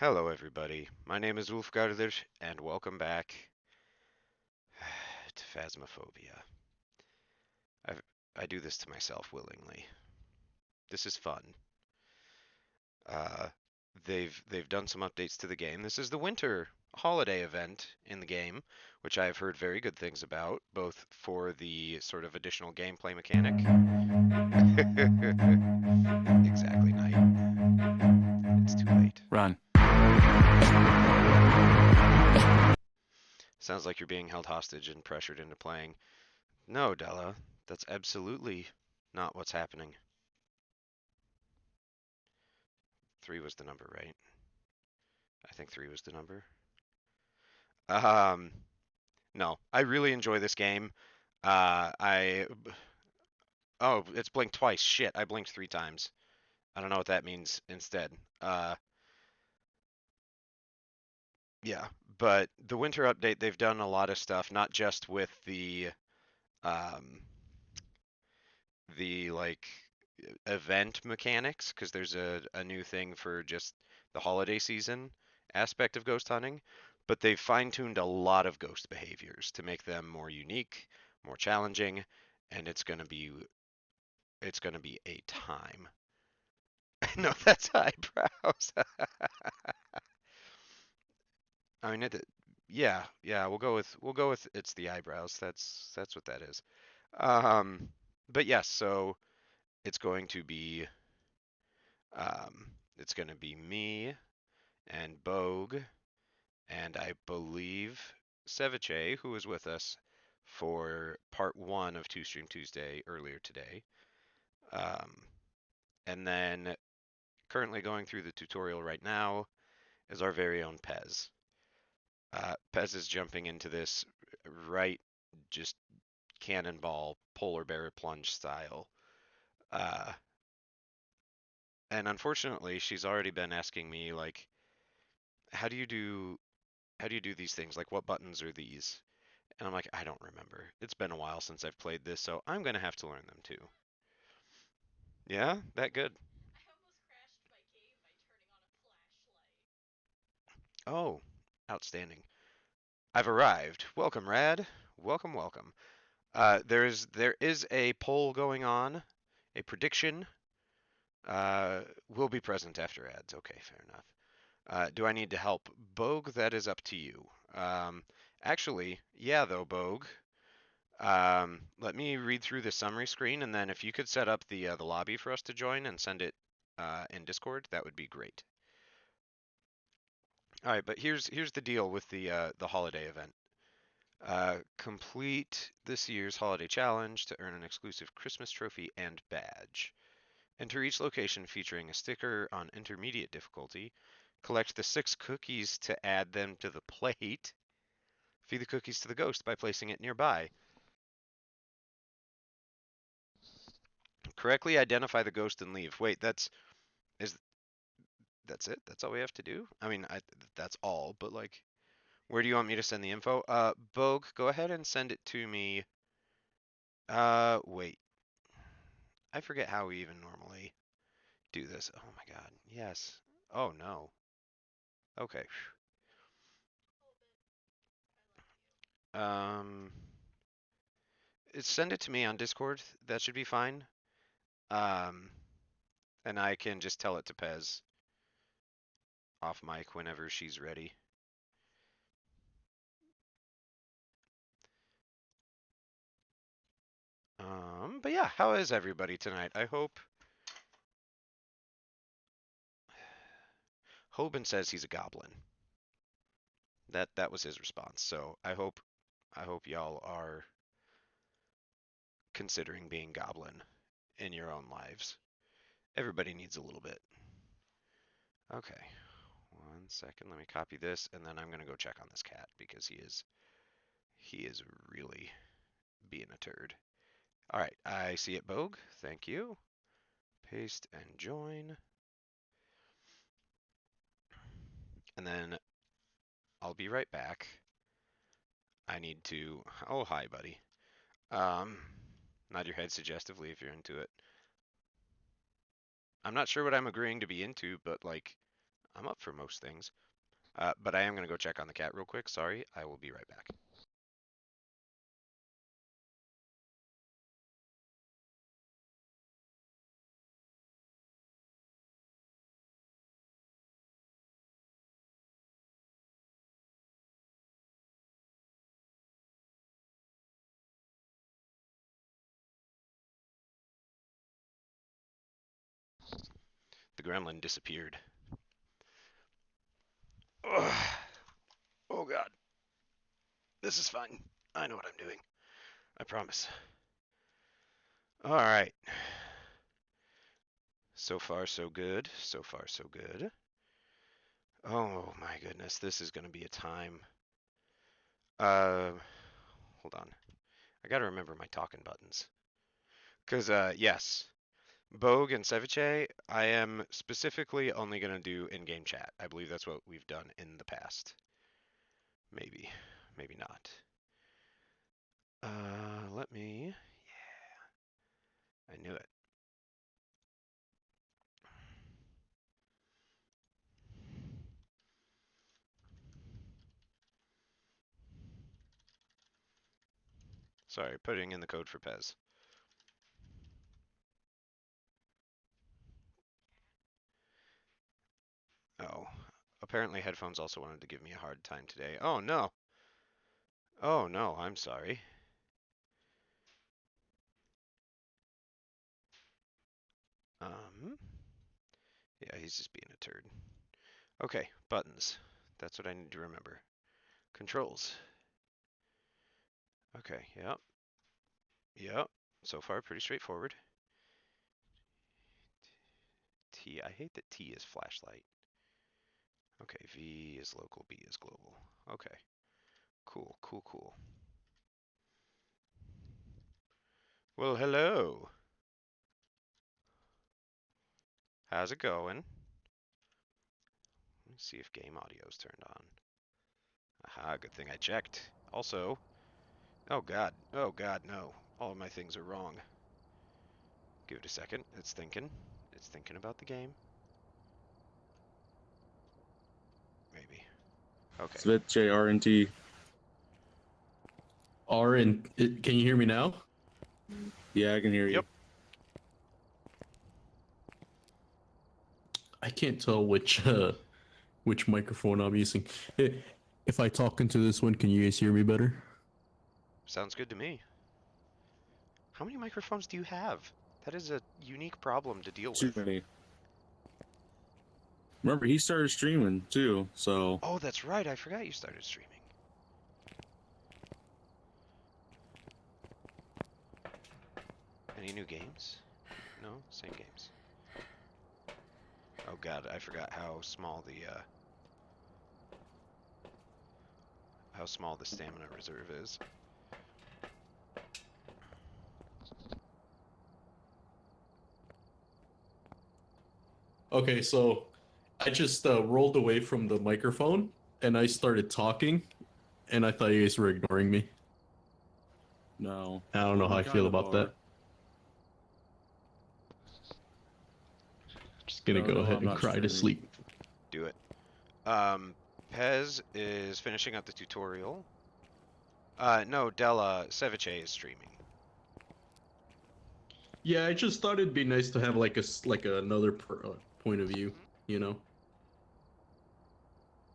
Hello, everybody. My name is Ulfgarður, and welcome back to Phasmophobia. I've, I do this to myself willingly. This is fun. Uh, they've done some updates to the game. This is the winter holiday event in the game, which I've heard very good things about, both for the sort of additional gameplay mechanic. Exactly, Knight. It's too late. Run. Sounds like you're being held hostage and pressured into playing. No, Della, that's absolutely not what's happening. 3 was the number, right? I think 3 was the number. Um, no, I really enjoy this game. I Oh, it's blinked twice. Shit, I blinked 3 times. I don't know what that means instead. Uh, yeah, but the winter update, they've done a lot of stuff, not just with um, the like event mechanics, because there's a new thing for just the holiday season aspect of ghost hunting, but they've fine-tuned a lot of ghost behaviors to make them more unique, more challenging, and it's gonna be a time. No, that's eyebrows. I mean, yeah, yeah. We'll go with it's the eyebrows. That's what that is. Um, but yes, so it's going to be it's going to be me and Bogue and I believe Ceviche, who was with us for part one of Two Stream Tuesday earlier today. Um, and then currently going through the tutorial right now is our very own Pez. Pez is jumping into this right, just cannonball polar bear plunge style. Uh, and unfortunately, she's already been asking me like, how do you do how do you do these things? Like, what buttons are these? And I'm like, I don't remember. It's been a while since I've played this, so I'm gonna have to learn them too. Yeah, that good. Oh, outstanding. I've arrived. Welcome, Rad. Welcome, welcome. There is a poll going on, a prediction. Will be present after ads. Okay, fair enough. Do I need to help? Bogue, that is up to you. Actually, yeah, though, Bogue. Let me read through the summary screen, and then if you could set up the lobby for us to join and send it in Discord, that would be great. All right, but here's the deal with the holiday event. Complete this year's holiday challenge to earn an exclusive Christmas trophy and badge. Enter each location featuring a sticker on intermediate difficulty. Collect the 6 cookies to add them to the plate. Feed the cookies to the ghost by placing it nearby. Correctly identify the ghost and leave. Wait, is that's it? That's all we have to do? I mean, that's all, but like, where do you want me to send the info? Bogue, go ahead and send it to me. Wait. I forget how we even normally do this. Oh my God. Yes. Oh no. Okay. Um, send it to me on Discord. That should be fine. Um, and I can just tell it to Pez off mic whenever she's ready. But yeah, how is everybody tonight? I hope Hoban says he's a goblin. That was his response. So I hope y'all are considering being goblin in your own lives. Everybody needs a little bit. Okay. 1 second. Let me copy this, and then I'm gonna go check on this cat because he is really being a turd. All right, I see it, Bogue. Thank you. Paste and join, and then I'll be right back. I need to. Oh, hi, buddy. Um, Nod your head suggestively if you're into it. I'm not sure what I'm agreeing to be into, but like, I'm up for most things. But I am gonna go check on the cat real quick. Sorry, I will be right back. The gremlin disappeared. Ugh. Oh god. This is fine. I know what I'm doing. I promise. Alright. So far, so good. So far, so good. Oh my goodness, this is going to be a time. Hold on. I gotta remember my talking buttons. Because, yes, Bogue and Ceviche, I am specifically only going to do in-game chat. I believe that's what we've done in the past. Maybe. Maybe not. Let me... Yeah. I knew it. Sorry, putting in the code for Pez. Oh. Apparently headphones also wanted to give me a hard time today. Oh no. Oh no, I'm sorry. Yeah, he's just being a turd. Okay, buttons. That's what I need to remember. Controls. Okay, yep. Yep. So far, pretty straightforward. T, I hate that T is flashlight. Okay, V is local, B is global. Okay. Cool, cool, cool. Well, hello. How's it going? Let me see if game audio is turned on. Aha, good thing I checked. Also, oh god, no. All of my things are wrong. Give it a second. It's thinking. It's thinking about the game. Maybe. Okay. Svit JRNT. Can you hear me now? Yeah, I can hear you. Yep. I can't tell which microphone I'm using. If I talk into this one, can you guys hear me better? Sounds good to me. How many microphones do you have? That is a unique problem to deal Too with. many. Remember, he started streaming too, so. Oh, that's right. I forgot you started streaming. Any new games? No, same games. Oh god, I forgot how small the stamina reserve is. Okay, so I just rolled away from the microphone and I started talking, and I thought you guys were ignoring me. No. I don't know how You I feel kind of about are. that. Just gonna go No, ahead I'm and not cry to streaming. sleep. Do it. Pez is finishing up the tutorial. No, Della, Ceviche is streaming. Yeah, I just thought it'd be nice to have like another point of view, you know.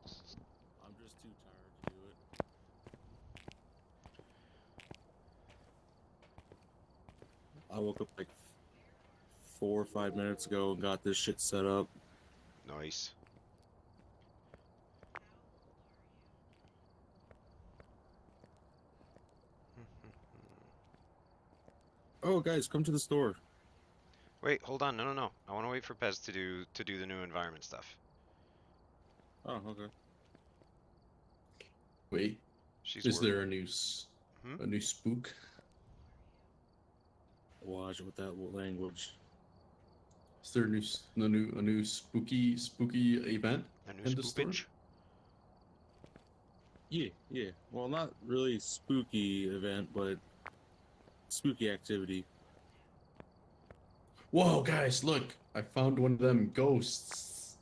I'm just too tired to do it. I woke up like 4 or 5 minutes ago and got this shit set up. Nice. Oh, guys, come to the store. Wait, hold on. No. I want to wait for Pez to do the new environment stuff. Oh, okay. Wait, She's is worried. there a Hmm? a new spook? Watch with that language. Is there a new spooky event A new in the store? spoopage? Yeah. Well, not really spooky event, but spooky activity. Whoa, guys, look! I found one of them ghosts.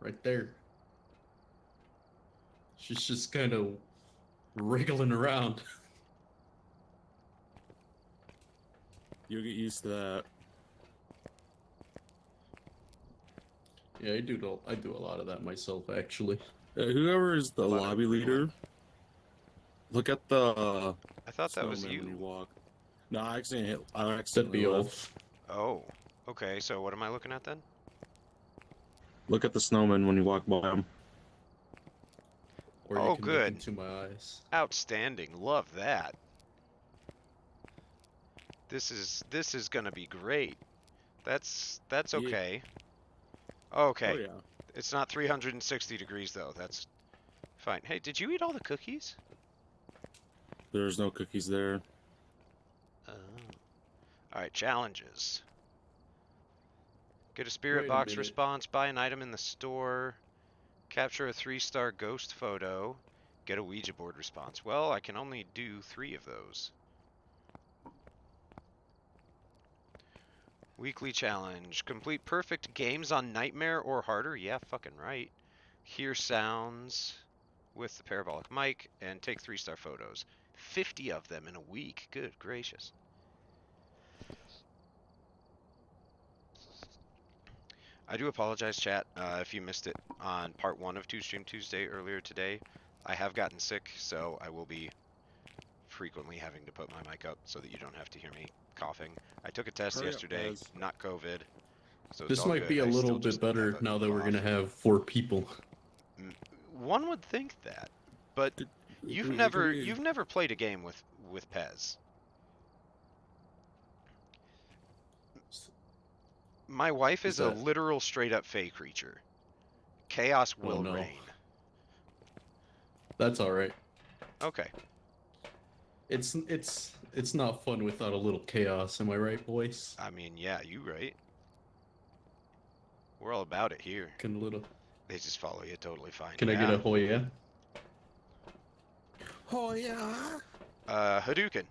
Right there. She's just kind of wriggling around. You'll get used to that. Yeah, I do a lot of that myself, actually. Whoever is the A lot of lobby leader, wriggling. look at the I thought that was snowman when you you. walk. No, I accidentally That'd accidentally be all. left. Oh, okay. So what am I looking at then? Look at the snowman when you walk by him. Or you Oh, can look good. into my eyes. Outstanding. Love that. This is gonna be great. That's Yeah. okay. Oh Okay. yeah. It's not 360 degrees though. That's fine. Hey, did you eat all the cookies? There's no cookies there. Oh. All right, challenges. Get a spirit Wait a box minute. response, buy an item in the store, capture a 3-star ghost photo, get a Ouija board response. Well, I can only do 3 of those. Weekly challenge. Complete perfect games on Nightmare or harder. Yeah, fucking right. Hear sounds with the parabolic mic and take 3-star photos. 50 of them in a week. Good gracious. I do apologize, chat, if you missed it on part 1 of Two Stream Tuesday earlier today. I have gotten sick, so I will be frequently having to put my mic up so that you don't have to hear me coughing. I took a test Hurry up, yesterday, Pez. not COVID, so it's This all might be good. a I little still bit just have better a now that we're cough. gonna have 4 people. One would think that, but you've never played a game with Pez. My wife Is is a that? literal straight up fey creature. Chaos Oh will no. reign. That's alright. Okay. It's not fun without a little chaos, am I right, boys? I mean, yeah, you right. We're all about it here. Can a little They just follow you totally fine. Can I get Yeah. a Hoya? Oh yeah. Hadouken.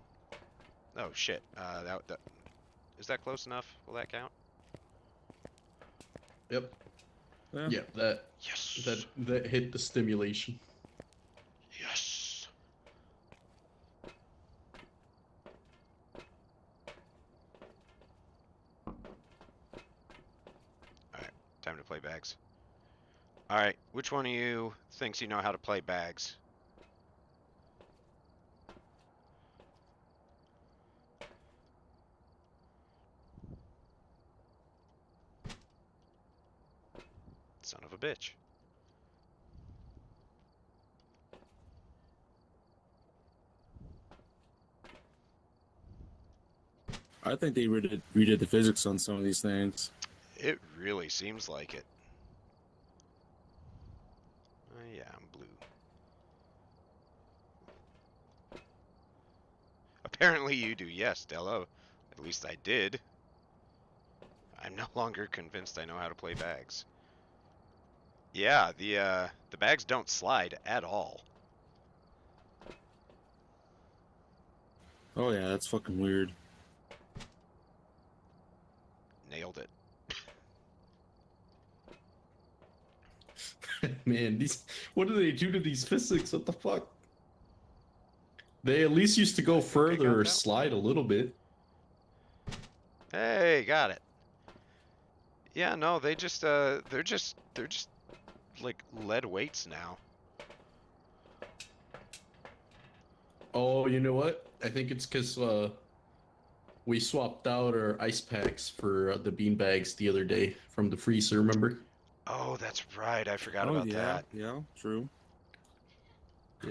Oh shit. That is that close enough? Will that count? Yep. Yeah. Yeah, Yes. that hit the stimulation. Yes. Alright, time to play bags. Alright, which one of you thinks you know how to play bags? Son of a bitch. I think they redid the physics on some of these things. It really seems like it. Yeah, I'm blue. Apparently you do, yes, Dello. At least I did. I'm no longer convinced I know how to play bags. Yeah, the bags don't slide at all. Oh yeah, that's fucking weird. Nailed it. Man, what do they do to these physics? What the fuck? They at least used to go I think I got further or that slide a little bit. Hey, got it. Yeah, no, they're just like lead weights now. Oh, you know what? I think it's because we swapped out our ice packs for the bean bags the other day from the freezer. Remember? Oh, that's right. I forgot Oh about yeah, that. yeah, true.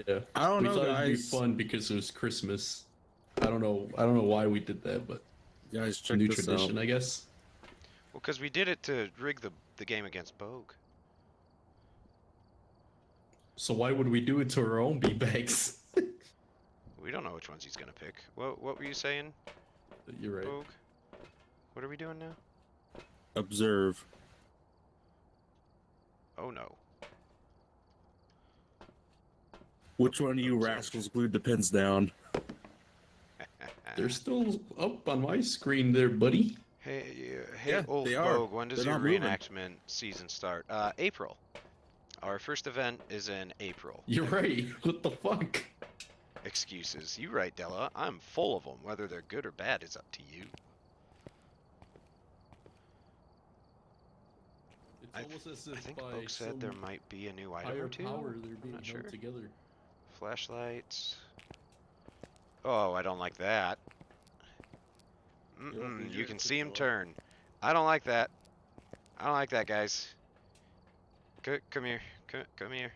Yeah. I don't We know, thought it'd be guys. fun because it was Christmas. I don't know. I don't know why we did that, but Guys, a check new this tradition, out. I guess. Well, because we did it to rig the game against Bogue. So why would we do it to our own bean bags? We don't know which ones he's gonna pick. What were you saying, You're right. Bogue? What are we doing now? Observe. Oh no. Which one of you Observe. rascals glued the pins down? They're still up on my screen there, buddy. Hey, Yeah, old they are. Bogue, when does They're your not moving. reenactment season start? April. Our first event is in April. You're right. What the fuck? Excuses. You right, Della. I'm full of them. Whether they're good or bad is up to you. It's I almost as if I think by Bogue said some there might be a new item higher or two. power they're I'm being not held sure. together. Flashlights. Oh, I don't like that. You can see him turn. I don't like that. I don't like that, guys. Come here. Come here.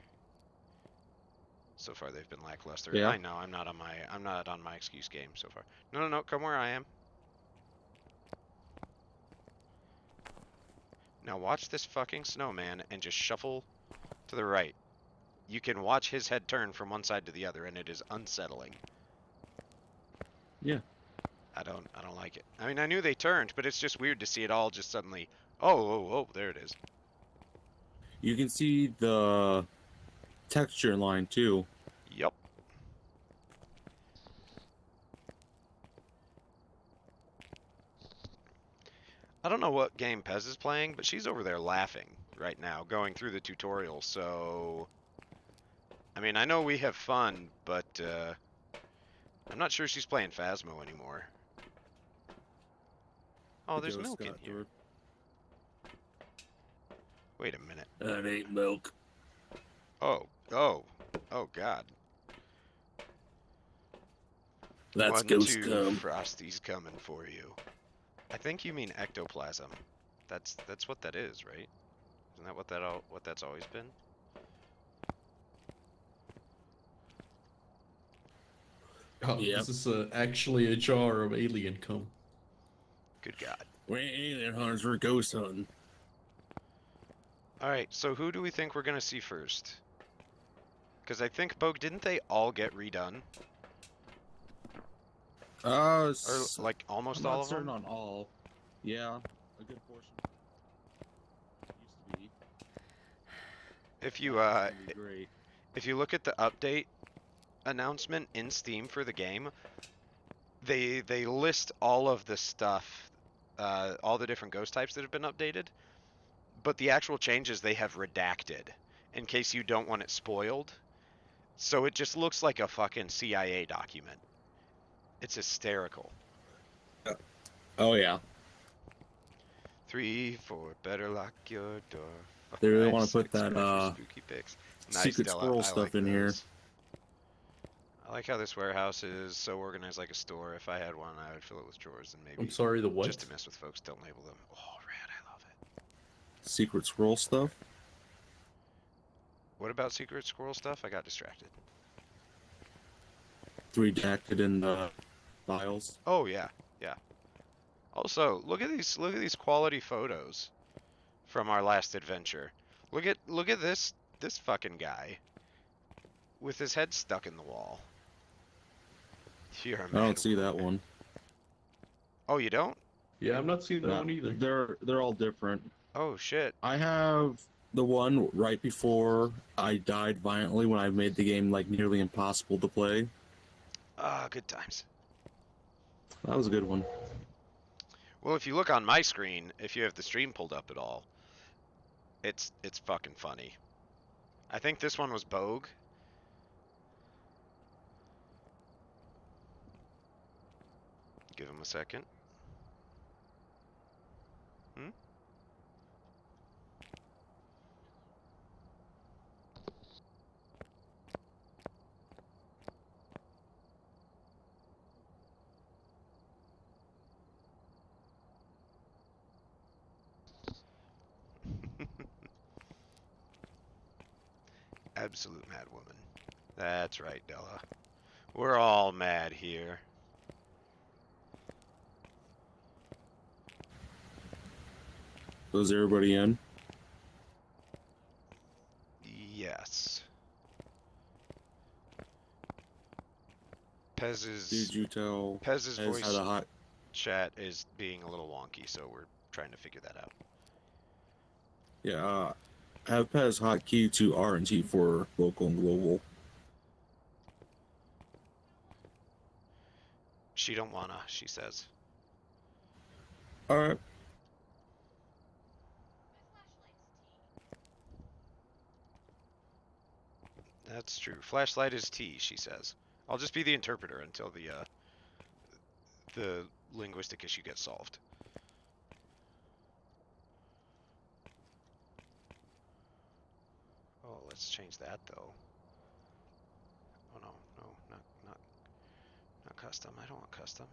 So far they've been lackluster. Yeah. I know I'm not on my excuse game so far. No, come where I am. Now watch this fucking snowman and just shuffle to the right. You can watch his head turn from one side to the other and it is unsettling. Yeah. I don't like it. I mean, I knew they turned, but it's just weird to see it all just suddenly, oh, there it is. You can see the texture line too. Yup. I don't know what game Pez is playing, but she's over there laughing right now, going through the tutorial, so... I mean, I know we have fun, but, I'm not sure she's playing Phasmo anymore. Oh, there's milk in here. Wait a minute. That ain't milk. Oh, God. That's 1, ghost 2, cum. Frosty's coming for you. I think you mean ectoplasm. That's what that is, right? Isn't that what that's always been? Oh, Yep. This is actually a jar of alien cum. Good God. We're alien hunters. We're ghost hunting. Alright, so who do we think we're gonna see first? Because I think, Bogue, didn't they all get redone? Or, like, almost all of them? I'm not certain on all. Yeah, a good portion. Used to be. If you, Used to be great. if you look at the update announcement in Steam for the game, they list all of the stuff, all the different ghost types that have been updated, but the actual changes they have redacted in case you don't want it spoiled. So it just looks like a fucking CIA document. It's hysterical. Oh yeah. 3, 4, better lock your door. They really 5, wanna put 6, that, pressure spooky pics. Nice, secret Della. squirrel I stuff like in here. those. I like how this warehouse is so organized like a store. If I had one, I would fill it with drawers and maybe I'm sorry, the what? just to mess with folks. Don't label them. Oh, rad! I love it. Secret squirrel stuff. What about secret squirrel stuff? I got distracted. Redacted in the files. Oh yeah. Also, look at these quality photos from our last adventure. Look at this fucking guy with his head stuck in the wall. You're a I don't mad see that woman. one. Oh, you don't? Yeah, I'm not seeing that one either. They're all different. Oh shit. I have the one right before I died violently when I made the game like nearly impossible to play. Ah, good times. That was a good one. Well, if you look on my screen, if you have the stream pulled up at all, it's fucking funny. I think this one was Bogue. Give him a second. Absolute mad woman. That's right, Della. We're all mad here. So is everybody in? Yes. Did you tell Pez's Pez voice how to hot? chat is being a little wonky, so we're trying to figure that out. Yeah, have Pez hotkey to RNG for local and global. She don't wanna, she says. Alright. That's true. Flashlight is T, she says. I'll just be the interpreter until the linguistic issue gets solved. Oh, let's change that though. Oh no, not custom. I don't want custom.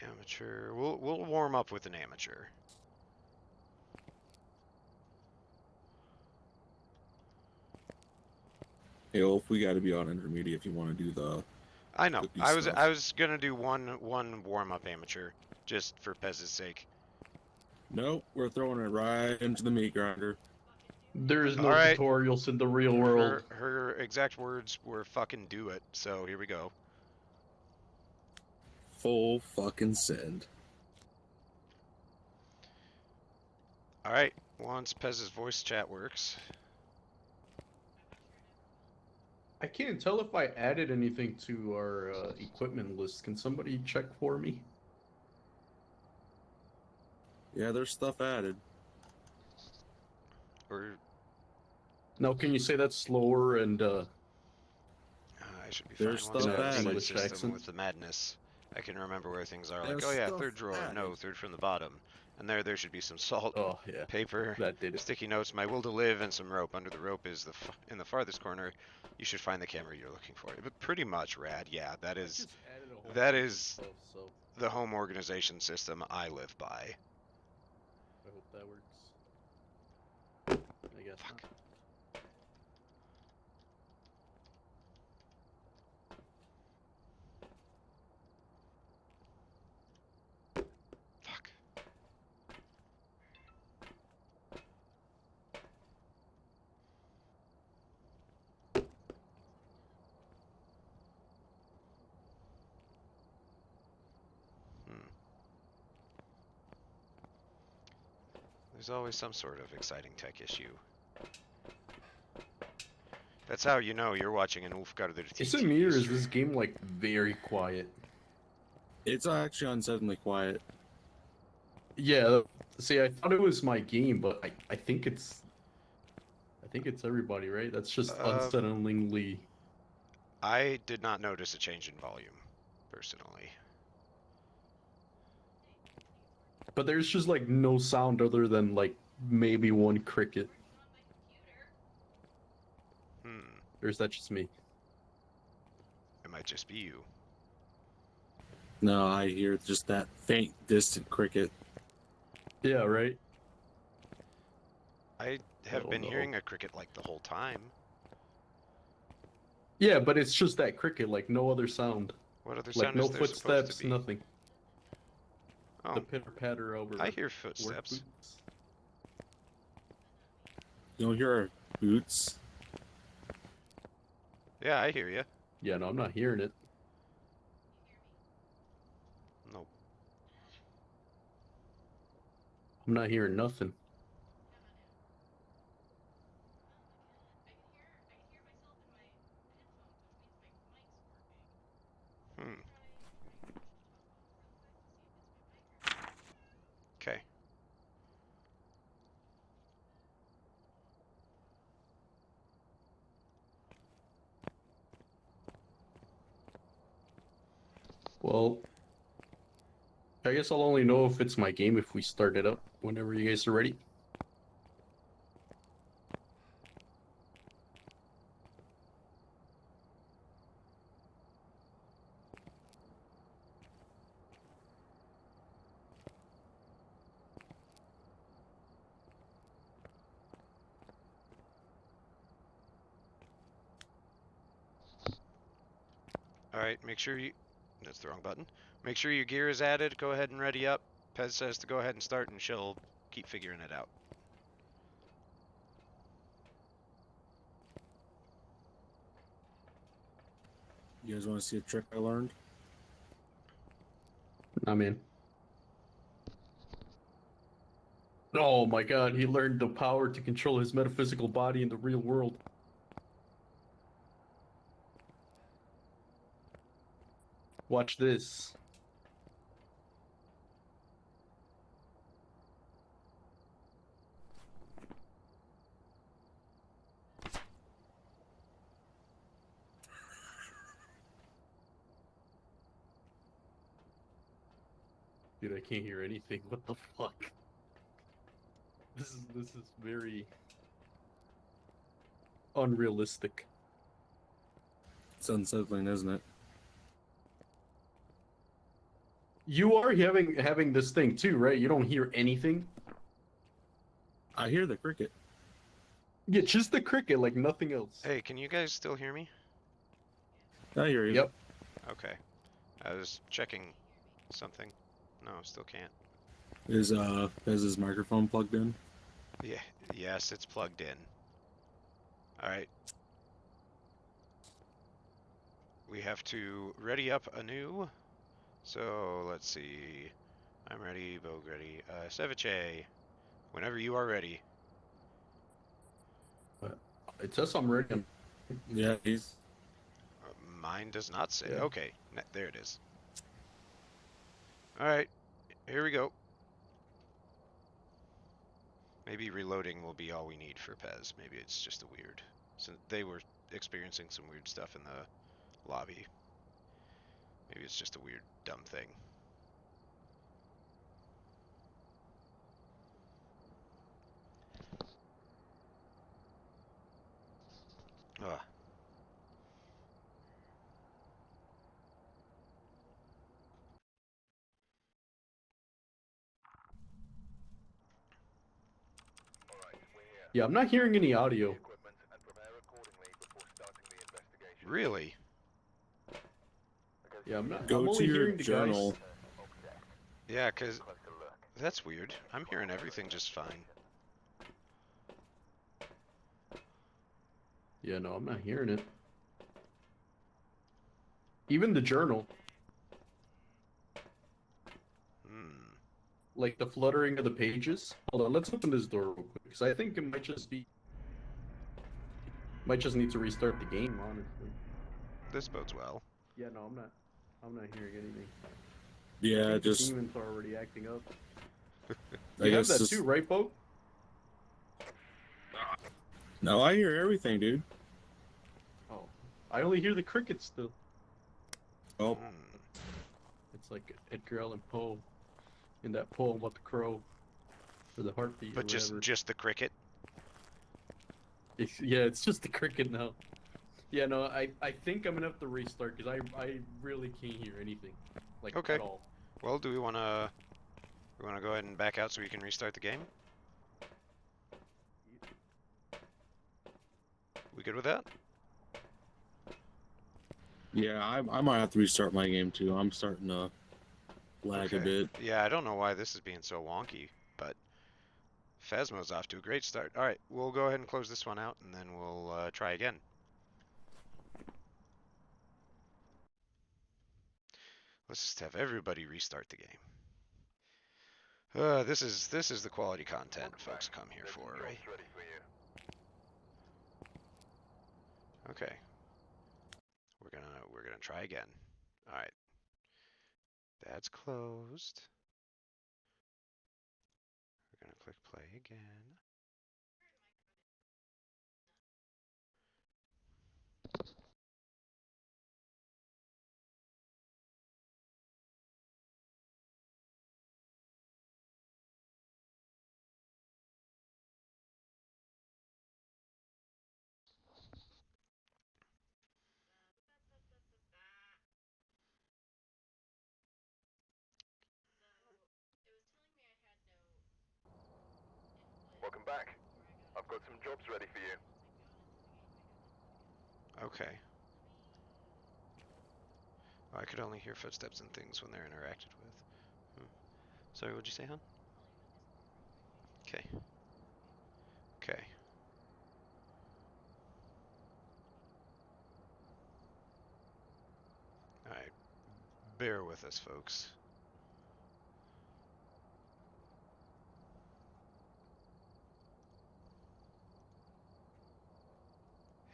Amateur. We'll warm up with an amateur. Hey, Wolf, we got to be on intermediate if you want to do the I know. cookie I stuff. was gonna do one warm up amateur just for Pez's sake. Nope, we're throwing it right into the meat grinder. There's All no right. tutorials in the real world. Her exact words were "fucking do it." So here we go. Full fucking send. All right. Once Pez's voice chat works. I can't tell if I added anything to our equipment list. Can somebody check for me? Yeah, there's stuff added. Or Now, can you say that slower and I should be There's fine once I stuff have a added. sync English system accent? with the madness. I can remember where things are. Like, There's oh yeah, stuff third drawer. added. No, third from the bottom. And there should be some salt, Oh yeah, paper, that did it. sticky notes, my will to live, and some rope. Under the rope is in the farthest corner. You should find the camera you're looking for. But pretty much, rad. Yeah, that I is just added a whole that bunch of is stuff, so the home organization system I live by. I hope that works. I guess Fuck. not. Fuck. There's always some sort of exciting tech issue. That's how you know you're watching an Ulfgarder Is it me or is this game like very quiet? It's actually unsettlingly quiet. Yeah. See, I thought it was my game, but I think it's everybody, right? That's just unsettlingly. I did not notice a change in volume, personally. But there's just like no sound other than like maybe one cricket. Or is that just me? It might just be you. No, I hear just that faint, distant cricket. Yeah, right. I have been no. hearing a cricket like the whole time. Yeah, but it's just that cricket, like no other sound. What other Like sound no is there supposed footsteps, to be? nothing. Oh, The pitter patter over. I hear work footsteps. boots. You don't hear our boots? Yeah, I hear you. Yeah, no, I'm not hearing it. Nope. I'm not hearing nothing. Okay. Well, I guess I'll only know if it's my game if we start it up whenever you guys are ready. Alright, make sure you... That's the wrong button. Make sure your gear is added. Go ahead and ready up. Pez says to go ahead and start, and she'll keep figuring it out. You guys want to see a trick I learned? I'm in. Oh my god, he learned the power to control his metaphysical body in the real world. Watch this. Dude, I can't hear anything. What the fuck? This is very unrealistic. It's unsettling, isn't it? You are having this thing too, right? You don't hear anything. I hear the cricket. Yeah, just the cricket, like nothing else. Hey, can you guys still hear me? I hear you. Yep. Okay. I was checking something. No, still can't. Is his microphone plugged in? Yeah, yes, it's plugged in. All right. We have to ready up anew. So let's see. I'm ready, Vogue ready. Ceviche, whenever you are ready. It says I'm ready. Yeah, he's. Mine does not say. Yeah. Okay, there it is. All right, here we go. Maybe reloading will be all we need for Pez. Maybe it's just a weird. Since they were experiencing some weird stuff in the lobby. Maybe it's just a weird, dumb thing. Ugh. Yeah, I'm not hearing any audio. Really? Yeah, I'm not. Go I'm to only your hearing the journal. guys. Yeah, 'cause that's weird. I'm hearing everything just fine. Yeah, no, I'm not hearing it. Even the journal, Hmm. like the fluttering of the pages. Hold on, let's open this door real quick, because I think it might just need to restart the game, honestly. This bodes well. Yeah, no, I'm not hearing anything. I Yeah, think the just. demons are already acting up. I You have guess that just. too, right, Bo? No, I hear everything, dude. Oh, I only hear the crickets still. Oh, Hmm. It's like Edgar Allan Poe in that poem about the crow or the heartbeat or But just whatever. just the cricket. Yeah, it's just the cricket now. Yeah, no, I think I'm gonna have to restart because I really can't hear anything, like Okay. at all. Well, do we wanna go ahead and back out so we can restart the game? We good with that? yeah. I might have to restart my game too. I'm starting to lag a Okay. bit. Yeah, I don't know why this is being so wonky, but Phasmo's off to a great start. All right, we'll go ahead and close this one out, and then we'll try again. Let's just have everybody restart the game. This is the quality content folks come here for, right? Okay. We're gonna try again. All right. That's closed. We're gonna click play again. Welcome back. I've got some jobs ready for you. Okay. Oh, I could only hear footsteps and things when they're interacted with. Hmm. Sorry, what'd you say, hon? Okay. Okay. All right. Bear with us, folks.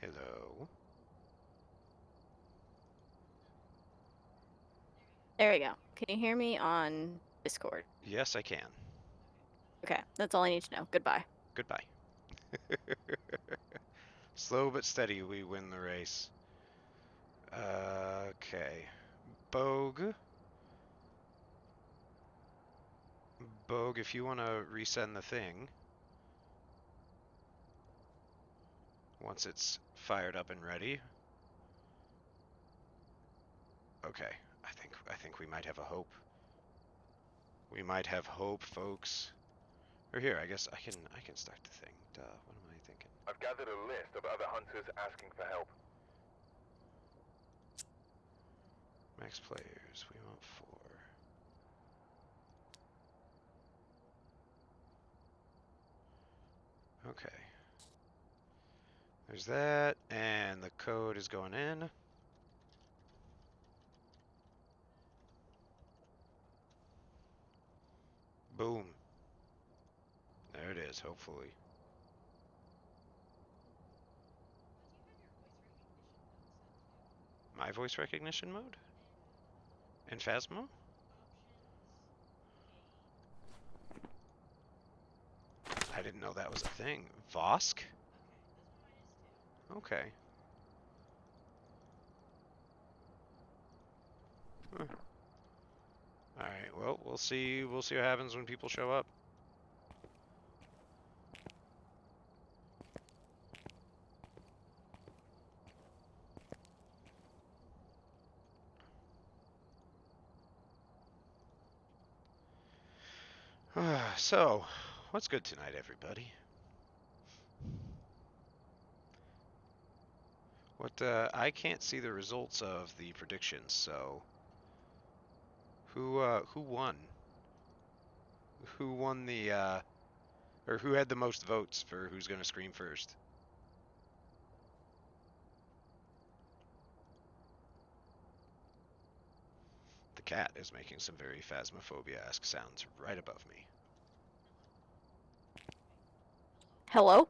Hello. There we go. Can you hear me on Discord? Yes, I can. Okay, that's all I need to know. Goodbye. Goodbye. Slow but steady, we win the race. Okay. Bogue. Bogue, if you want to resend the thing once it's fired up and ready. Okay. I think we might have a hope. We might have hope, folks. Or here, I guess I can start the thing. Duh, what am I thinking? I've gathered a list of other hunters asking for help. Max players, we want 4. Okay. There's that, and the code is going in. Boom. There it is, hopefully. My voice recognition mode? In Phasmo? I didn't know that was a thing. Vosk? Okay. Huh. Alright, well, we'll see what happens when people show up. So, what's good tonight, everybody? I can't see the results of the predictions, so who won? Who won the or who had the most votes for who's gonna scream first? The cat is making some very Phasmophobia-esque sounds right above me. Hello?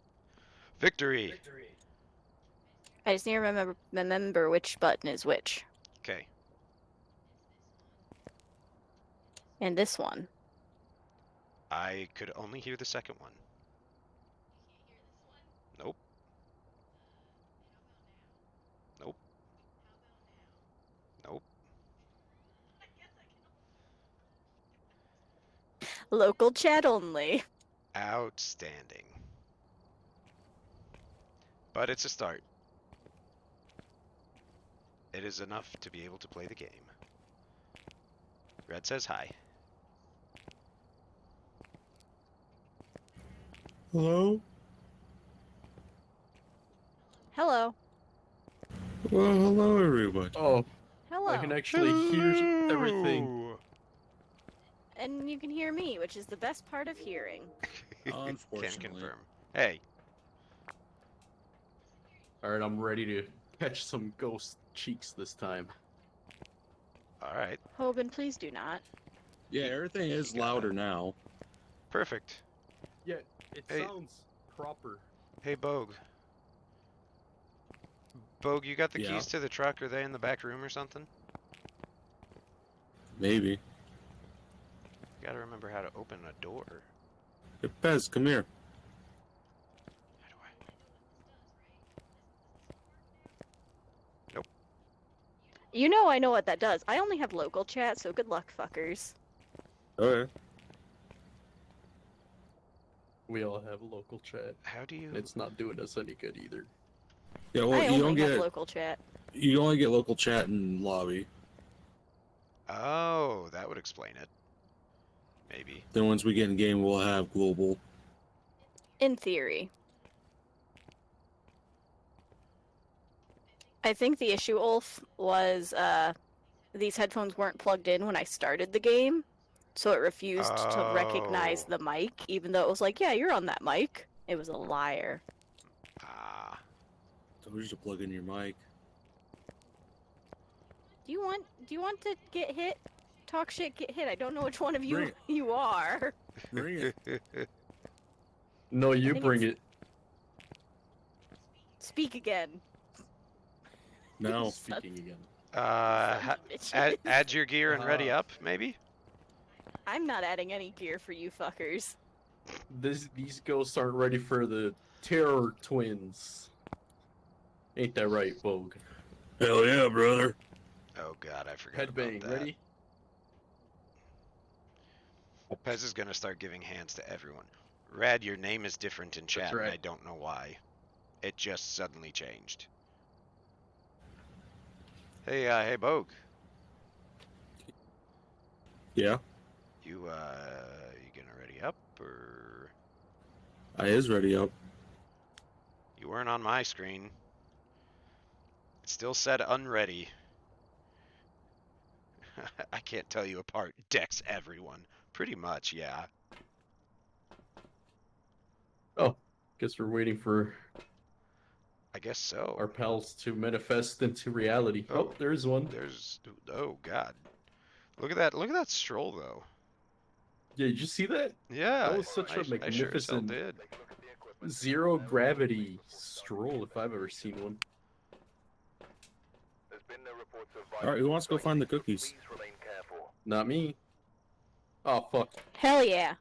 Victory! I just need to remember which button is which. Okay. And this one. I could only hear the second one. Nope. Nope. Nope. Local chat only. Outstanding. But it's a start. It is enough to be able to play the game. Red says hi. Hello? Hello. Well, hello, everybody. Oh, Hello. I can actually hear everything. Hello! And you can hear me, which is the best part of hearing. Can Unfortunately. confirm. Hey, All right, I'm ready to catch some ghost cheeks this time. alright. Hoban, please do not. Yeah, everything is You got louder it. now. Perfect. Yeah, it Hey. sounds proper. Hey, Bogue. Bogue, you got the Yeah. keys to the truck? Are they in the back room or something? Maybe. You gotta remember how to open a door. Hey, Pez, come here. How do I? Nope. You know I know what that does. I only have local chat, so good luck, fuckers. Okay. We all have local chat. How do you? It's not doing us any good either. Yeah, well, I you don't only have get local chat. you only get local chat in lobby. Oh, that would explain it. Maybe. Then once we get in game, we'll have global. In theory. I think the issue, Ulf, was these headphones weren't plugged in when I started the game, so it refused to recognize Oh. the mic, even though it was like, yeah, you're on that mic. It was a liar. Ah. Told you to plug in your mic. Do you want to get hit? Talk shit, get hit. I don't know which one of Bring you you are. Bring it. No, you think bring it's- it. Speak again. No. Speaking again. Add your gear and ready up, maybe? I'm not adding any gear for you fuckers. These ghosts aren't ready for the terror twins. Ain't that right, Vogue? Hell yeah, brother. Oh god, I forgot about Headbang, that. ready? Pez is gonna start giving hands to everyone. Rad, your name is different in chat, right. and I don't know why. It just suddenly changed. Hey, hey, Bogue. Yeah. You gonna ready up, or I is ready up. you weren't on my screen? It still said unready. I can't tell you apart. Dex everyone. Pretty much, yeah. Oh, guess we're waiting for I guess so. our pals to manifest into reality. Oh, Oh, there's one. There's oh god. Look at that. Look at that stroll though. Yeah, did you see that? Yeah. That was such a I sure as hell magnificent did. zero gravity stroll if I've ever seen one. There's been no reports of All right, who wants to go find the cookies? Please remain careful. Not me. Oh fuck. Hell yeah.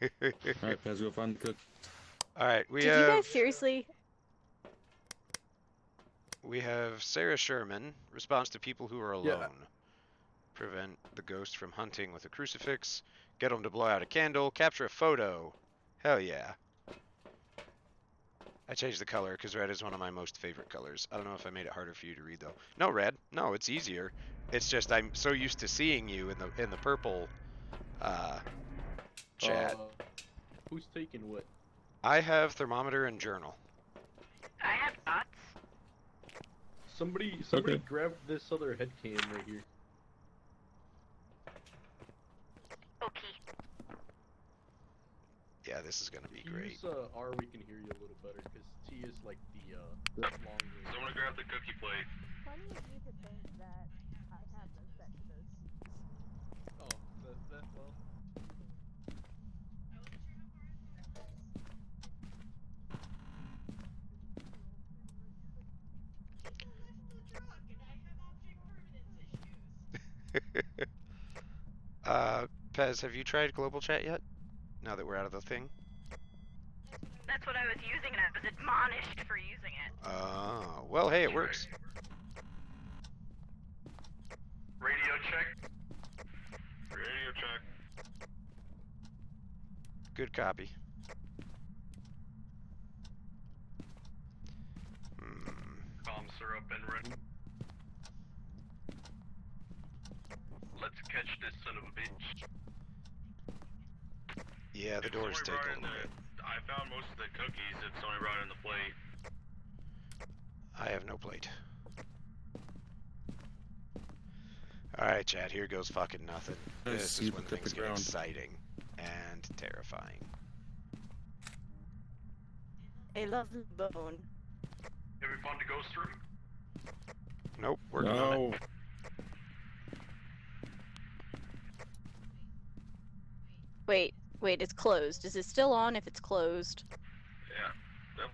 All right, let's go find the cookies. All right, we Did you have guys seriously? Sarah Sherman, responds to people who are alone. Yeah. Prevent the ghost from hunting with a crucifix. Get them to blow out a candle. Capture a photo. Hell yeah. I changed the color because red is one of my most favorite colors. I don't know if I made it harder for you to read though. No, red. No, it's easier. It's just I'm so used to seeing you in the purple chat. Who's taking what? I have thermometer and journal. I have dots. Somebody Okay. grab this other head cam right here. Okay. Yeah, this is gonna be If you great. use R, we can hear you a little better because T is like the long range. Someone grab the cookie plate. Funny of you to think that I have them set to those keys. Oh, that well. Pez, have you tried global chat yet? Now that we're out of the thing? That's what I was using, and I was admonished for using it. Oh, well, hey, it works. Radio check. Radio check. Good copy. Comms are up and ready. Let's catch this son of a bitch. Yeah, the If door's somebody taking a brought little in bit. I found most of the cookies if somebody brought in the plate. I have no plate. Alright, chat, here goes fucking nothing. Let's This see is the when clip things the get ground. exciting and terrifying. A lovely bone. Have we found the ghost room? Nope, working on it. No. Wait, it's closed. Is it still on if it's closed? Yeah.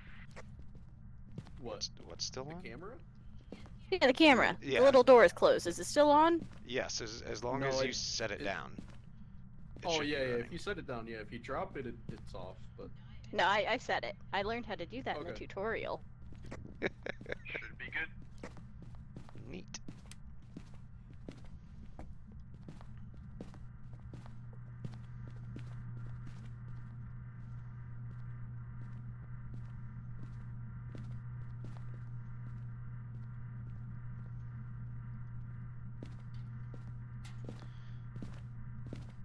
What? What's still The on? camera? Yeah, the camera. Yeah. The little door is closed. Is it still on? Yes, as long No, as you it- set it it- down. It Oh should be yeah, yeah. running. If you set it down, yeah. If you drop it, it's off. But No, I set it. I learned how to do that in the Okay. tutorial. Should be good. Neat.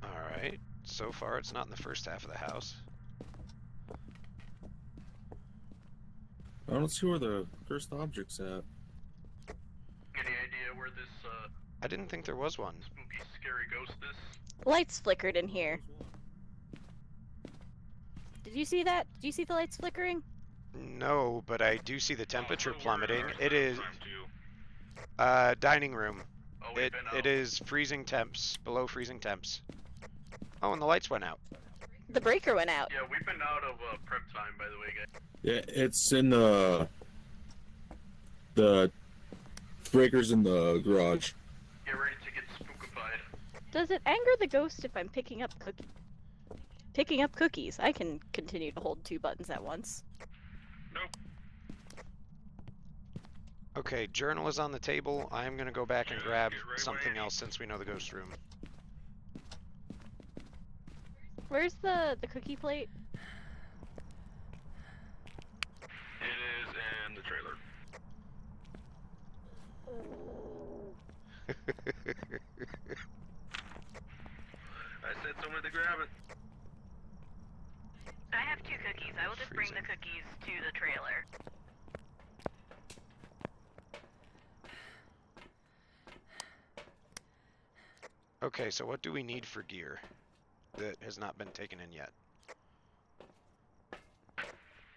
Alright, so far it's not in the first half of the house. I don't see where the cursed object's at. Any idea where this I didn't think there was one. spooky, scary ghost is? Lights flickered in here. Did you see that? Did you see the lights flickering? No, but I do see the temperature Also, we're plummeting. our It is time to- dining room. Oh, we've It been out. it is freezing temps, below freezing temps. Oh, and the lights went out. The breaker went out. Yeah, we've been out of prep time, by the way, guys. Yeah, it's in the breakers in the garage. Get ready to get spookified. Does it anger the ghost if I'm picking up cookies? I can continue to hold two buttons at once. Nope. Okay, journal is on the table. I'm gonna go back and Yeah, grab get right something away. else since we know the ghost room. Where's the cookie plate? It is in the trailer. to grab it. I have 2 cookies. I will just bring the cookies to the trailer. Okay, so what do we need for gear that has not been taken in yet?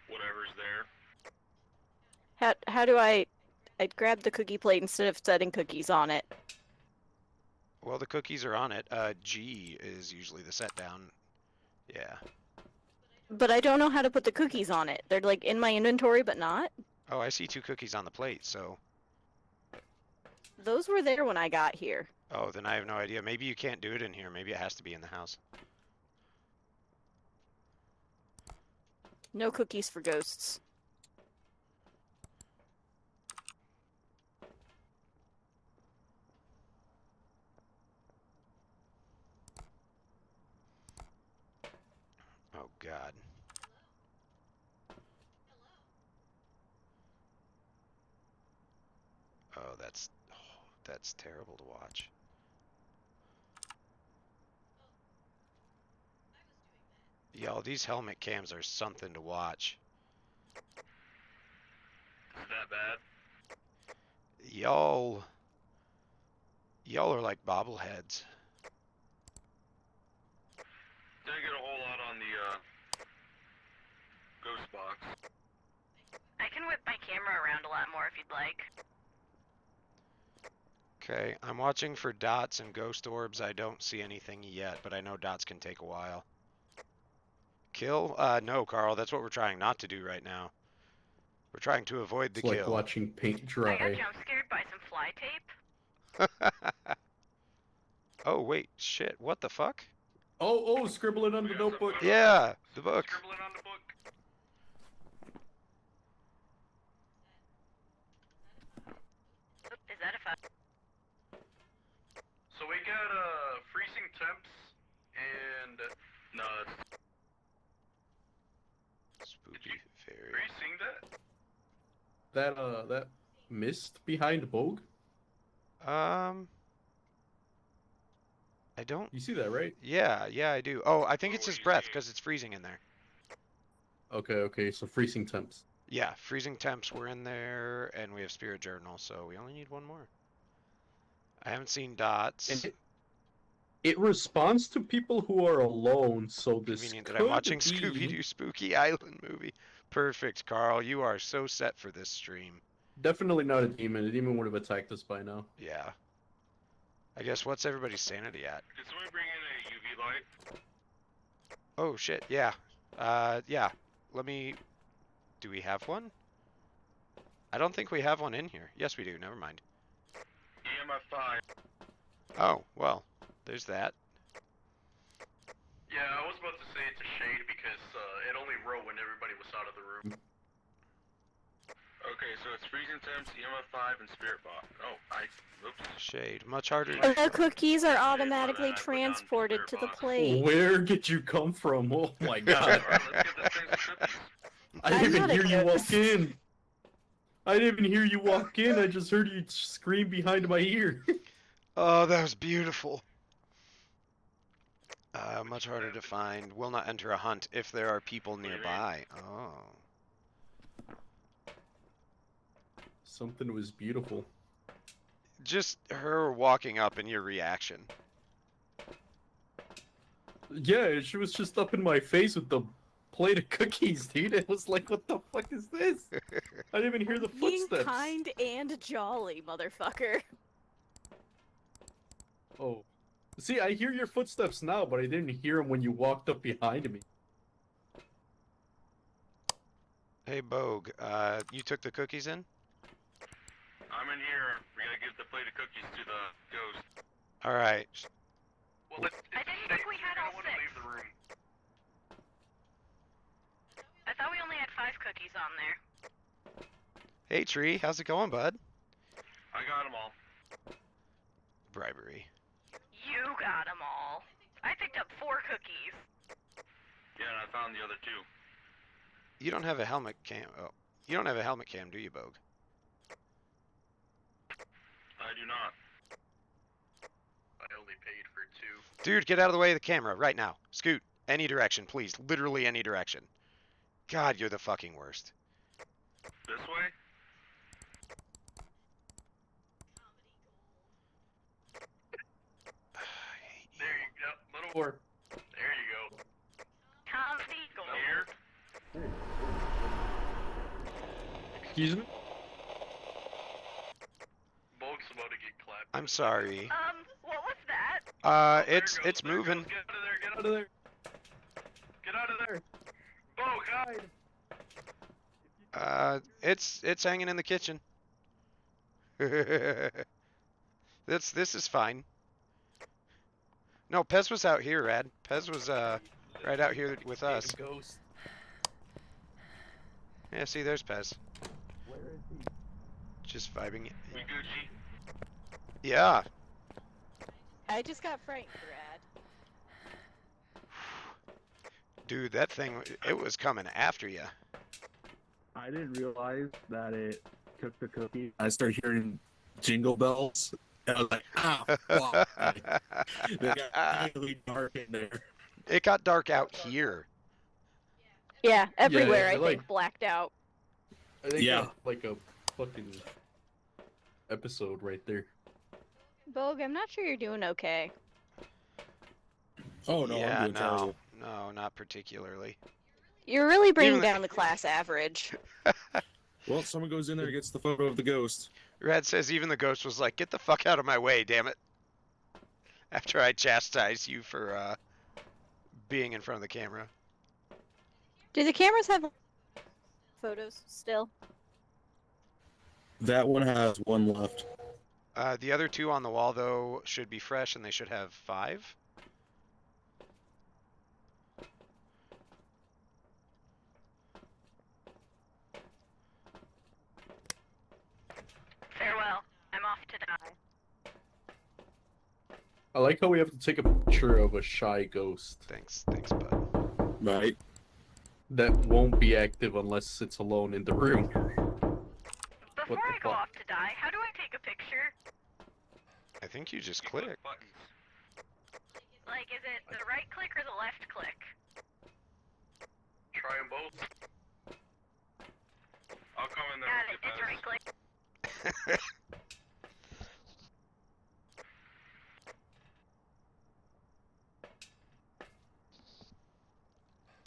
Whatever's there. How do I grab the cookie plate instead of setting cookies on it? Well, the cookies are on it. G is usually the set down. Yeah. But I don't know how to put the cookies on it. They're like in my inventory, but not. Oh, I see 2 cookies on the plate, so... Those were there when I got here. Oh, then I have no idea. Maybe you can't do it in here. Maybe it has to be in the house. No cookies for ghosts. Oh, God. Oh, that's terrible to watch. Y'all, these helmet cams are something to watch. Is it that bad? Y'all are like bobbleheads. Didn't get a whole lot on the ghost box. I can whip my camera around a lot more if you'd like. Okay, I'm watching for dots and ghost orbs. I don't see anything yet, but I know dots can take a while. Kill? No, Carl, that's what we're trying not to do right now. We're trying to avoid the It's like kill. watching paint I got dry. jump scared by some fly tape. Oh, wait, shit, what the fuck? Oh, scribble it on the notebook. Yeah, the book. Scribbling on the book. Is that a fun? So we got freezing temps and no, Spooky are fairy. you seeing that? That mist behind Bogue. I don't... You see that, right? Yeah, I do. Oh, I think Oh, it's what his do you breath, see? because it's freezing in there. Okay, so freezing temps. Yeah, freezing temps were in there, and we have spirit journal, so we only need one more. I haven't seen dots. And it responds to people who are alone, so this Convenient that could I'm watching be... Scooby-Doo Spooky Island movie. Perfect, Carl. You are so set for this stream. Definitely not a demon. A demon would have attacked us by now. Yeah. I guess what's everybody's sanity at? Did somebody bring in a UV light? Oh, shit, yeah. Yeah. Let me... Do we have one? I don't think we have one in here. Yes, we do. Never mind. EMF 5. Oh, well. There's that. Yeah, I was about to say it's a shade because it only wrote when everybody was out of the room. Okay, so it's freezing temps, EMF 5, and spirit box. Oh, oops. Shade. Much harder. The cookies are Yeah, automatically I put down transported spirit to the box. plate. Where did you come from? Oh my god. Alright, let's get this thing some cookies. I I'm didn't not a even hear you ghost. walk in. I didn't even hear you walk in. I just heard you scream behind my ear. Oh, that was beautiful. Much harder to find. Will not enter a hunt if there are people do you mean? nearby. Oh. Something was beautiful. Just her walking up and your reaction. Yeah, she was just up in my face with the plate of cookies, dude. It was like, what the fuck is this? I didn't even hear the Being footsteps. kind and jolly, motherfucker. Oh. See, I hear your footsteps now, but I didn't hear them when you walked up behind me. Hey, Bogue, you took the cookies in? I'm in here. We gotta give the plate of cookies to the ghost. Alright. Well, it's I didn't think we had all want to 6. leave the room. I thought we only had 5 cookies on there. Hey, Tree, how's it going, bud? I got them all. Bribery. You got them all. I picked up 4 cookies. Yeah, and I found the other 2. You don't have a helmet cam. Oh, you don't have a helmet cam, do you, Bogue? I do not. I only paid for 2. Dude, get out of the way of the camera right now. Scoot. Any direction, please. Literally any direction. God, you're the fucking worst. This way? There you go. Little Or There you go. Comedy gold. Here. excuse me. Bulk's about to get clapped. I'm sorry. What was that? There It's it goes, it's there it moving. goes. Get out of there, get out of there. Get out of there. Bulk, hide. It's hanging in the kitchen. This is fine. No, Pez was out here, Rad. Pez was right out here with us. Ghost. Yeah, see, there's Pez. Where is he? Just vibing. We Gucci. Yeah. I just got franked, Rad. Dude, that thing, it was coming after you. I didn't realize that it took the cookie. I started hearing jingle bells. And I was like, ah, fuck. They got really dark in there. It got dark out here. Yeah, everywhere I I think like- blacked out. I think Yeah. like a fucking episode right there. Bogue, I'm not sure you're doing okay. Oh, no, Yeah, I'm doing terrible. no, not particularly. You're really bringing Even the- down the class average. Well, someone goes in there and gets the photo of the ghost. Rad says even the ghost was like, get the fuck out of my way, damn it. After I chastised you for being in front of the camera. Do the cameras have photos still? That one has one left. The other two on the wall, though, should be fresh, and they should have 5. Farewell. I'm off to die. I like how we have to take a picture of a shy ghost Thanks, bud. Right? that won't be active unless it's alone in the room. Before What the I go fuck? off to die, how do I take a picture? I think you just You click click. buttons. Like, is it the right click or the left click? Try them both. I'll come in there Got with it, you, it's Pez. right click.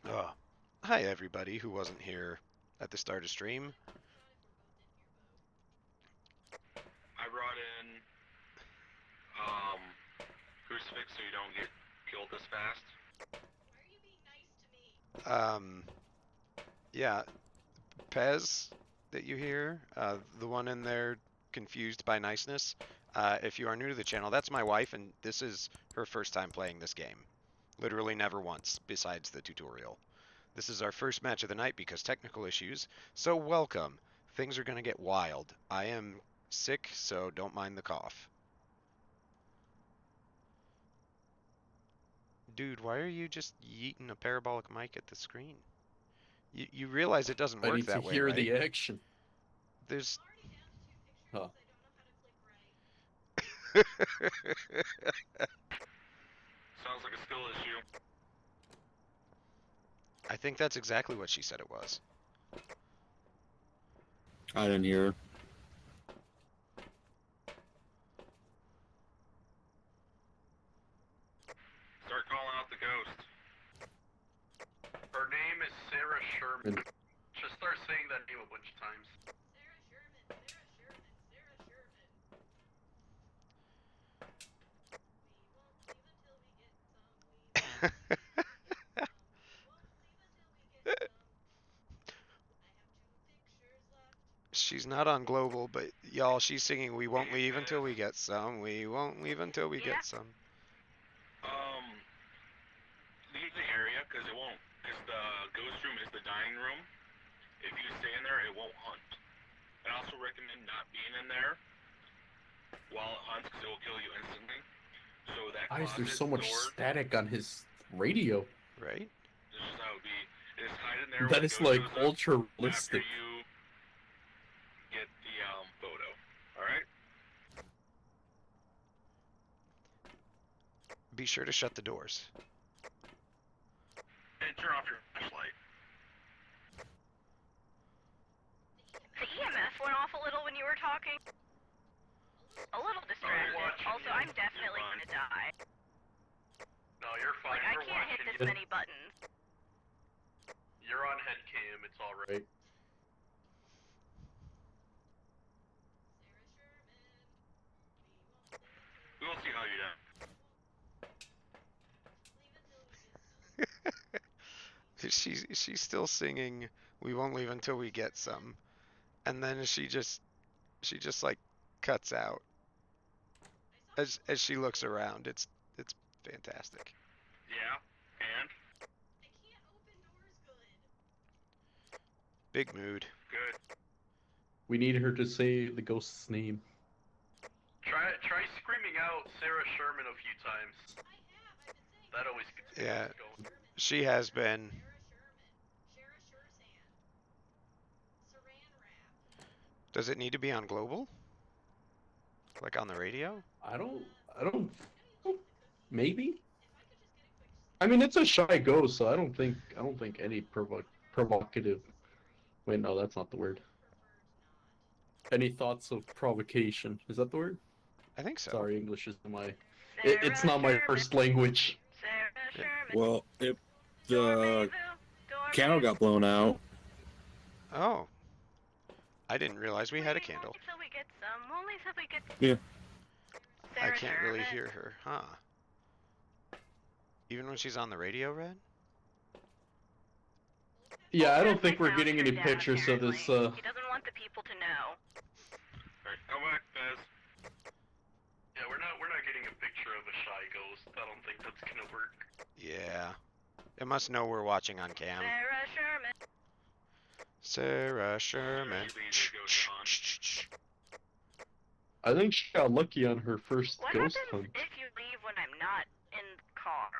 Oh. Hi, everybody who wasn't here at the start of stream. I brought in crucifix so you don't get killed this fast. Yeah, Pez that you hear, the one in there confused by niceness. If you are new to the channel, that's my wife, and this is her first time playing this game. Literally never once, besides the tutorial. This is our first match of the night because technical issues, so welcome. Things are gonna get wild. I am sick, so don't mind the cough. Dude, why are you just yeeting a parabolic mic at the screen? You realize it doesn't I work need to that way, hear right? the action. There's... Huh. Sounds like a skill issue. I think that's exactly what she said it was. I didn't hear her. Start calling out the ghost. Her name is Sarah Sherman. Just start saying that name a bunch of times. She's not on global, but y'all, she's singing "We won't leave until we get some. We won't leave until we Yeah. get some." Leave the area because it won't. Because the ghost room is the dining room. If you stay in there, it won't hunt. I also recommend not being in there while it hunts because it will kill you instantly. So that Why is there closet so much door, static on his radio? Right? this is how it would be. Just hide in there. That when is the ghost like shows up ultra after realistic. you get the photo. All right. be sure to shut the doors. And turn off your flashlight. The EMF went off a little when you were talking. A little distracted. watching Also, you. I'm definitely You're gonna die. No, you're fine. Like, I We're can't hit watching this you. many buttons. You're on head cam. It's all right. We will see how you do. She's still singing "We Won't Leave Until We Get Some," and then she just like cuts out as she looks around. It's fantastic. Yeah, and Big mood. good. We need her to say the ghost's name. Try screaming out Sarah Sherman a few times. That always gets me Yeah. going. She has been. Does it need to be on global? Like on the radio? I don't. Maybe. I mean, it's a shy ghost, so I don't think any provocative. Wait, no, that's not the word. Any thoughts of provocation? Is that the word? I think so. Sorry, English isn't my. Sarah It's not my Sherman. first language. Sarah Sherman. Well, if the Dormez-vous, candle got blown out, Oh. I didn't realize we had a candle. Till we get some. Only till we get. Yeah. I Sarah can't really Sherman. hear her, huh? Even when she's on the radio, Red? Yeah, I Well, don't think Chris we're getting turned any down, pictures of this. apparently. He doesn't want the people to know. Alright, come back, Fez. Yeah, we're not getting a picture of a shy ghost. I don't think that's gonna work. Yeah. It must know we're watching on cam. Sarah Sherman. Sarah Sherman. Usually the ghost on. I think she got lucky on her first What ghost happens hunt. if you leave when I'm not in the car?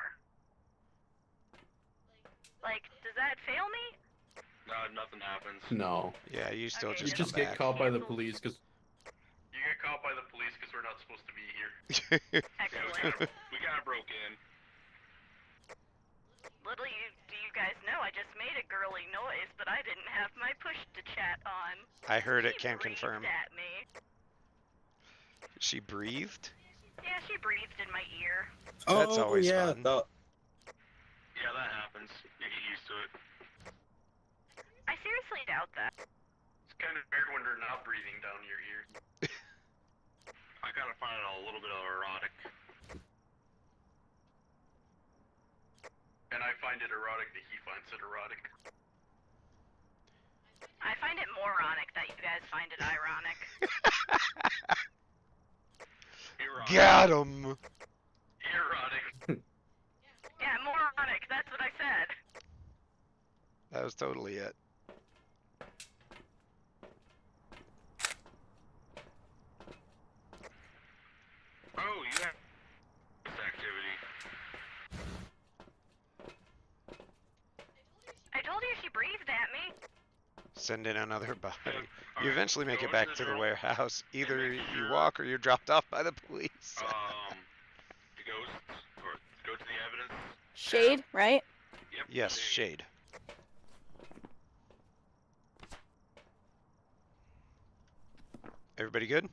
Like, does that fail me? No, nothing happens. No, Yeah, you still Okay, you just just come get back. caught by the police because You get caught by the police because we're not supposed to be here. Yeah, Excellent. we kinda broke in. Little do you guys know, I just made a girly noise, but I didn't have my push to chat on. I heard it, She can breathed confirm. at me. She breathed? Yeah, she breathed in my ear. That's oh always yeah, fun. Yeah, that happens. You get used to it. I seriously doubt that. It's kind of weird when they're not breathing down your ear. I kind of find it a little bit erotic. And I find it erotic that he finds it erotic. I find it moronic that you guys find it ironic. Erotic. Got him! Erotic. Yeah, moronic, that's what I said. That was totally it. Oh, you have this activity. I told you she breathed at me. Send in another body. Alright, You eventually make go it back into to the drone. warehouse. Either make you sure- walk or you're dropped off by the police. The ghost, or go to the evidence. Shade, right? Yep. Yes, shade. shade. Everybody good?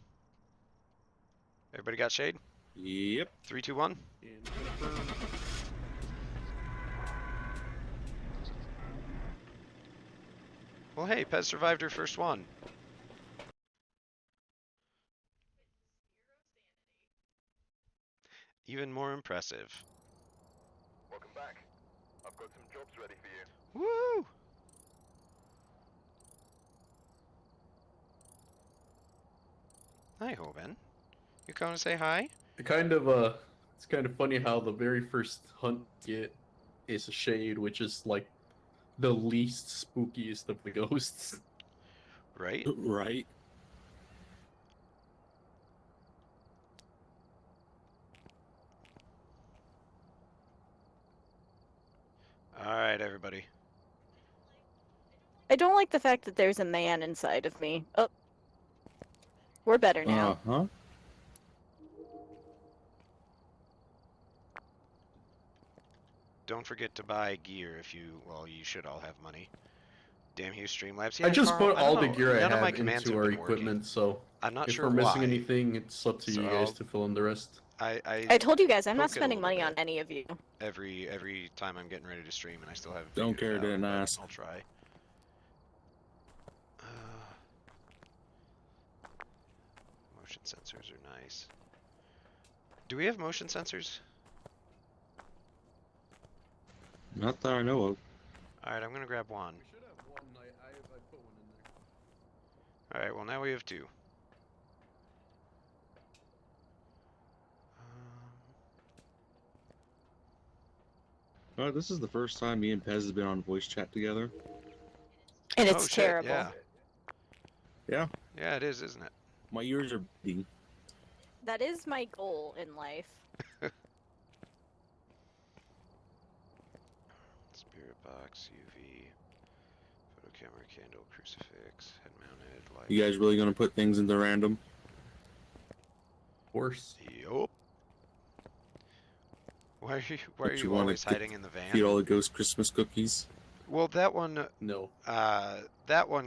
Everybody got shade? yep. 3, 2, 1. Well, hey, Pez survived her first one. Even more impressive. Welcome back. I've got some jobs ready for you. Woo! Hi, Hoban. You coming to say hi? it's kind of funny how the very first hunt you get is a shade, which is like the least spookiest of the ghosts. Right? Right. Alright, everybody. I don't like the fact that there's a man inside of me. Oh. We're better now. Uh huh. don't forget to buy gear if you, well, you should all have money. Damn you, Streamlabs. I Yeah, just Carl, put I don't all the know. gear I None of my have commands into have our been working. equipment, so I'm not if sure we're missing why. anything, it's up to So you guys to fill in the rest. I told you guys I'm not poke it a spending little money on bit. any of you. Every time I'm getting ready to stream and I still haven't Don't figured care, it out, didn't but ask. I'll try. Motion sensors are nice. Do we have motion sensors? Not that I know of. Alright, I'm gonna grab one. We should have one. I put one in there. Alright, well now we have two. This is the first time me and Pez has been on voice chat together. And Oh it's shit, terrible. yeah. Yeah. Yeah, it is, isn't it? My ears are bleeding. That is my goal in life. Spirit box, UV, photo camera, candle, crucifix, head mounted, light. You guys really gonna put things into random? Of course. Yup. Why are But you wanna always hiding in the Feed all van? the ghost Christmas cookies? Well, that one, No.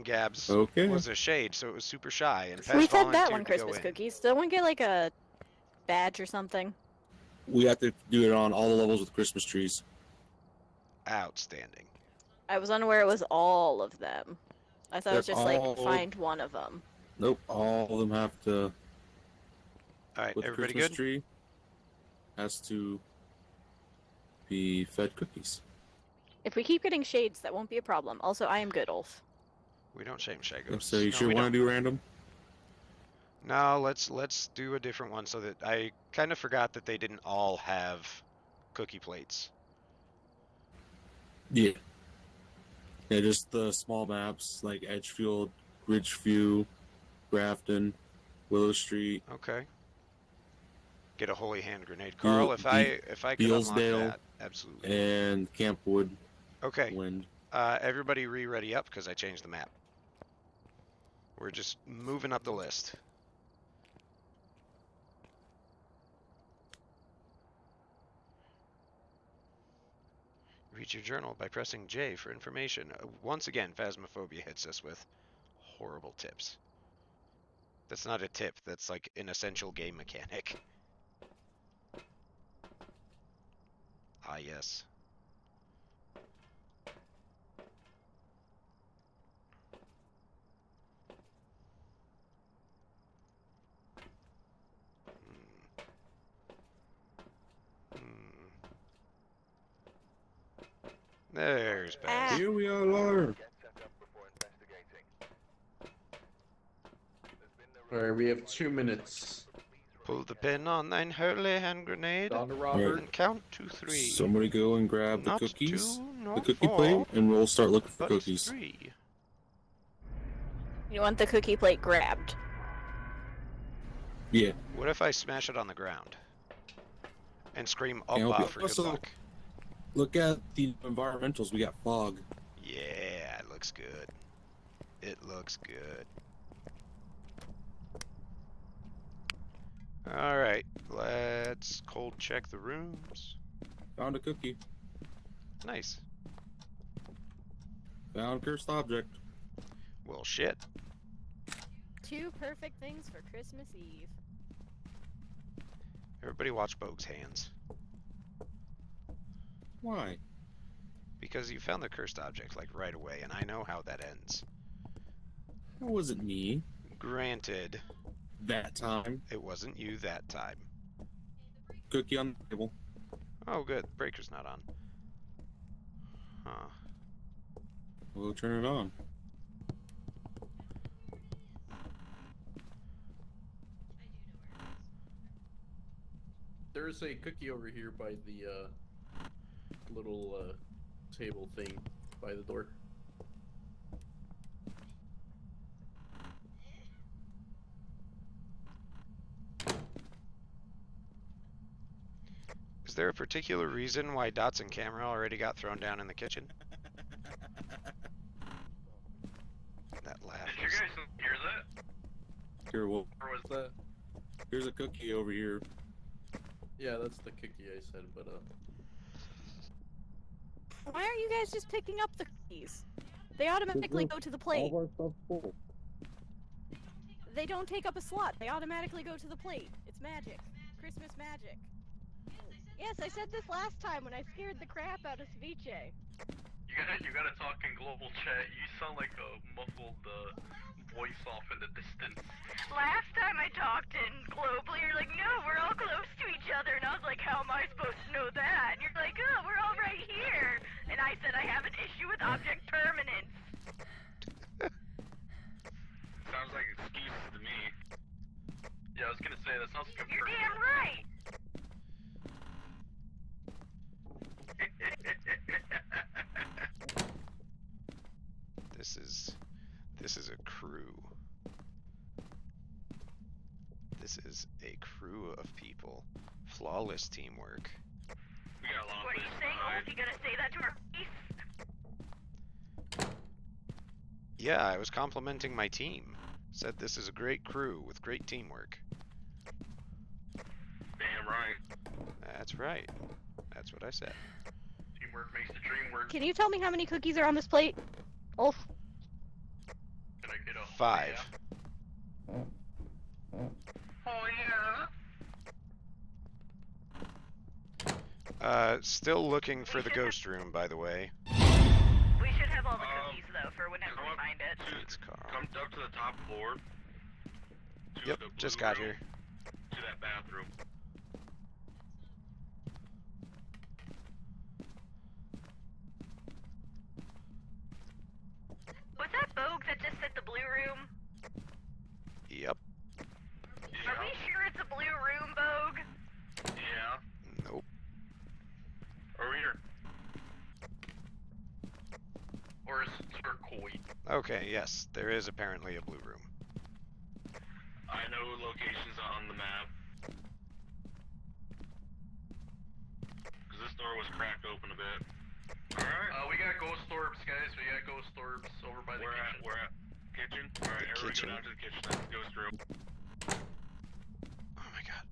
Gabs, Okay. was a shade, so it was super shy, and Pez We fed that volunteered one to go Christmas in. cookies. Did one get like a badge or something? We have to do it on all the levels with Christmas trees. Outstanding. I was unaware it was all of them. I thought it was They're just like all- find one of them. Nope, all of them have to. Alright, With the everybody Christmas good? tree has to be fed cookies. If we keep getting shades, that won't be a problem. Also, I am good, Ulf. We don't shame shy ghosts. So you No, sure we want to don't. do random? No, let's do a different one so that I kind of forgot that they didn't all have cookie plates. Yeah. Yeah, just the small maps like Edgefield, Ridgeview, Grafton, Willow Street, Okay. Get a holy hand grenade, Carl. Be- If I could unlock Bealsdale, that, absolutely. and Campwood, Okay. Wind. Everybody ready up because I changed the map. We're just moving up the list. Read your journal by pressing J for information. Once again, Phasmophobia hits us with horrible tips. That's not a tip, that's like an essential game mechanic. Ah, yes. There's Baz. Ah. Here we all are. Get set up before investigating. There's been no Alright, we have 2 minutes. Pull the pin on thine holy hand grenade Donna Robert. and count to 3. Somebody go and grab the Not cookies, 2, the not cookie 4, plate, and we'll start looking for but cookies. 3. You want the cookie plate grabbed? Yeah. What if I smash it on the ground and scream up Can't help you. for good Also- luck? Look at the environmentals. We got fog. Yeah, it looks good. It looks good. Alright, let's cold check the rooms. Found a cookie. Nice. Found cursed object. Well, shit. 2 perfect things for Christmas Eve. Everybody watch Bogue's hands. Why? Because you found the cursed object, like, right away, and I know how that ends. That wasn't me. Granted, That time. it wasn't you that time. Cookie on the table. Oh, good. Breaker's not on. Huh. We'll turn it on. There's a cookie over here by the little table thing by the door. Is there a particular reason why Dots and camera already got thrown down in the kitchen? That laugh Did you was... guys hear that? Here, well, Or was What's that? here's a cookie over here. Yeah, that's the cookie I said, but Why aren't you guys just picking up the cookies? They automatically go to the plate. All of our stuff's full. They don't take up a slot. They automatically go to the plate. It's magic. Christmas magic. Yes, I said this last time when I scared the crap out of Ceviche. You gotta talk in global chat. You sound like a muffled voice off in the distance. Last time I talked in globally, you're like, no, we're all close to each other. And I was like, how am I supposed to know that? And you're like, oh, we're all right here. And I said I have an issue with object permanence. Sounds like excuses to me. Yeah, I was gonna say that sounds like a You're person. damn right. This is a crew. This is a crew of people. Flawless teamwork. We got a long What are ways you to saying, hide. Olaf? You gonna say that to our face? Yeah, I was complimenting my team. Said this is a great crew with great teamwork. Damn right. That's right. That's what I said. Teamwork makes the dream work. Can you tell me how many cookies are on this plate? Ulf. Can I get a 5. Oh yeah. Still looking for the ghost room, by the way. We should have all the cookies, though, for whenever come we up find it. It's Carl. Come up to the top floor. To Yep, the just blue got room, here. To that bathroom. Was that Bogue that just said the blue room? Yep. Are we sure it's a blue room, Bogue? Yeah. Nope. Over here. or is turquoise? Okay, yes, there is apparently a blue room. I know locations on the map. Cause this door was cracked open a bit. Alright. We got ghost orbs, guys. We got ghost orbs over by the kitchen. We're at kitchen. Alright, The everybody kitchen. go down to the kitchen. That's the ghost room. Oh my god.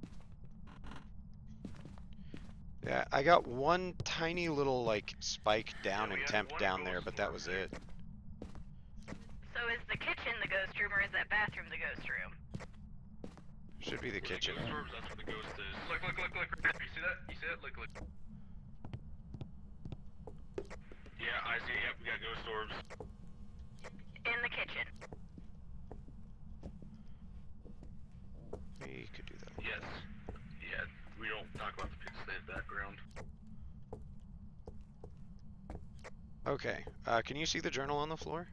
Yeah, I got one tiny little like spike down Yeah, we in had temp one down ghost there, but that orb was there. it. So is the kitchen the ghost room, or is that bathroom the ghost room? Should be the Where kitchen. ghost orbs, that's where the ghost is. Look. You see that? You see that? Look. Yeah, I see. Yep, we got ghost orbs. In the kitchen. We could do that. Yes. Yeah, we don't talk about the pixelated background. Okay, can you see the journal on the floor?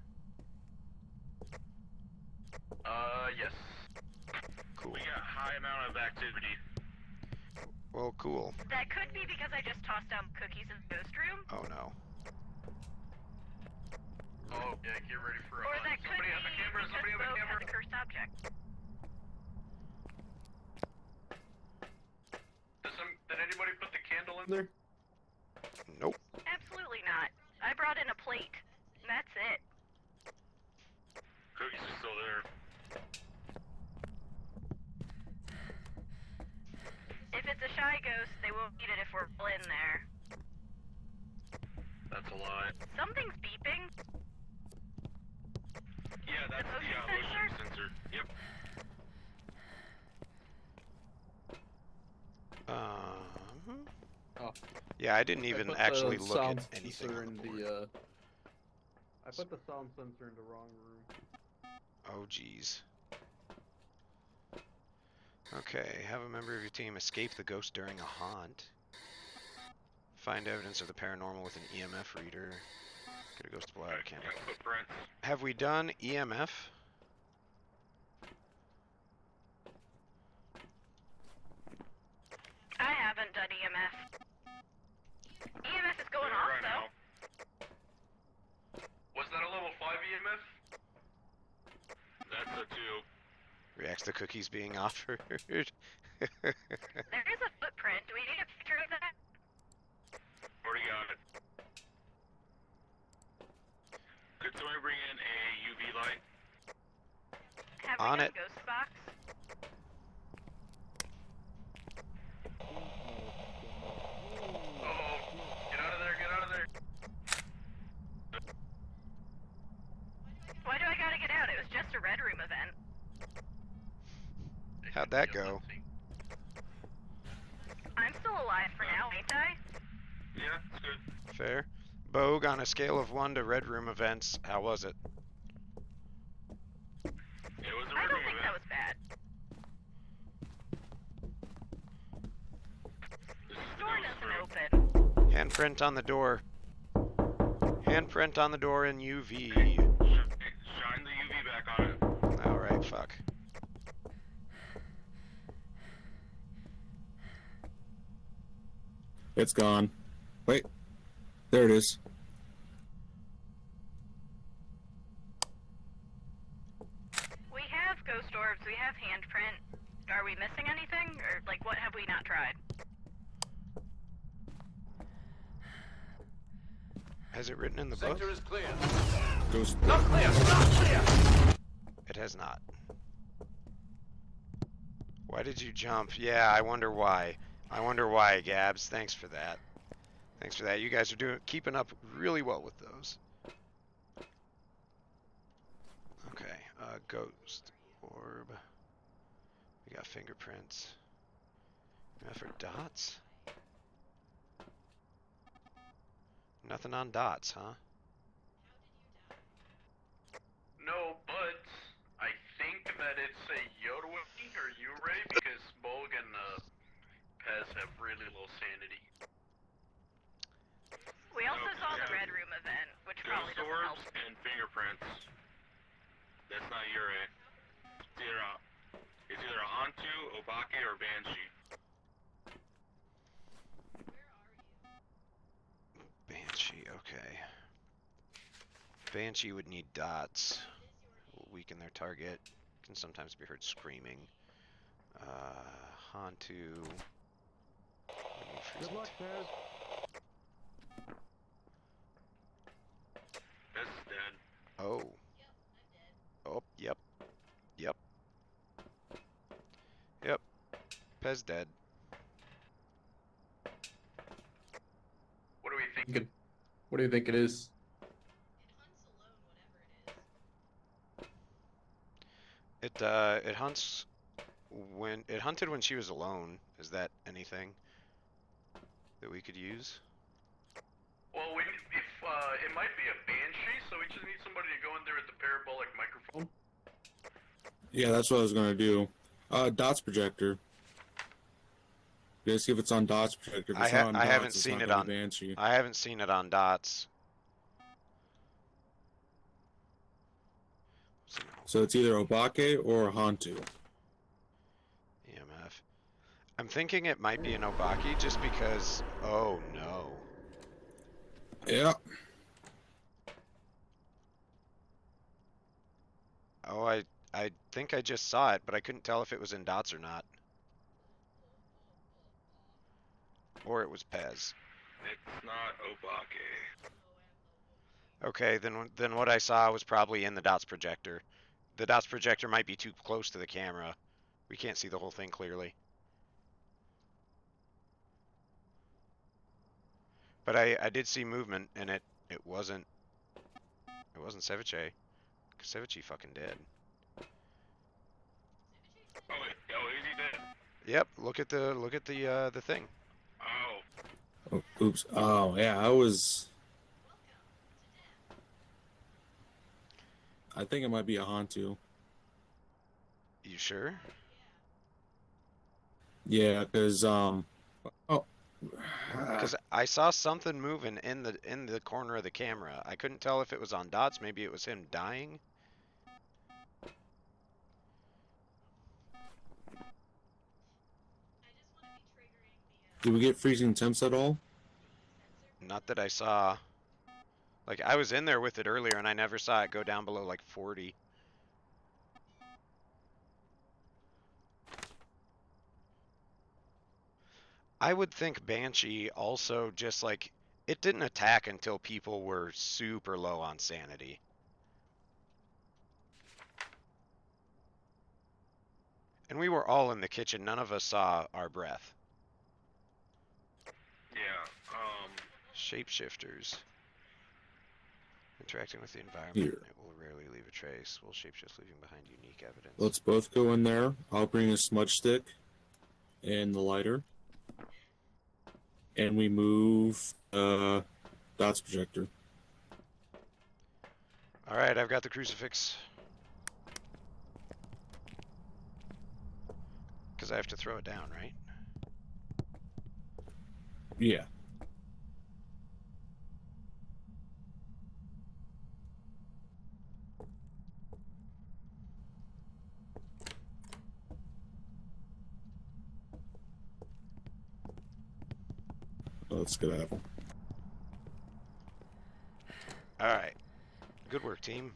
Yes. Cool. We got high amount of activity. Well, cool. That could be because I just tossed down cookies in the ghost room. Oh no. Oh, yeah, get ready for a Or hunt. that could Somebody be have a camera, because somebody have a Bogue camera. has a cursed object. Did anybody put the candle in there? Nope. Absolutely not. I brought in a plate. And that's it. Cookies are still there. If it's a shy ghost, they won't eat it if we're all in there. That's a lie. Something's beeping. Yeah, that's the motion motion sensor. Yep. Oh. Yeah, I didn't even actually look at sound anything sensor on in the board. the, I put the sound sensor in the wrong room. Oh jeez. Okay, have a member of your team escape the ghost during a haunt. Find evidence of the paranormal with an EMF reader. Get a ghost to blow out a candle. Got footprints. Have we done EMF? I haven't done EMF. EMF is going Doing it off, right though. now. Was that a level 5 EMF? That's a 2. Reacts to cookies being offered. There is a footprint. Do we need a picture of that? Already got it. Could somebody bring in a UV light? Have On we done it. ghost box? Uh-oh. Get out of there, get out of there. How'd that go? I'm still alive for now, ain't I? Yeah, it's good. Fair. Bogue, on a scale of 1 to Red Room events, how was it? It was a I red don't room think event. that was bad. This is the Door ghost doesn't room. open. Handprint on the door. Handprint on the door in UV. Shine the UV back on it. Alright, fuck. It's gone. Wait. There it is. We have ghost orbs, we have handprint. Are we missing anything? Or, like, what have we not tried? Has it written in the book? Sector is clear. Ghost. Not clear. Not clear. It has not. Why did you jump? Yeah, I wonder why. I wonder why, Gabs. Thanks for that. Thanks for that. You guys are keeping up really well with those. Okay, ghost orb. We got fingerprints. For dots? Nothing on dots, huh? No, but I think that it's a Yoda or Uray because Bolg and Pez have really low sanity. We also Okay, saw the yeah. red room event, which probably Ghost doesn't help. orbs and fingerprints. That's not Ure. It's either a Hantu, Obake, or Banshee. Banshee, okay. Banshee would need dots. Will weaken their target. Can sometimes be heard screaming. Hantu. Good luck, Pez. This is dead. Oh. Oh, yep. Yep. Yep. Pez dead. What are we thinking? What do you think it is? It hunts when it hunted when she was alone. Is that anything that we could use? Well, it might be a Banshee, so we just need somebody to go in there with the parabolic microphone. Yeah, that's what I was gonna do. Dots projector. Yeah, see if it's on dots projector. If it's not on I dots, haven't it's seen not it gonna on. be Banshee. I haven't seen it on dots. So it's either Obake or Hantu. EMF. I'm thinking it might be an Obaki just because. Oh no. Yeah. Oh, I think I just saw it, but I couldn't tell if it was in dots or not. Or it was Pez. It's not Obake. Okay, then what I saw was probably in the dots projector. The dots projector might be too close to the camera. We can't see the whole thing clearly. But I did see movement, and it wasn't Ceviche. Ceviche fucking dead. Oh wait, oh, is he dead? Yep. Look at the thing. Oh. Oh, oops. Oh, yeah. I think it might be a Hantu. You sure? Yeah, because oh. Because I saw something moving in the corner of the camera. I couldn't tell if it was on dots. Maybe it was him dying. Did we get freezing temps at all? Not that I saw. Like, I was in there with it earlier, and I never saw it go down below, like, 40. I would think Banshee also just, like, it didn't attack until people were super low on sanity. And we were all in the kitchen. None of us saw our breath. Yeah, Shapeshifters. Interacting with the environment, Here. it will rarely leave a trace. Will shapeshift leaving behind unique evidence. Let's both go in there. I'll bring a smudge stick and the lighter. And we move dots projector. Alright, I've got the crucifix. Because I have to throw it down, right? Yeah. Let's get out. Alright. Good work, team.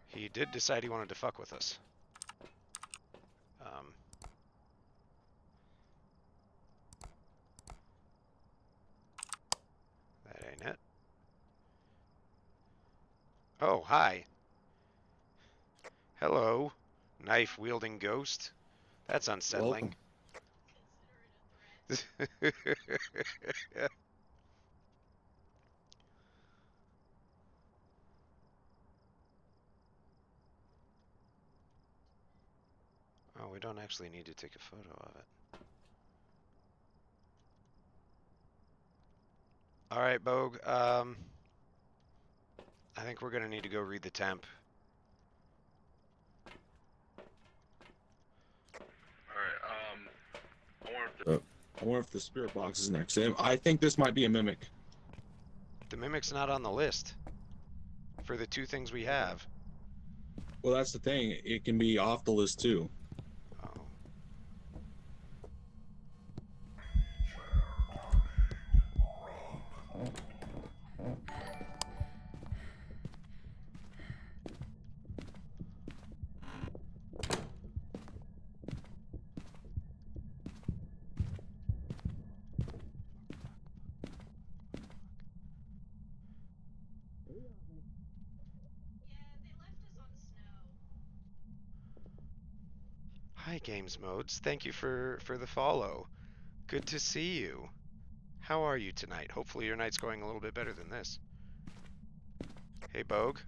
He did decide he wanted to fuck with us. That ain't it. Oh, hi. Hello, knife-wielding ghost. That's unsettling. Oh, we don't actually need to take a photo of it. Alright, Bogue, I think we're gonna need to go read the temp. Alright, I wonder if the spirit box is next to him. I think this might be a mimic. The mimic's not on the list for the 2 things we have. Well, that's the thing. It can be off the list too. Oh. Hi, Games Modes. Thank you for the follow. Good to see you. How are you tonight? Hopefully your night's going a little bit better than this. Hey, Bogue.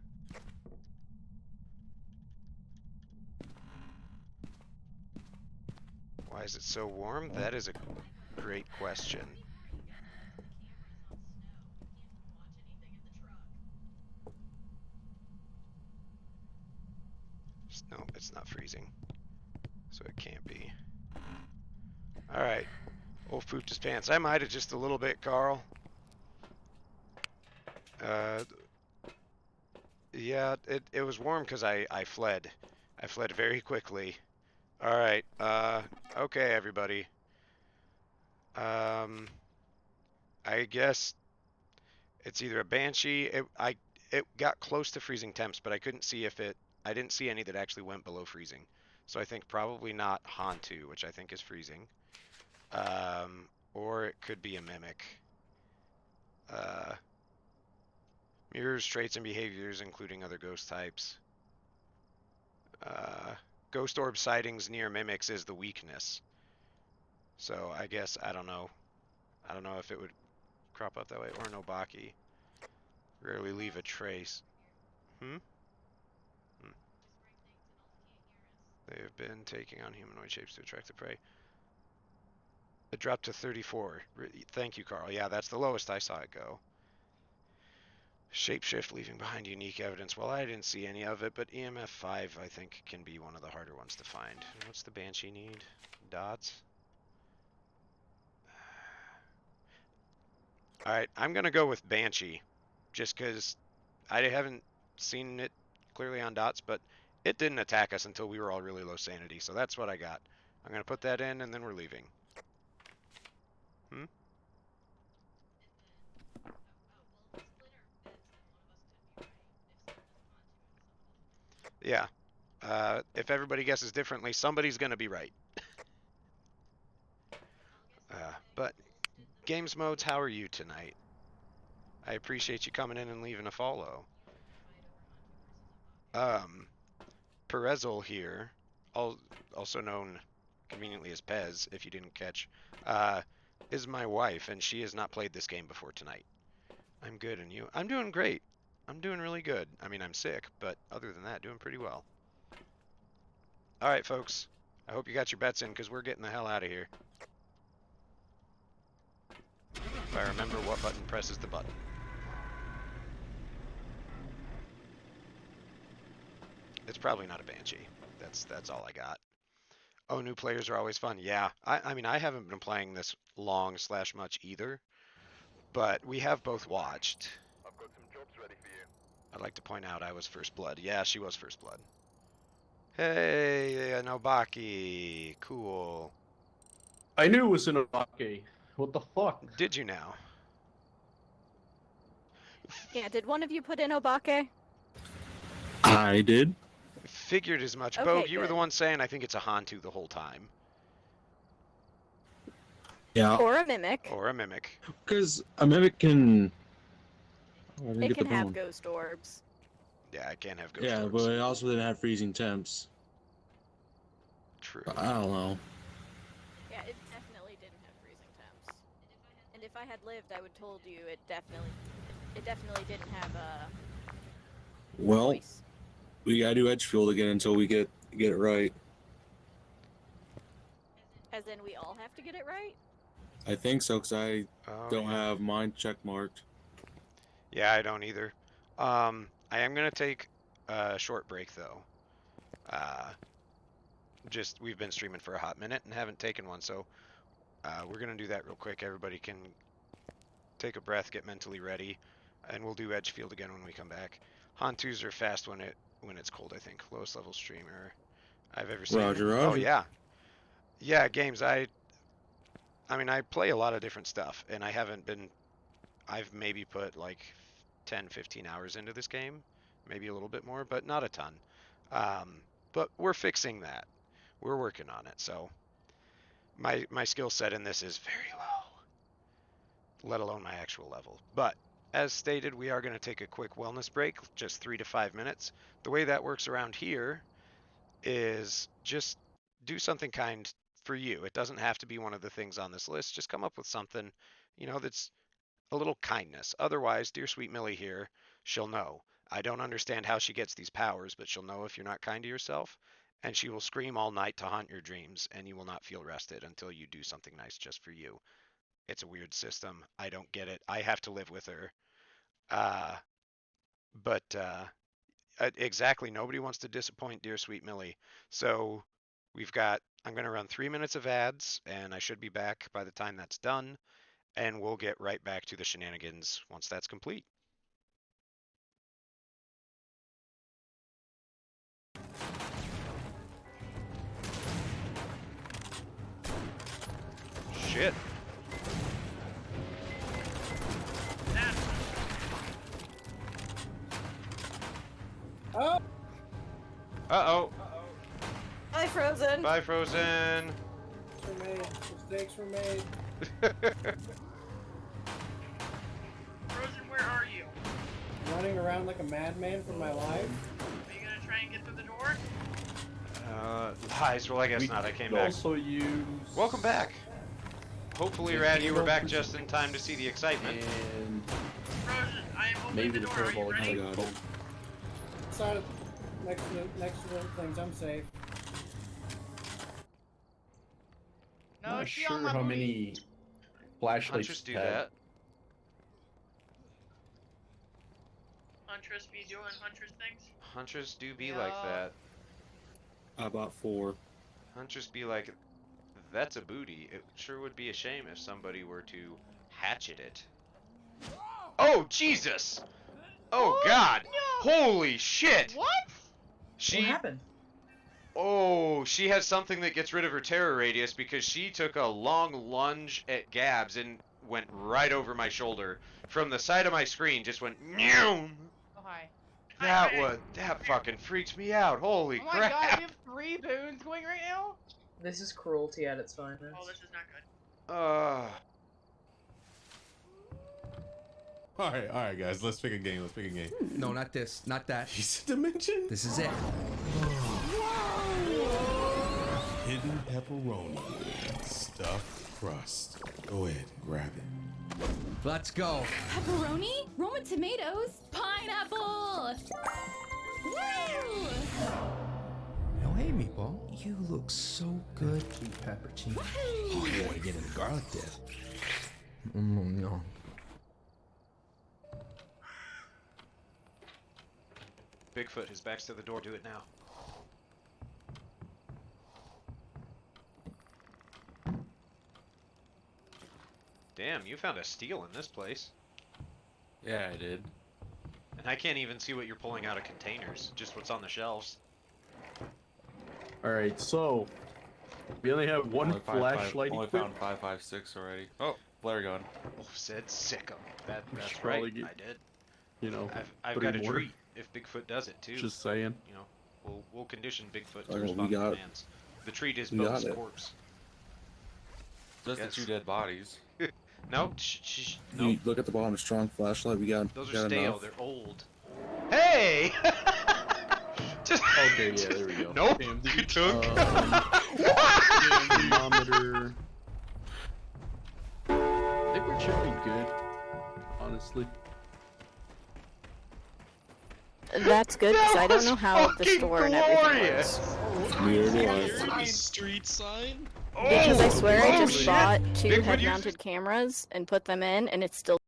Why is it so warm? That is a great question. No, it's not freezing. So it can't be. Alright. Wolf pooped his pants. I might have just a little bit, Carl. Yeah, it was warm because I fled. I fled very quickly. Alright, okay, everybody. I guess it's either a Banshee. It got close to freezing temps, but I couldn't see if it. I didn't see any that actually went below freezing. So I think probably not Hantu, which I think is freezing. Or it could be a Mimic. Mirrors, traits, and behaviors, including other ghost types. Ghost orb sightings near Mimics is the weakness. So I guess, I don't know. I don't know if it would crop up that way. Or no Baki. Rarely leave a trace. They have been taking on humanoid shapes to attract the prey. It dropped to 34. Thank you, Carl. Yeah, that's the lowest I saw it go. Shapeshift leaving behind unique evidence. Well, I didn't see any of it, but EMF 5 I think can be one of the harder ones to find. What's the Banshee need? Dots? Alright, I'm gonna go with Banshee. Just because I haven't seen it clearly on dots, but it didn't attack us until we were all really low sanity, so that's what I got. I'm gonna put that in and then we're leaving. Yeah. If everybody guesses differently, somebody's gonna be right. But Games Modes, how are you tonight? I appreciate you coming in and leaving a follow. Perezzel here, also known conveniently as Pez, if you didn't catch, is my wife, and she has not played this game before tonight. I'm good, and you? I'm doing great. I'm doing really good. I mean, I'm sick, but other than that, doing pretty well. All right, folks. I hope you got your bets in, because we're getting the hell out of here. If I remember what button presses the button. It's probably not a Banshee. That's all I got. Oh, new players are always fun. Yeah, I mean, I haven't been playing this long/much either, but we have both watched. I've got some jobs ready for you. I'd like to point out I was first blood. Yeah, she was first blood. Hey, Nobaki. Cool. I knew it was in Obake. What the fuck? Did you now? Yeah, did one of you put in Obake? I did. Figured as much. Okay, Bogue, you were good. the one saying I think it's a Hantu the whole time. Yeah, Or a Mimic. Or a Mimic. because a mimic can. Oh, I didn't It get the can have bone. ghost orbs. Yeah, I can't have ghost Yeah, orbs. but it also didn't have freezing temps. True. I don't know. Yeah, it definitely didn't have freezing temps. And if I had lived, I would told you it definitely didn't have a Well, voice. we gotta do Edgefield again until we get it right. As in, we all have to get it right? I think so, because I Oh, don't yeah. have mine check marked. Yeah, I don't either. I am gonna take a short break though. We've been streaming for a hot minute and haven't taken one, so we're gonna do that real quick. Everybody can take a breath, get mentally ready, and we'll do Edgefield again when we come back. Hantus are fast when it's cold, I think. Lowest level streamer I've ever seen. Roger, Oh roger. yeah. Yeah, games. I mean, I play a lot of different stuff, and I've maybe put like 10, 15 hours into this game, maybe a little bit more, but not a ton. But we're fixing that. We're working on it. So my skill set in this is very low, let alone my actual level. But as stated, we are going to take a quick wellness break, just 3 to 5 minutes. The way that works around here is just do something kind for you. It doesn't have to be one of the things on this list. Just come up with something, that's a little kindness. Otherwise, dear sweet Millie here, she'll know. I don't understand how she gets these powers, but she'll know if you're not kind to yourself, and she will scream all night to haunt your dreams, and you will not feel rested until you do something nice just for you. It's a weird system. I don't get it. I have to live with her. But exactly, nobody wants to disappoint dear sweet Millie. So I'm going to run 3 minutes of ads, and I should be back by the time that's done. And we'll get right back to the shenanigans once that's complete. Shit. Oh! Uh-oh. Bye, Frozen. Bye, Frozen. Mistakes were made. Frozen, where are you? Running around like a madman for my life. Are you gonna try and get through the door? Lies. Well, I guess not. I came back. Also use. Welcome back. Hopefully, Rad, you were back just in time to see the excitement. And Frozen, I am opening maybe the the door. Are you parabolic ready? I got it. Side of, next to the things, I'm safe. No, not she on sure my how booty. many flashlights Hunters do had. that. Huntress be doing Huntress things? Hunters do be like Yeah. that. I bought 4. Hunters be like, that's a booty. It sure would be a shame if somebody were to hatchet it. Oh, Jesus! Oh, God! No! Holy shit! What? She, What happened? oh, she has something that gets rid of her terror radius because she took a long lunge at Gabs and went right over my shoulder. From the side of my screen, just went, Nyoom! Oh, hi. That fucking freaks me out. Holy Oh my crap! god, we have 3 boons going right now? This is cruelty at its finest. Oh, this is not good. Alright, guys, let's pick a game. No, not this. Not that. Piece of dimension? This is it. Hidden pepperoni. Stuffed crust. Go ahead, grab it. Let's go. Pepperoni? Roman tomatoes? Pineapple! Woo! Oh, hey, Meatball. You look so good. Sweet pepperoni. Oh, you want to get in the garlic dip? No. Bigfoot, his back's to the door. Do it now. Damn, you found a steal in this place. Yeah, I did. And I can't even see what you're pulling out of containers, just what's on the shelves. Alright, so we only have one Only flashlight Only equipped. found 556 already. Oh, flare gun. Oh, said sick 'em. That's should right. probably get, I did. You know, I've three got a more. treat if Bigfoot does it too. Just saying. You know, we'll condition Bigfoot to Okay, we respond to got- demands. The treat is we got Bo's it. corpse. Just Yes. the 2 dead bodies. No, no. You look at the bottom, strong flashlight. We got. Those we are got stale. enough. They're old. Hey! Just Okay, yeah, there we go. Nope. Damn, You took. Thermometer. I think we should be good, honestly. That's good because I don't know was how the fucking store and everything glorious. works. Neither do I. Street sign? Because I swear I Oh, just shit. bought 2 Bigfoot head-mounted cameras and put them in, and it's still.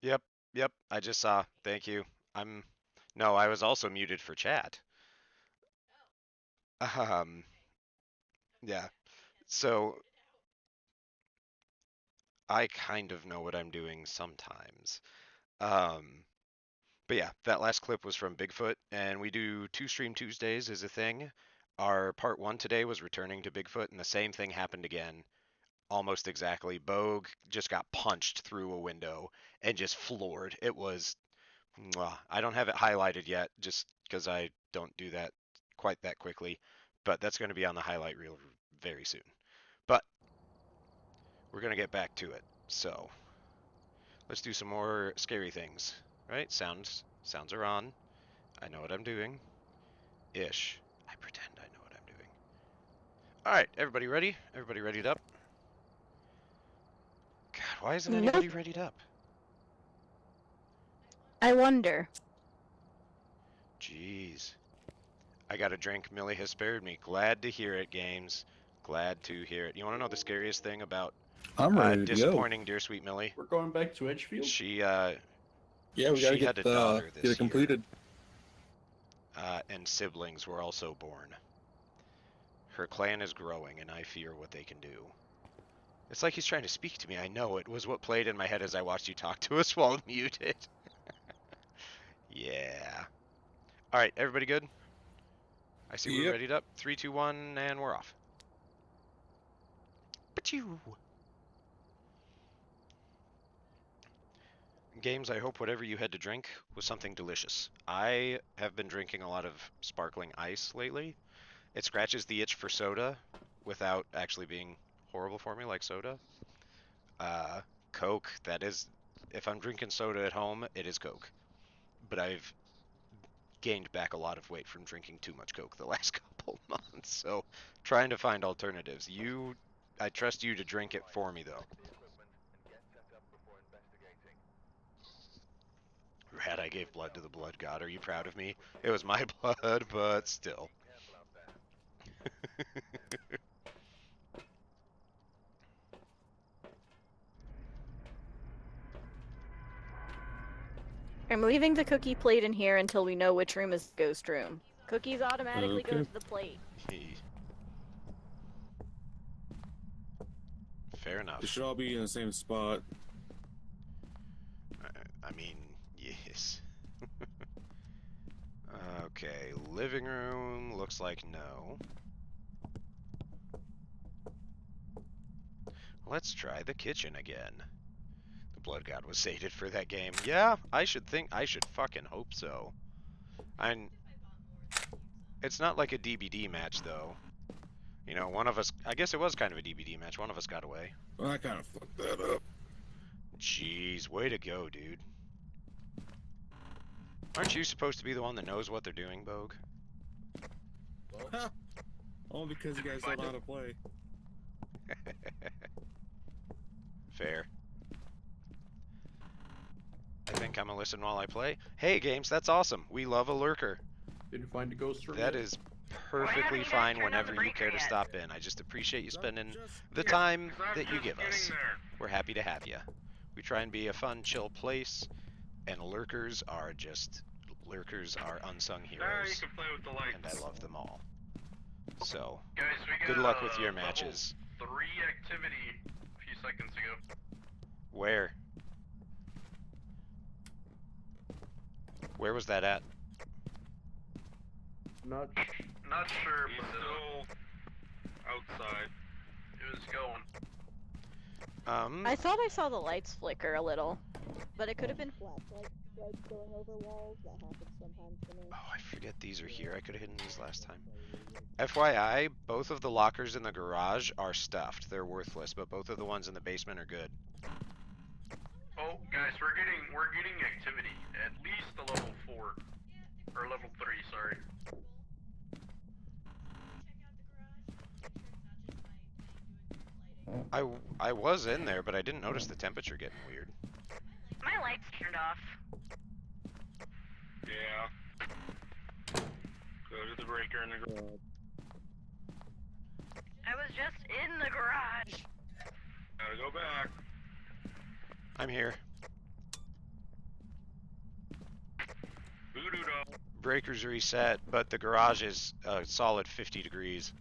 Yep, yep. I just saw. Thank you. No, I was also muted for chat. Um, yeah. So I kind of know what I'm doing sometimes. But yeah, that last clip was from Bigfoot, and we do 2 Stream Tuesdays as a thing. Our part 1 today was returning to Bigfoot, and the same thing happened again. Almost exactly. Bogue just got punched through a window and just floored. It was, mwah. I don't have it highlighted yet, just because I don't do that quite that quickly. But that's going to be on the highlight reel very soon. But we're going to get back to it. So let's do some more scary things. Right? Sounds are on. I know what I'm doing. Ish. I pretend I know what I'm doing. All right, everybody ready? Everybody readied up? God, why isn't anybody readied up? I wonder. Jeez. I got a drink Millie has spared me. Glad to hear it, games. Glad to hear it. You want to know the scariest thing about I'm ready to go. disappointing dear sweet Millie? We're going back to Edgefield. She Yeah, we gotta she had get a daughter get this it completed. year, and siblings were also born. Her clan is growing, and I fear what they can do. It's like he's trying to speak to me. I know it was what played in my head as I watched you talk to us while muted. Yeah. All right, everybody good? I see we're Yep. readied up. 3, 2, 1, and we're off. Pachoo. Games, I hope whatever you had to drink was something delicious. I have been drinking a lot of sparkling ice lately. It scratches the itch for soda without actually being horrible for me like soda. Coke, that is, if I'm drinking soda at home, it is Coke. But I've gained back a lot of weight from drinking too much Coke the last couple months, so trying to find alternatives. I trust you to drink it for me, though. Rad, I gave blood to the blood god. Are you proud of me? It was my blood, but still. I'm leaving the cookie plate in here until we know which room is the ghost room. Cookies automatically go Okay. to the plate. Fair enough. They should all be in the same spot. I mean, yes. Okay, living room looks like no. Let's try the kitchen again. The Blood God was sated for that game. Yeah, I should fucking hope so. It's not like a DBD match, though. You know, one of us, I guess it was kind of a DBD match. One of us got away. Well, I kind of fucked that up. Jeez, way to go, dude. Aren't you supposed to be the one that knows what they're doing, Bogue? All because you guys don't know how to play. Fair. I think I'm gonna listen while I play. Hey, games, that's awesome. We love a lurker. Did you find a ghost room? That yet? is perfectly fine whenever you care to stop in. I just appreciate you spending the time that you give us. We're happy to have you. We try and be a fun, chill place, and lurkers are unsung heroes, you can play with the lights. and I love them all. So, Guys, we good got, luck with your level matches. 3 activity a few seconds ago. Where? Where was that at? Not sure, but still outside. It was going. I thought I saw the lights flicker a little, but it could have been flashlights going over walls. That happens sometimes to me. Oh, I forget these are here. I could have hidden these last time. FYI, both of the lockers in the garage are stuffed. They're worthless, but both of the ones in the basement are good. Oh, guys, we're getting activity. At least a level 4. Or level 3, sorry. I was in there, but I didn't notice the temperature getting weird. My lights turned off. Yeah. Go to the breaker in the garage. I was just in the garage. Gotta go back. I'm here. Voodoo doll. Breakers reset, but the garage is a solid 50 degrees.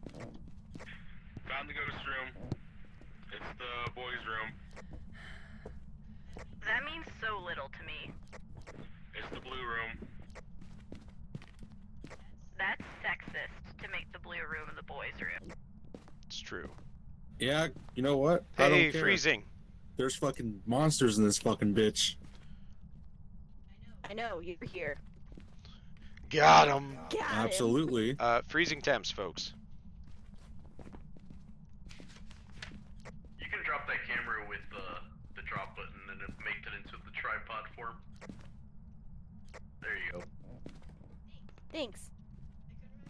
Found the ghost room. It's the boys' room. That means so little to me. It's the blue room. That's sexist to make the blue room the boys' room. It's true. Yeah, you know what? I Hey, don't care. freezing. There's fucking monsters in this fucking bitch. I know, you're here. Got him. Absolutely. Freezing temps, folks. You can drop that camera with the drop button and it makes it into the tripod form. There you go. Thanks.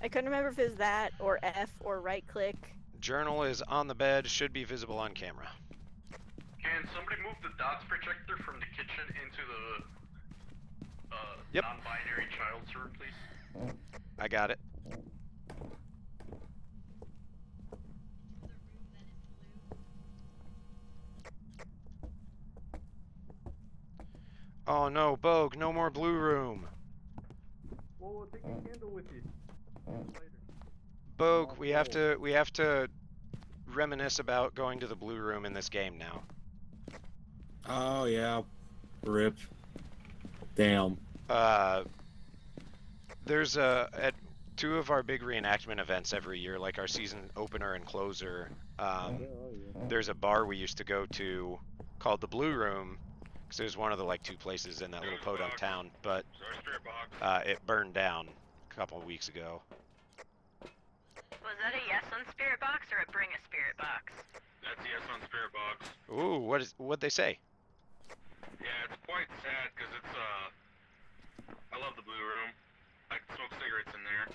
I couldn't remember if it was that, or F, or right click. Journal is on the bed, should be visible on camera. Can somebody move the dots projector from the kitchen into the non-binary child's room, please? I got it. Oh no, Bogue, no more blue room. Well, take a candle with you. Bogue, we have to reminisce about going to the blue room in this game now. Oh yeah, rip. Damn. There's at 2 of our big reenactment events every year, like our season opener and closer. There's a bar we used to go to called the Blue Room, because it was one of the like 2 places in that little podunk town, but it burned down a couple of weeks ago. Was that a yes on Spirit Box or a bring a Spirit Box? That's a yes on Spirit Box. Ooh, what'd they say? Yeah, it's quite sad because it's I love the blue room. I can smoke cigarettes in there.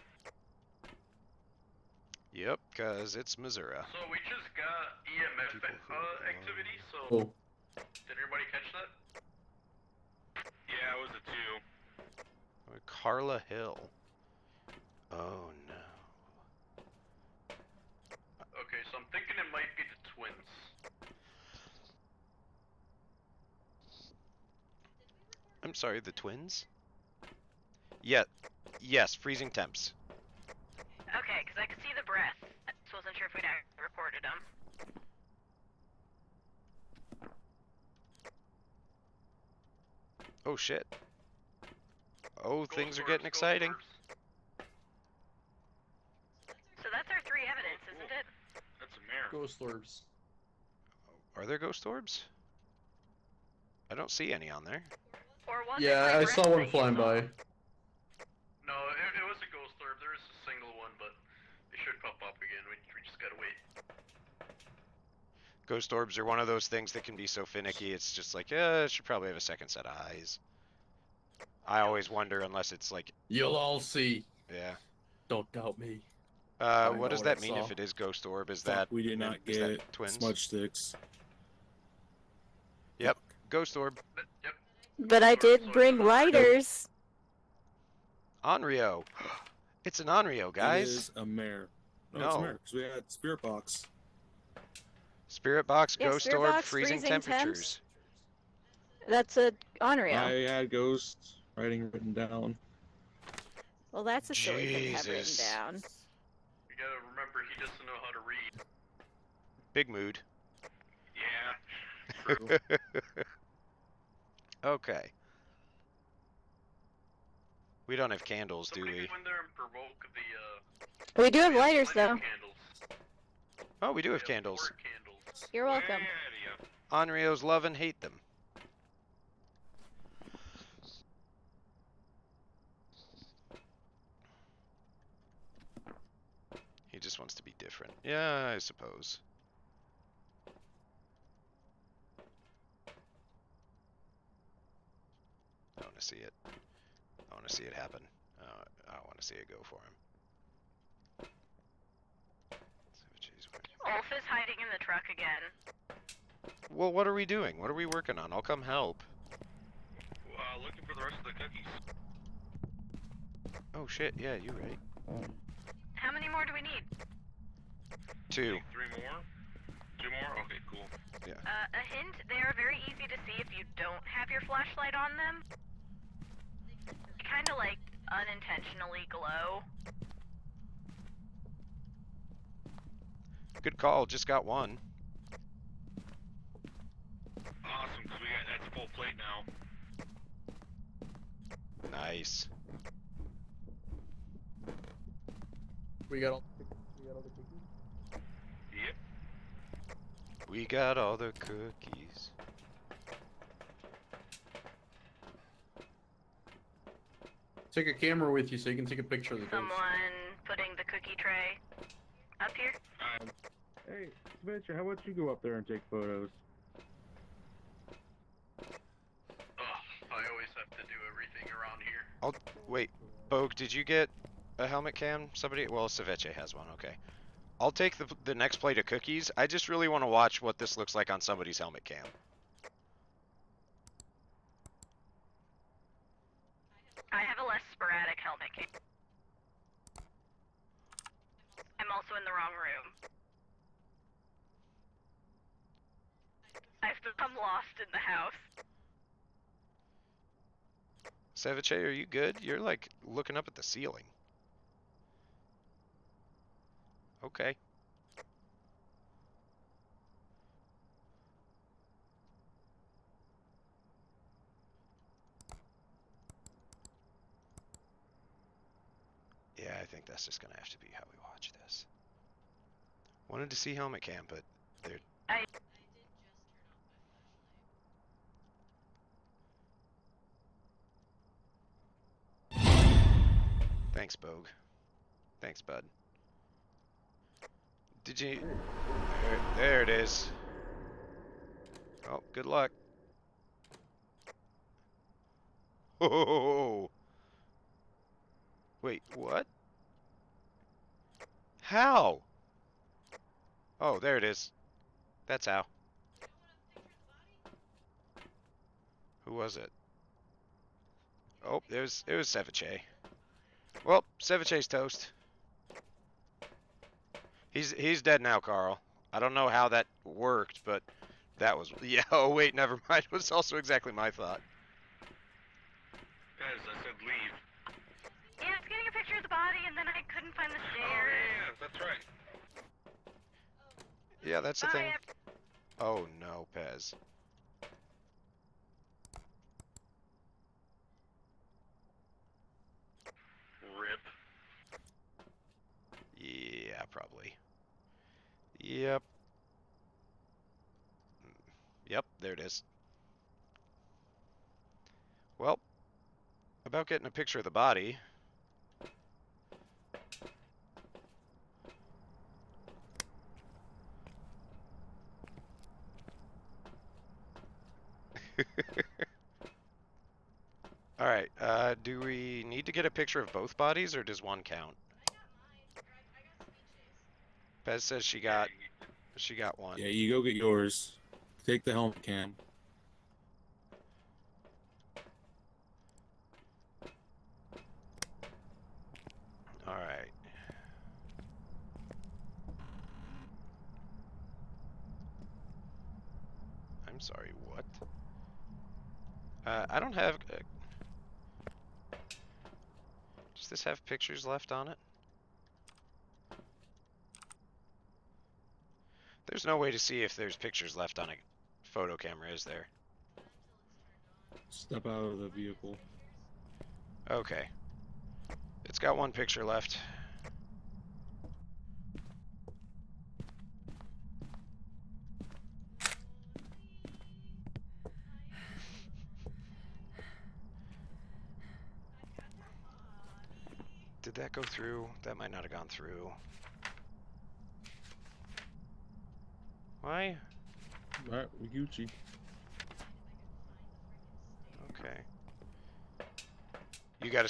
Yep, because it's Missouri. So we just got EMF activity, so Oh. did everybody catch that? Yeah, it was a 2. Carla Hill. Oh no. Okay, so I'm thinking it might be the twins. I'm sorry, the twins? Yeah, yes, freezing temps. Okay, because I could see the breath. I just wasn't sure if we'd actually reported them. Oh shit. Oh, things are getting exciting. So that's our 3 evidence, isn't it? That's a mirror. Ghost orbs. Are there ghost orbs? I don't see any on there. Or was Yeah, I saw one flying by. No, it was a ghost orb. There is a single one, but it should pop up again. We just gotta wait. Ghost orbs are one of those things that can be so finicky. It's just like, yeah, it should probably have a second set of eyes. I always wonder unless it's like. You'll all see. Yeah. Don't doubt me. What does that mean if it is ghost orb? Is that we did not is that get twins? smudge sticks. Yep, ghost orb. Yep. But I did bring lighters. Onryo. It's an Onryo, guys. It is a mare. No. It's a mare because we had spirit box. Spirit box, Yeah, ghost spirit orb, box, freezing freezing temperatures. That's a Onryo. I had ghost written down. Well, that's a silly thing to have written Jesus. down. You gotta remember, he doesn't know how to read. Big mood. Yeah. Okay. We don't have candles, do we? Go in there and provoke the, We do have lighters, though. candles. Oh, we do have candles. 4 candles. You're welcome. Onryos love and hate them. He just wants to be different. Yeah, I suppose. I want to see it. I want to see it happen. I want to see it go for him. Ulf is hiding in the truck again. Well, what are we doing? What are we working on? I'll come help. Looking for the rest of the cookies. Oh shit, yeah, you're right. How many more do we need? 2. 3 more? 2 more? Okay, cool. Yeah. A hint, they are very easy to see if you don't have your flashlight on them. They kind of like unintentionally glow. Good call, just got one. Awesome, because that's full plate now. Nice. We got all the cookies. Yep. We got all the cookies. Take a camera with you so you can take a picture of the ghost. Someone putting the cookie tray up here. Hey, Spencer, how about you go up there and take photos? I always have to do everything around here. Wait, Bogue, did you get a helmet cam? Somebody? Well, Ceviche has one, okay. I'll take the next plate of cookies. I just really want to watch what this looks like on somebody's helmet cam. I have a less sporadic helmet cam. I'm also in the wrong room. I've become lost in the house. Ceviche, are you good? You're like looking up at the ceiling. Okay. Yeah, I think that's just gonna have to be how we watch this. Wanted to see helmet cam, but they're... Thanks, Bogue. Thanks, bud. Did you... There it is. Oh, good luck. Oh! Wait, what? How? Oh, there it is. That's how. Who was it? Oh, it was Ceviche. Well, Ceviche's toast. He's dead now, Carl. I don't know how that worked, but that was... Yeah, oh wait, never mind. It was also exactly my thought. Guys, I said leave. Yeah, I was getting a picture of the body and then I couldn't find the Oh, stairs. yeah, that's right. Yeah, that's the Bye. thing. Oh no, Pez. Rip. Yeah, probably. Yep. Yep, there it is. Well, about getting a picture of the body. All right, do we need to get a picture of both bodies, or does one count? Pez says she got one. Yeah, you go get yours. Take the helmet cam. All right. I'm sorry, what? I don't have... does this have pictures left on it? There's no way to see if there's pictures left on a photo camera, is there? Step out of the vehicle. Okay. It's got one picture left. Did that go through? That might not have gone through. Why? Alright, we Gucci. Okay. You got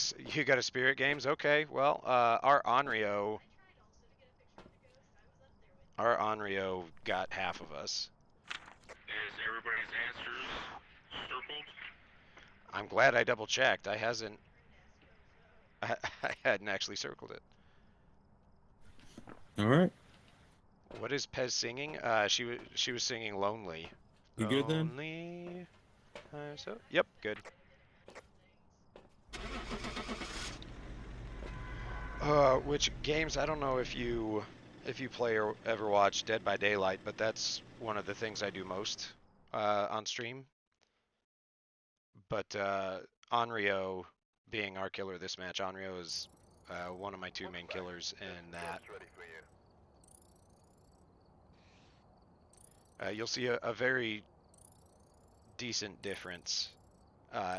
a Spirit Games? Okay. Well, our Onryo got half of us. Is everybody's answers circled? I'm glad I double checked. I hadn't actually circled it. All right. What is Pez singing? She was singing Lonely. You good then? Lonely. So yep, good. Which games? I don't know if you play or ever watch Dead by Daylight, but that's one of the things I do most on stream. But Onryo being our killer this match, Onryo is one of my two main killers in that. You'll see a very decent difference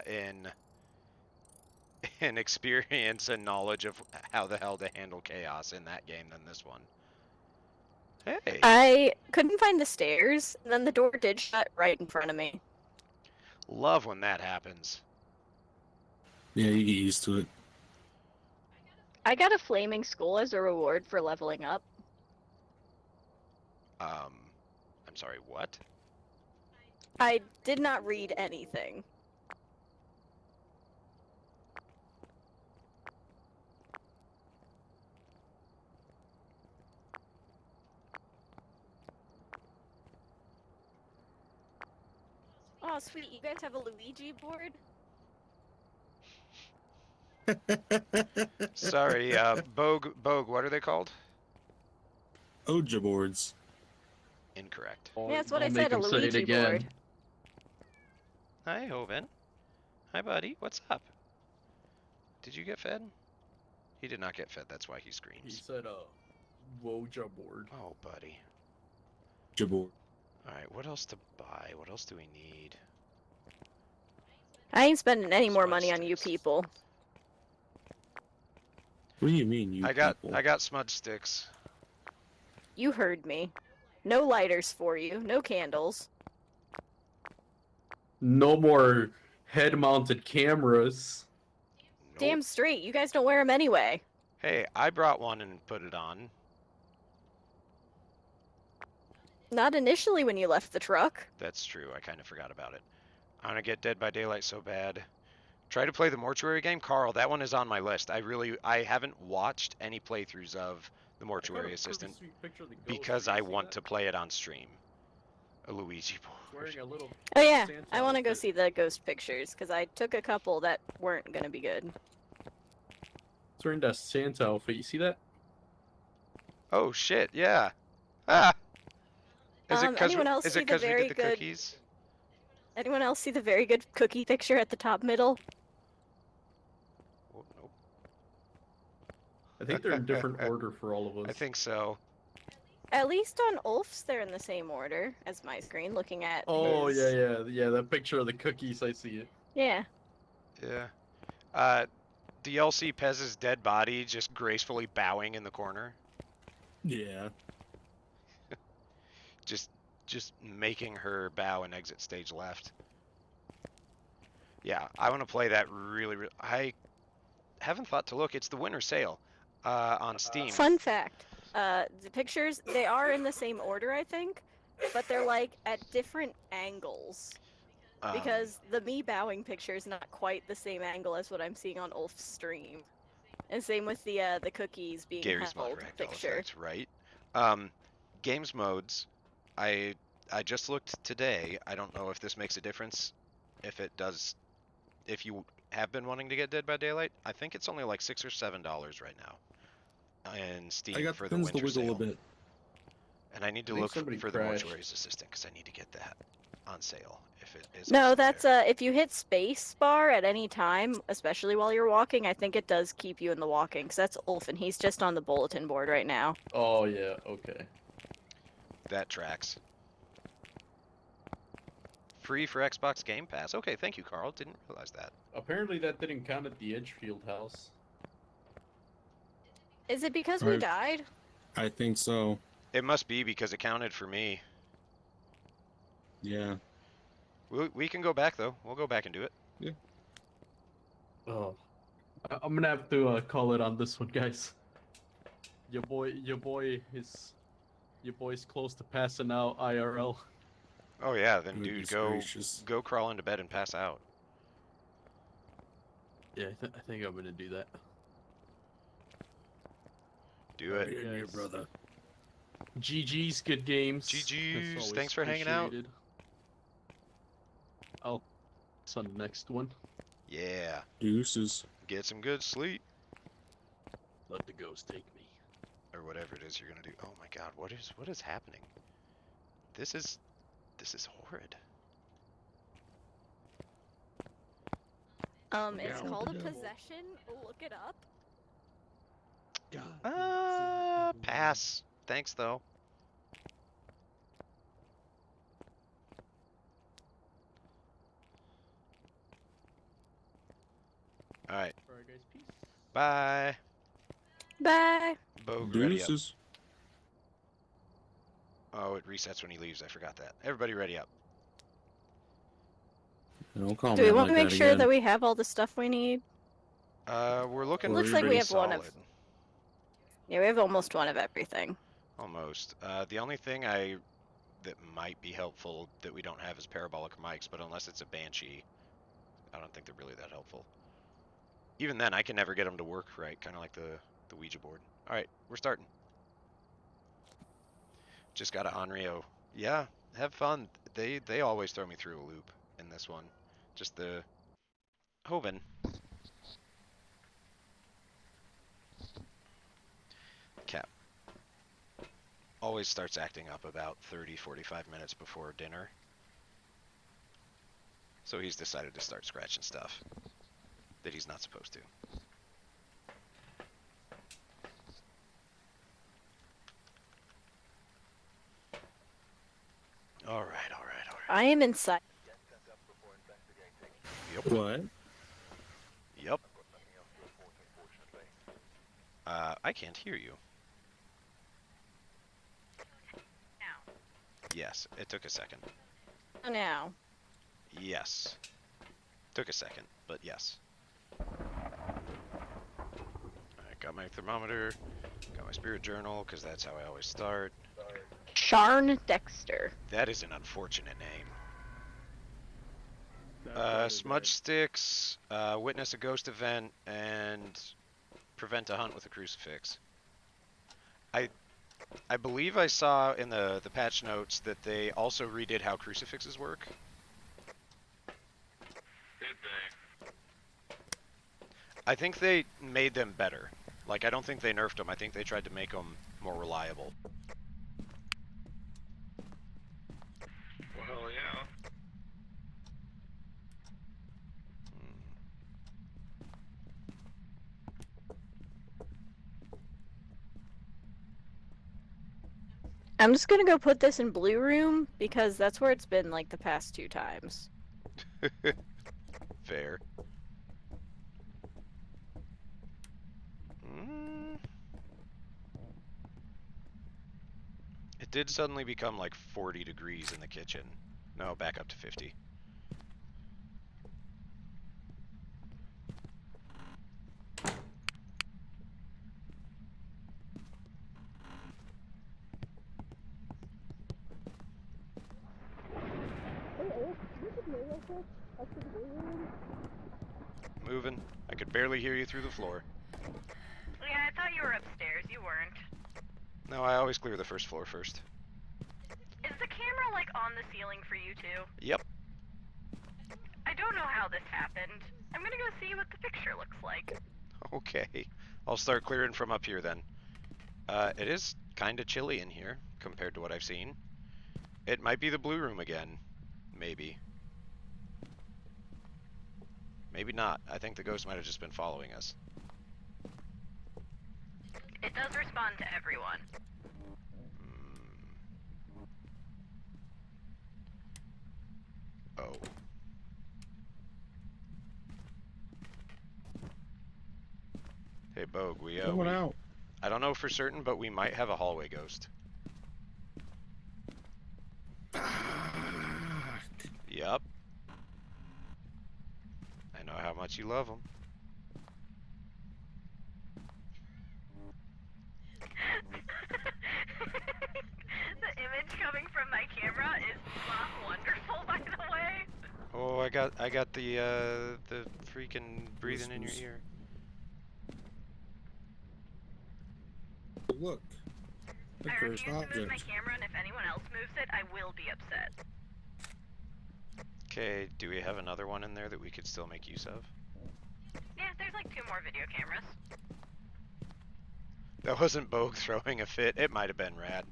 in experience and knowledge of how the hell to handle chaos in that game than this one. Hey. I couldn't find the stairs, and then the door did shut right in front of me. Love when that happens. Yeah, you get used to it. I got a flaming skull as a reward for leveling up. I'm sorry, what? I did not read anything. Oh, sweet, you guys have a Luigi board? Sorry, Bogue, what are they called? Oja boards. Incorrect. Yeah, that's what I'll I make said, a him say it Luigi again. board. Hi, Hoven. Hi, buddy. What's up? Did you get fed? He did not get fed. That's why he He screams. said, Woja board. Oh, buddy. Oja board. All right, what else to buy? What else do we need? I ain't spending any more Smudge money on you sticks. people. What do you mean, you people? I got smudge sticks. You heard me. No lighters for you, no candles. No more head-mounted cameras. Nope. Damn straight, you guys don't wear them anyway. Hey, I brought one and put it on. Not initially when you left the truck. That's true. I kind of forgot about it. I want to get Dead by Daylight so bad. Try to play the Mortuary game. Carl, that one is on my list. I haven't watched any playthroughs of the Mortuary Assistant because I want to play it on stream. A Luigi board. Wearing a little Oh yeah, Santa I want to go outfit. see the ghost pictures, because I took a couple that weren't going to be good. He's wearing that Santa outfit. You see that? Oh shit, yeah. Ah! Is it anyone else is see it the 'cause we very did the good- cookies? Anyone else see the very good cookie picture at the top middle? Oh, nope. I think they're in different order for all of us. I think so. At least on Ulf's, they're in the same order as my screen, looking at Oh his... yeah. That picture of the cookies, I see it. Yeah. Yeah. Do y'all see Pez's dead body just gracefully bowing in the corner? Yeah. Just making her bow and exit stage left. Yeah, I want to play that really. I haven't thought to look. It's the winter sale on Steam. Fun fact, the pictures, they are in the same order, I think, but they're like at different angles. Because the me bowing picture is not quite the same angle as what I'm seeing on Ulf's stream. And same with the cookies being Gary's held mod ragdoll picture. effects, right? Games modes. I just looked today. I don't know if this makes a difference. If it does, if you have been wanting to get Dead by Daylight, I think it's only like $6 or $7 right now, and Steam I got for the things to winter wiggle sale. a bit. And I need to I think look somebody for the crashed. Mortuary's Assistant because I need to get that on sale if it is. No, also that's there. if you hit space bar at any time, especially while you're walking, I think it does keep you in the walking, because that's Ulf, and he's just on the bulletin board right now. Oh yeah, okay. That tracks. Free for Xbox Game Pass. Okay, thank you, Carl. Didn't realize that. Apparently that didn't count at the Edgefield house. Is it because we died? I think so. It must be because it counted for me. Yeah. We can go back though. We'll go back and do it. Yeah. Oh, I'm gonna have to call it on this one, guys. Your boy's close to passing out IRL. Oh yeah, then Goodness dude, gracious. go crawl into bed and pass out. Yeah, I think I'm gonna do that. Do it. Right here, brother. GG's, good games. GG's, That's always thanks for hanging out. appreciated. I'll on the next one. Yeah. Deuces. Get some good sleep. Let the ghost take me. Or whatever it is you're gonna do. Oh my god, what is happening? This is horrid. It's called a possession. Look it up. Pass. Thanks though. Alright. Alright guys, peace. Bye. Bye. Bogue, ready up. Deuces. Oh, it resets when he leaves. I forgot that. Everybody ready up. Don't call Do me we want like to make that sure again. that we have all the stuff we need? We're looking Looks like we pretty have one solid. of... Yeah, we have almost one of everything. Almost. The only thing that might be helpful that we don't have is parabolic mics, but unless it's a Banshee, I don't think they're really that helpful. Even then, I can never get them to work right, kind of like the Ouija board. All right, we're starting. Just got a Onryo. Yeah, have fun. They always throw me through a loop in this one. Just the Hoven. Cap always starts acting up about 30-45 minutes before dinner. So he's decided to start scratching stuff that he's not supposed to. All right. I am inside. Yep. What? Yep. I can't hear you. Yes, it took a second. Now. Yes. Took a second, but yes. I got my thermometer, got my spirit journal, because that's how I always start. Sharn Dexter. That is an unfortunate name. Smudge sticks, witness a ghost event, and prevent a hunt with a crucifix. I believe I saw in the patch notes that they also redid how crucifixes work. Did they? I think they made them better. Like, I don't think they nerfed them. I think they tried to make them more reliable. Well, hell yeah. I'm just gonna go put this in blue room because that's where it's been like the past 2 times. Fair. Mm. It did suddenly become like 40 degrees in the kitchen. No, back up to 50. Moving. I could barely hear you through the floor. Yeah, I thought you were upstairs. You weren't. No, I always clear the first floor first. Is the camera, like, on the ceiling for you two? Yep. I don't know how this happened. I'm gonna go see what the picture looks like. Okay. I'll start clearing from up here then. It is kind of chilly in here compared to what I've seen. It might be the blue room again. Maybe. Maybe not. I think the ghost might have just been following us. It does respond to everyone. Oh. Hey, Bogue, Going out. I don't know for certain, but we might have a hallway ghost. Yup. I know how much you love him. The image coming from my camera is not wonderful, by the way. Oh, I got the freaking breathing in your ear. Look. The I cursed refuse to move my object. camera, and if anyone else moves it, I will be upset. Okay, do we have another one in there that we could still make use of? Yeah, there's like 2 more video cameras. That wasn't Bogue throwing a fit. It might have been Rad.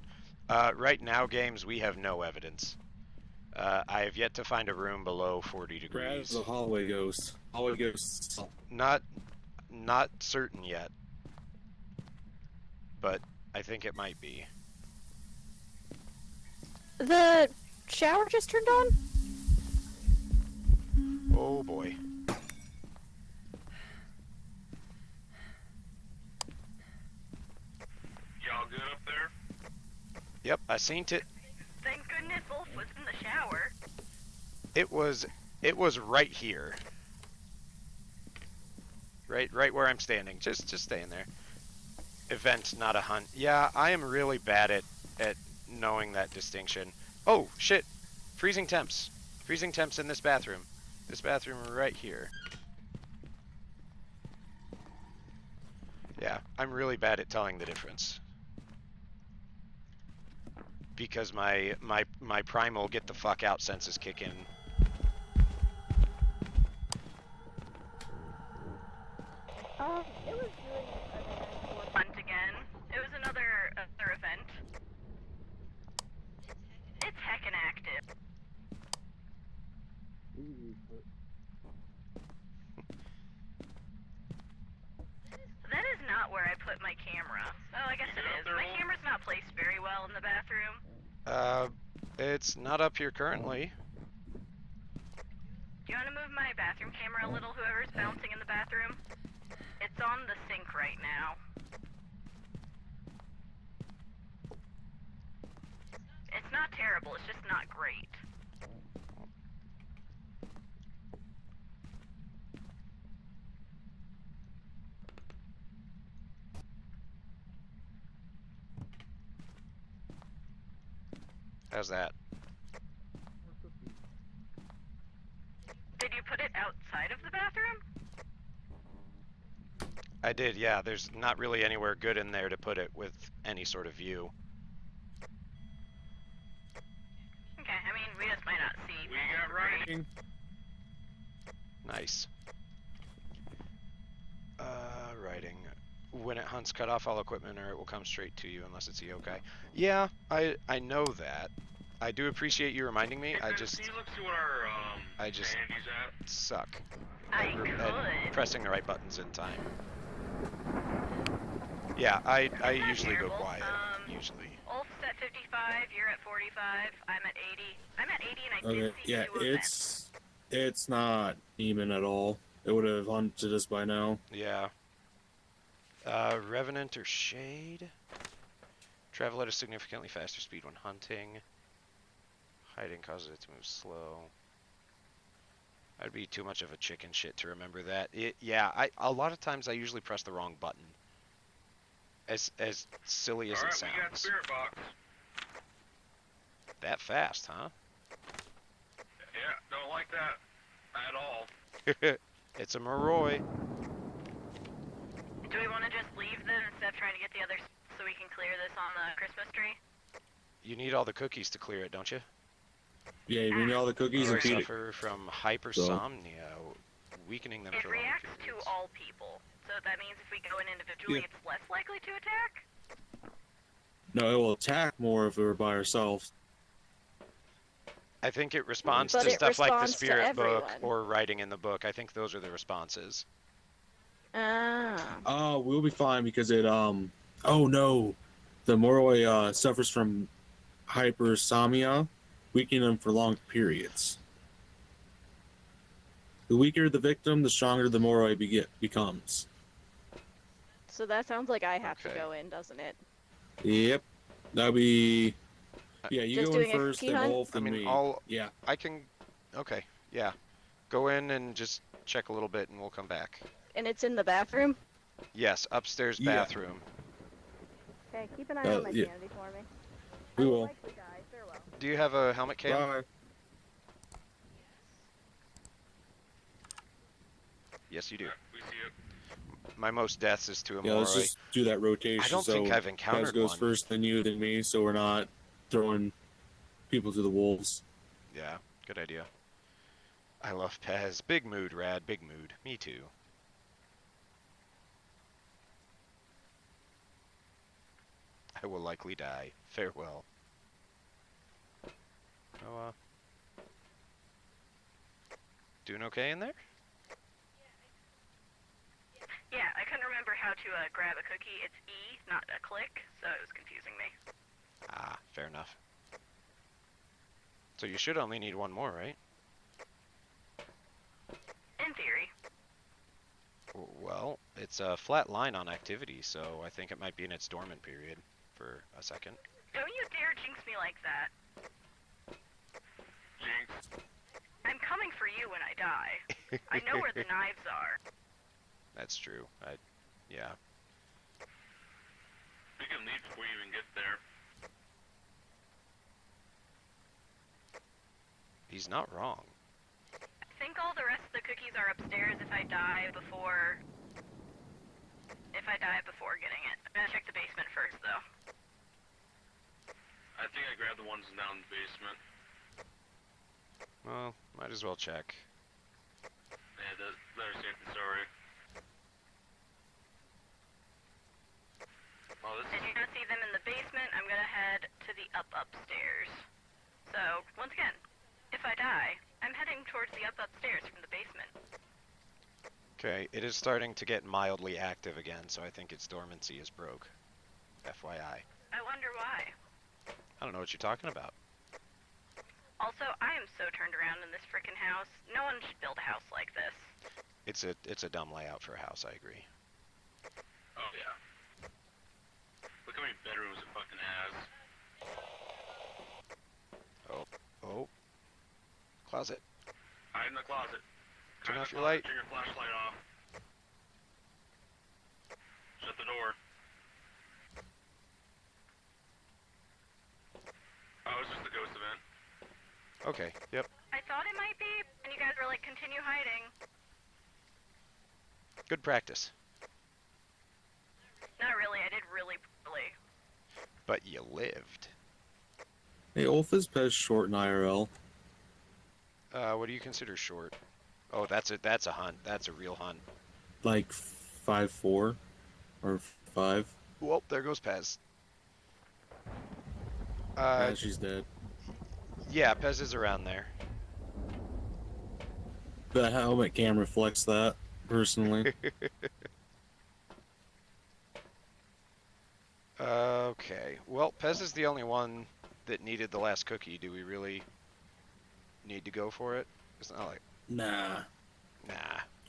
Right now, games, we have no evidence. I have yet to find a room below 40 degrees. Brad is a hallway ghost. Hallway ghost. Not certain yet. But I think it might be. The shower just turned on? Oh boy. Y'all good up there? Yep, I seen it. Thank goodness Ulf was in the shower. It was right here. Right where I'm standing. Just staying there. Event, not a hunt. Yeah, I am really bad at knowing that distinction. Oh, shit. Freezing temps. Freezing temps in this bathroom. This bathroom right here. Yeah, I'm really bad at telling the difference. Because my primal get the fuck out senses kick in. It was doing a hunt again. It was another event. It's heckin' active. That is not where I put my camera. Oh, I guess it is. My camera's not placed very well in the bathroom. It's not up here currently. Do you want to move my bathroom camera a little, whoever's bouncing in the bathroom? It's on the sink right now. It's not terrible, it's just not great. How's that? Did you put it outside of the bathroom? I did, yeah. There's not really anywhere good in there to put it with any sort of view. Okay, I mean, we just might not see. We got writing. Nice. Writing. When it hunts, cut off all equipment or it will come straight to you unless it's a yokai. Yeah, I know that. I do appreciate you reminding me. Can you look see what our I just handy's at? suck I at could. pressing the right buttons in time. Yeah, I usually go terrible. quiet. Usually. Ulf's at 55, you're at 45, I'm at 80. I'm at 80 and I did Okay, see yeah, 2 events. it's not even at all. It would have hunted us by now. Yeah. Revenant or Shade? Travel at a significantly faster speed when hunting. Hiding causes it to move slow. That'd be too much of a chicken shit to remember that. A lot of times I usually press the wrong button. As silly as it Alright, we got sounds. spirit box. That fast, huh? Yeah, don't like that at all. It's a Moroi. Do we want to just leave them instead of trying to get the others so we can clear this on the Christmas tree? You need all the cookies to clear it, don't you? Yeah, we need all the cookies Or and feed it. suffer from hypersomnia, weakening them It for long reacts to periods. all people, so that means if we go in individually, Yeah. it's less likely to attack? No, it will attack more if we were by ourselves. I think it responds But to it stuff like the responds to spirit book everyone. or writing in the book. I think those are the responses. Ah. We'll be fine because it oh no, the Moroi suffers from hypersomnia, weakening them for long periods. The weaker the victim, the stronger the Moroi becomes. So that sounds like I have to Okay. go in, doesn't it? Yep, that'll be. Yeah, you Just go in doing a first, cookie then hunt? Wolf, I then mean, me. Yeah. I can. Okay, yeah. Go in and just check a little bit, and we'll come back. And it's in the bathroom? Yes, upstairs Yeah. bathroom. Okay, keep an eye on my yeah. sanity for me. We I will. likely die. Farewell. Do you have a helmet cam? Bye. Yes, you do. We see it. My most deaths is to a Yeah, let's Moroi. just do that rotation. I don't so think I've Pez encountered goes one. first, then you, then me, so we're not throwing people to the wolves. Yeah, good idea. I love Pez. Big mood, Rad. Big mood. Me too. I will likely die. Farewell. Oh, doing okay in there? Yeah, I couldn't remember how to grab a cookie. It's E, not a click, so it was confusing me. Ah, fair enough. So you should only need one more, right? In theory. Well, it's a flat line on activity, so I think it might be in its dormant period for a second. Don't you dare jinx me like that. Jinx. I'm coming for you when I die. I know where the knives are. That's true. Yeah. We can leave before you even get there. He's not wrong. I think all the rest of the cookies are upstairs if I die before getting it. I'm gonna check the basement first, though. I think I grabbed the ones down in the basement. Well, might as well check. Yeah, that's better safe than sorry. Oh, this If is... you're gonna see them in the basement, I'm gonna head to the upstairs. So, once again, if I die, I'm heading towards the upstairs from the basement. Okay, it is starting to get mildly active again, so I think its dormancy is broke. FYI. I wonder why. I don't know what you're talking about. Also, I am so turned around in this frickin' house. No one should build a house like this. It's a dumb layout for a house, I agree. Oh, yeah. Look how many bedrooms it fucking has. Oh. Closet. Hide in the closet. Turn Hide in off the your closet, light. Turn your flashlight off. Shut the door. Oh, it's just a ghost event. Okay, yep. I thought it might be, and you guys were like, continue hiding. Good practice. Not really, I did really poorly. But you lived. Hey, Ulf is Pez short in IRL. What do you consider short? Oh, that's a hunt. That's a real hunt. Like 5'4" or 5. Well, there goes Pez. She's dead. Yeah, Pez is around there. The helmet cam reflects that, personally. Okay. Well, Pez is the only one that needed the last cookie, do we really need to go for it? It's not like... Nah. Nah.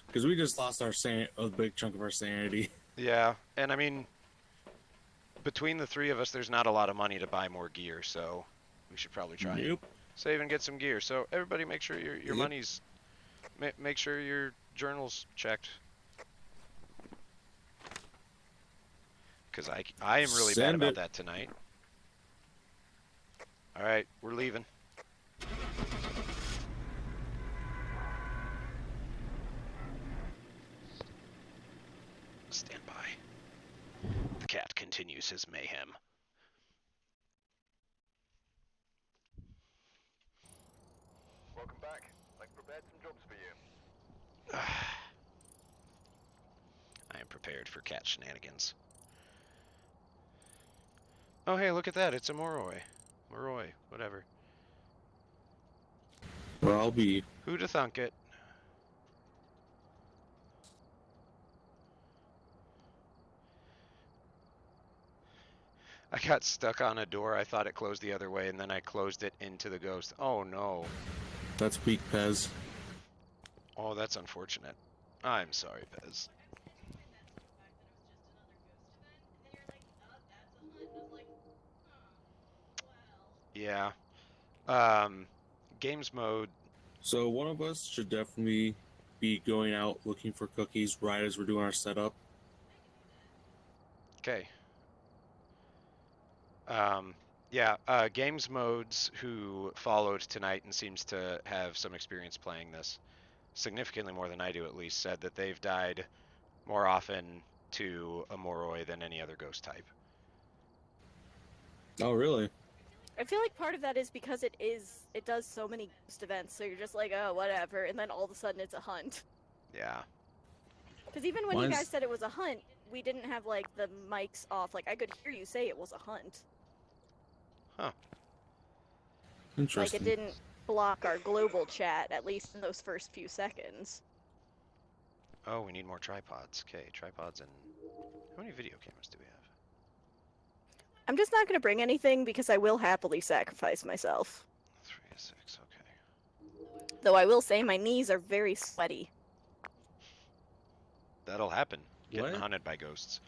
Because we just lost a big chunk of our sanity. Yeah, and I mean, between the three of us, there's not a lot of money to buy more gear, so we should probably try and save and get some gear. So everybody make sure your money's... make sure your journal's checked. Because I am really bad about that tonight. Alright, we're leaving. Stand by. The cat continues his mayhem. Welcome back. I've prepared some jobs for you. I am prepared for cat shenanigans. Oh hey, look at that, it's a Moroi. Moroi, whatever. Well, I'll be... Who'da thunk it? I got stuck on a door, I thought it closed the other way, and then I closed it into the ghost. Oh no. That's weak, Pez. Oh, that's unfortunate. I'm sorry, Pez. Yeah. Games mode. So one of us should definitely be going out looking for cookies right as we're doing our setup. Okay. Yeah, Games Modes, who followed tonight and seems to have some experience playing this, significantly more than I do at least, said that they've died more often to a Moroi than any other ghost type. Oh, really? I feel like part of that is because it does so many ghost events, so you're just like, oh, whatever, and then all of a sudden it's a hunt. Yeah. Because even when you guys said it was a hunt, we didn't have, like, the mics off. Like, I could hear you say it was a hunt. Huh. Interesting. Like, it didn't block our global chat, at least in those first few seconds. Oh, we need more tripods. Okay, tripods and... How many video cameras do we have? I'm just not going to bring anything because I will happily sacrifice myself. 3 to 6, okay. Though I will say my knees are very sweaty. That'll happen. Getting hunted by ghosts.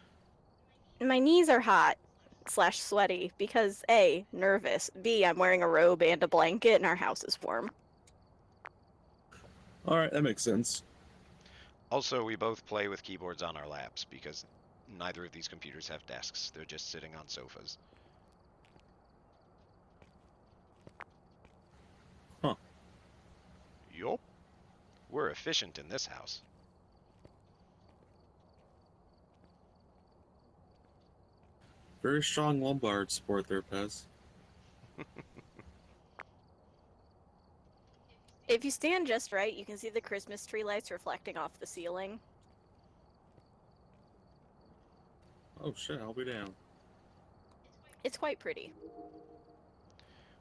My knees are hot / sweaty because A, nervous, B, I'm wearing a robe and a blanket and our house is warm. Alright, that makes sense. Also, we both play with keyboards on our laps because neither of these computers have desks. They're just sitting on sofas. Huh. Yup. We're efficient in this house. Very strong lumbar support there, Pez. If you stand just right, you can see the Christmas tree lights reflecting off the ceiling. Oh shit, I'll be down. It's quite pretty.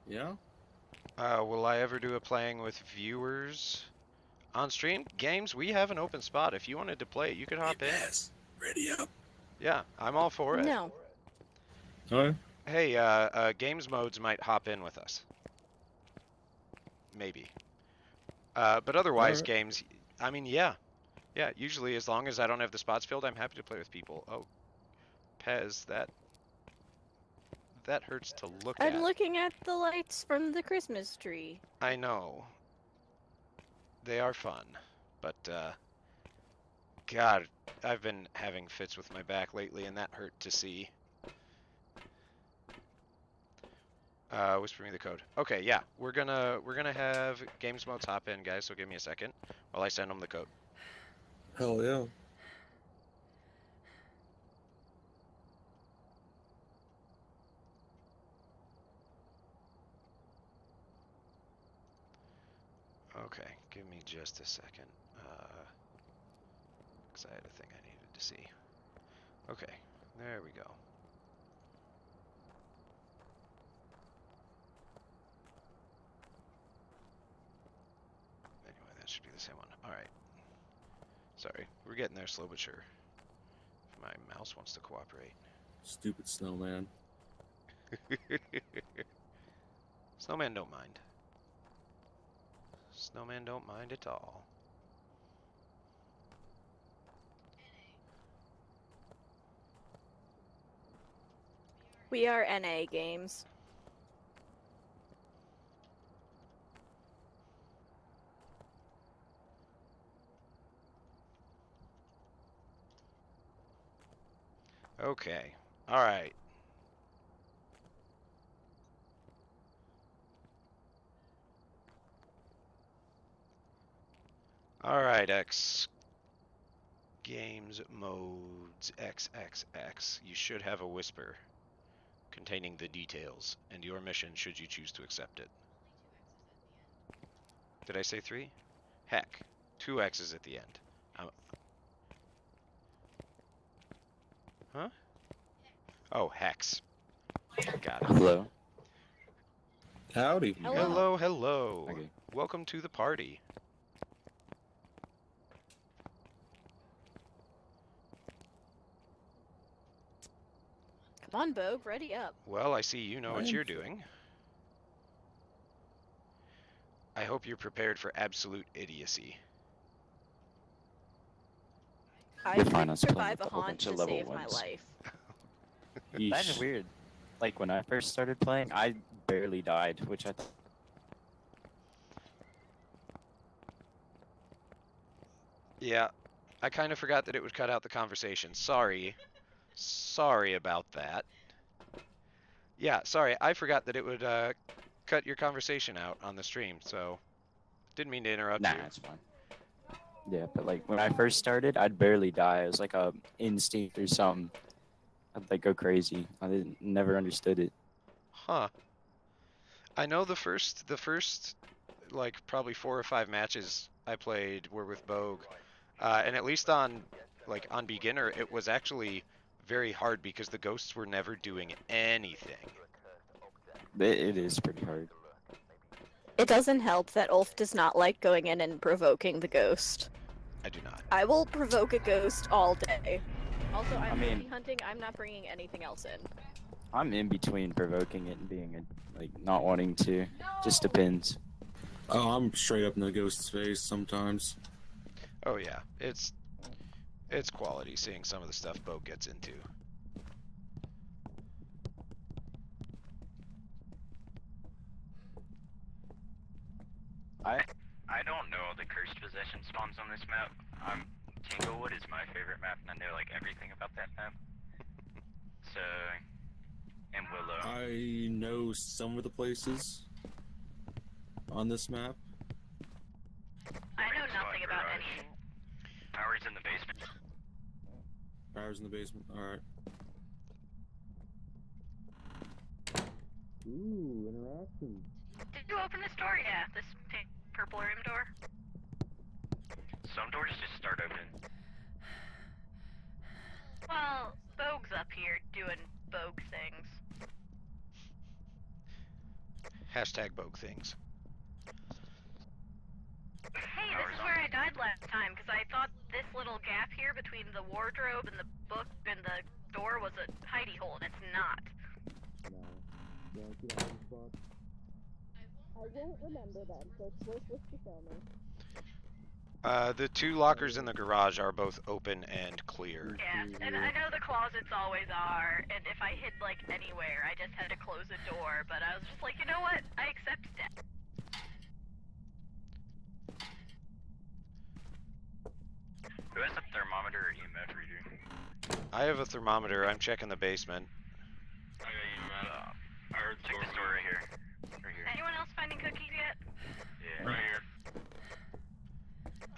Yeah? Will I ever do a playing with viewers on stream? Games, we have an open spot. If you wanted to play, you could hop in. Yes. Ready up. Yeah, I'm all for it. No. Alright. Hey, Games Modes might hop in with us. Maybe. But otherwise, Games, I mean, yeah. Yeah, usually as long as I don't have the spots filled, I'm happy to play with people. Oh, Pez, that hurts to look at. I'm looking at the lights from the Christmas tree. I know. They are fun, but, God, I've been having fits with my back lately, and that hurt to see. Whisper me the code. Okay, yeah, we're gonna have Games Modes hop in, guys, so give me a second while I send them the code. Hell yeah. Okay, give me just a second, because I had a thing I needed to see. Okay, there we go. Anyway, that should be the same one. Alright. Sorry, we're getting there slow but sure. If my mouse wants to cooperate. Stupid snowman. Snowman don't mind. Snowman don't mind at all. We are NA games. Okay. All right. All right, X. Games modes XXX. You should have a whisper containing the details and your mission should you choose to accept it. Did I say 3? Heck, 2 X's at the end. Huh? Oh, hex. Got it. Hello. Howdy. Hello, hello. Okay. Welcome to the party. Come on, Bogue, ready up. Well, I see you know what you're doing. I hope you're prepared for absolute idiocy. I You're could fine, I was playing survive with a a whole haunt bunch to of level save my ones. life. That's weird. Like when I first started playing, I barely died, which I Yeah, I kind of forgot that it would cut out the conversation. Sorry. Sorry about that. Yeah, sorry, I forgot that it would cut your conversation out on the stream, so didn't mean to interrupt you. Nah, it's fine. Yeah, but like when I first started, I'd barely die. It was like a instinct or something. I'd like go crazy. I never understood it. Huh. I know the first like probably 4 or 5 matches I played were with Bogue, and at least on beginner, it was actually very hard because the ghosts were never doing anything. It is pretty hard. It doesn't help that Ulf does not like going in and provoking the ghost. I do not. I will provoke a ghost all day. Also, I'm I mean- trophy hunting. I'm not bringing anything else in. I'm in between provoking it and being like not wanting to. Just depends. Oh, I'm straight up in the ghost's face sometimes. Oh yeah, it's quality seeing some of the stuff Bogue gets into. I don't know the cursed possession spawns on this map. Tanglewood is my favorite map, and I know like everything about that map. So, and Willow. I know some of the places on this map. I know nothing about any. Power's in the basement. Power's in the basement. Alright. Ooh, interaction. Did you open this door? Yeah, this pink, purple room door. Some doors just start open. Well, Bogue's up here doing Bogue things. Hashtag Bogue things. Hey, this is where I died last time, because I thought this little gap here between the wardrobe and the book and the door was a hidey hole, and it's not. I won't remember them, so it's worthless to show me. The 2 lockers in the garage are both open and clear. Yeah, and I know the closets always are, and if I hid, like, anywhere, I just had to close a door, but I was just like, you know what? I accept that. Who has a thermometer or EMF reader? I have a thermometer. I'm checking the basement. I got EMF. I heard Check this door right here. Right here. Anyone else finding cookies yet? Yeah. Right here.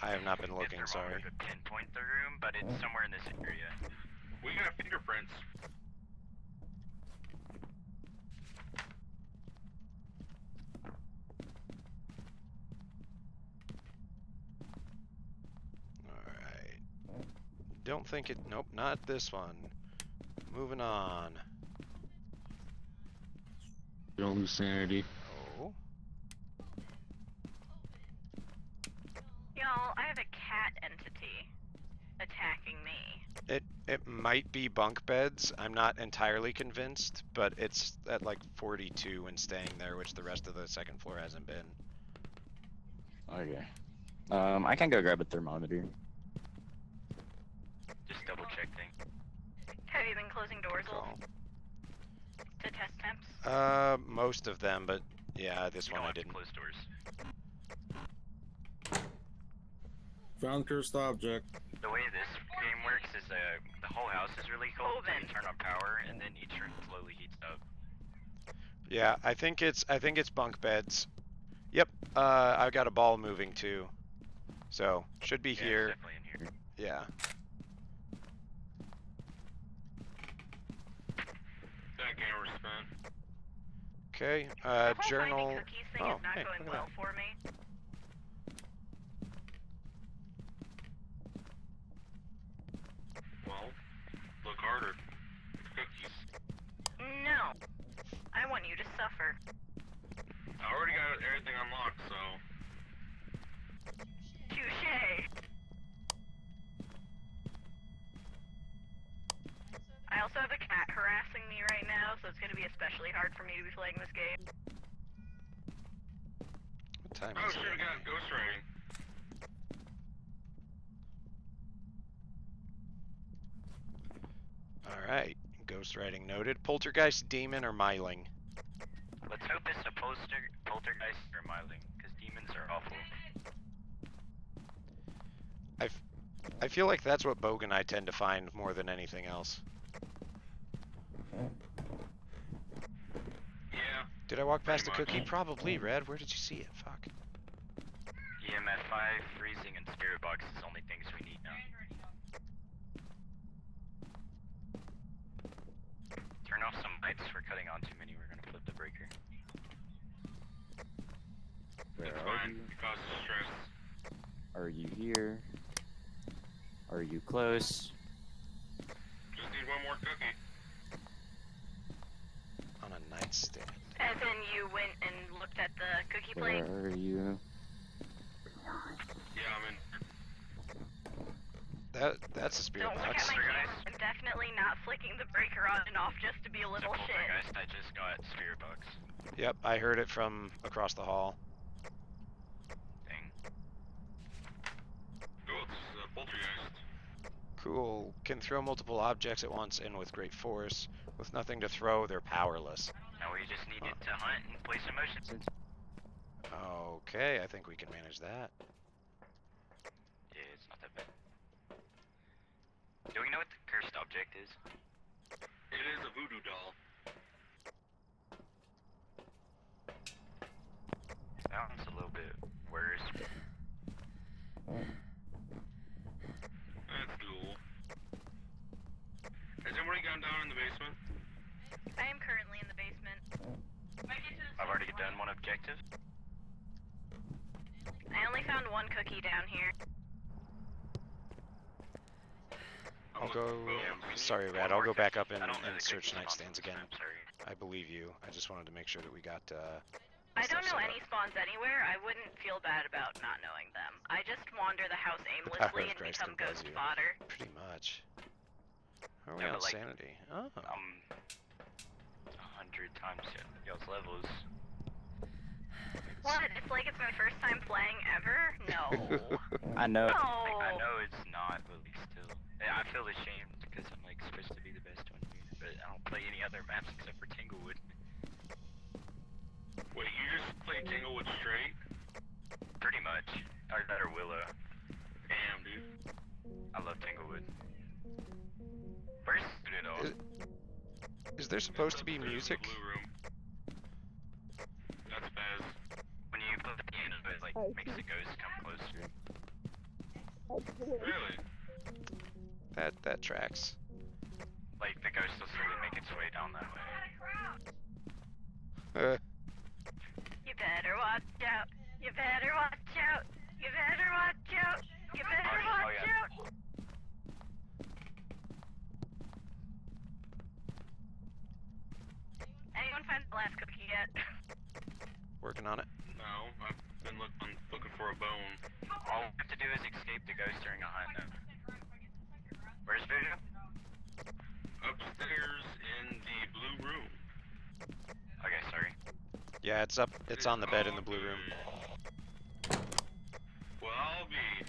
I have not been looking, sorry. To pinpoint the room, but it's somewhere in this area. We got fingerprints. Alright. Don't think it. Nope, not this one. Moving on. Don't lose sanity. Oh. Y'all, I have a cat entity. attacking me. It might be bunk beds. I'm not entirely convinced, but it's at like 42 and staying there, which the rest of the second floor hasn't been. Okay. I can go grab a thermometer. Just double check things. Have you been closing doors Call. to test temps? Most of them, but yeah, this one I didn't. Close doors. Found cursed object. The way this game works is the whole house is really cold, so you turn on power, and then each room slowly heats up. Yeah, I think it's bunk beds. Yep. I've got a ball moving too, so should be here. It's definitely in here. Yeah. That camera spin. Okay. The whole Journal. finding cookies thing Oh, is not hey, going look at well that. for me. Well, look harder. Cookies. No. I want you to suffer. I already got everything unlocked, so. Touche. I also have a cat harassing me right now, so it's going to be especially hard for me to be playing this game. What time Oh is shit, it? we got ghost writing. Alright. Ghostwriting noted. Poltergeist, demon, or myling? Let's hope it's a poltergeist or myling, because demons are awful. I feel like that's what Bogue and I tend to find more than anything else. Yeah. Did I walk past a Pretty cookie? much. Probably, Red. Where did you see it? Fuck. EMF 5, freezing, and spirit box is the only things we need now. Turn off some lights, we're cutting on too many, we're gonna flip the breaker. Where It's are fine. you? It causes stress. Are you here? Are you close? Just need one more cookie. On a nightstand. As in, you went and looked at the cookie Where plate? are you? Yeah, I'm in. That's a spirit Don't look box. at my camera. I'm definitely not flicking the breaker on and off just to be a little It's a shit. poltergeist, I just got spirit box. Yep, I heard it from across the hall. Thing. Oh, it's a poltergeist. Cool. Can throw multiple objects at once and with great force. With nothing to throw, they're powerless. Now we just needed to hunt and play some motion sensors. Okay, I think we can manage that. Yeah, it's not that bad. Do we know what the cursed object is? It is a voodoo doll. Sounds a little bit worse. That's cool. Has anybody gone down in the basement? I am currently in the basement. I've already done one objective. I only found one cookie down here. I'll go. Sorry, Rad. I'll go back up and search nightstands again. I believe you. I just wanted to make sure that we got. I don't know stuff set any up. spawns anywhere. I wouldn't feel bad about not knowing them. I just wander the house The power aimlessly of and Christ become compels ghost you. fodder. Pretty much. Are we Yeah, on but, like, sanity? Oh. 100 times y'all's levels. What? It's like it's my first time playing ever? No. I know. No. I know it's not, but like still. I feel ashamed because I'm like supposed to be the best one here, but I don't play any other maps except for Tinglewood. Wait, you just play Tinglewood straight? Pretty much. Or that or Willow. Damn, dude. I love Tinglewood. Where's Studio? Is there supposed to be music? Blue room. That's Baz. When you put the piano, it like makes the ghost come closer. Really? That tracks. Like the ghost will slowly make its way down that way. You better watch out. You better watch out. You better watch out. You better watch out. Anyone find the last cookie yet? Working on it. No, I've been looking for a bone. All we have to do is escape the ghost during a hunt now. Where's Voodoo? Upstairs in the blue room. Okay, sorry. Yeah, it's up. It's on the bed in the blue room. Well, I'll be.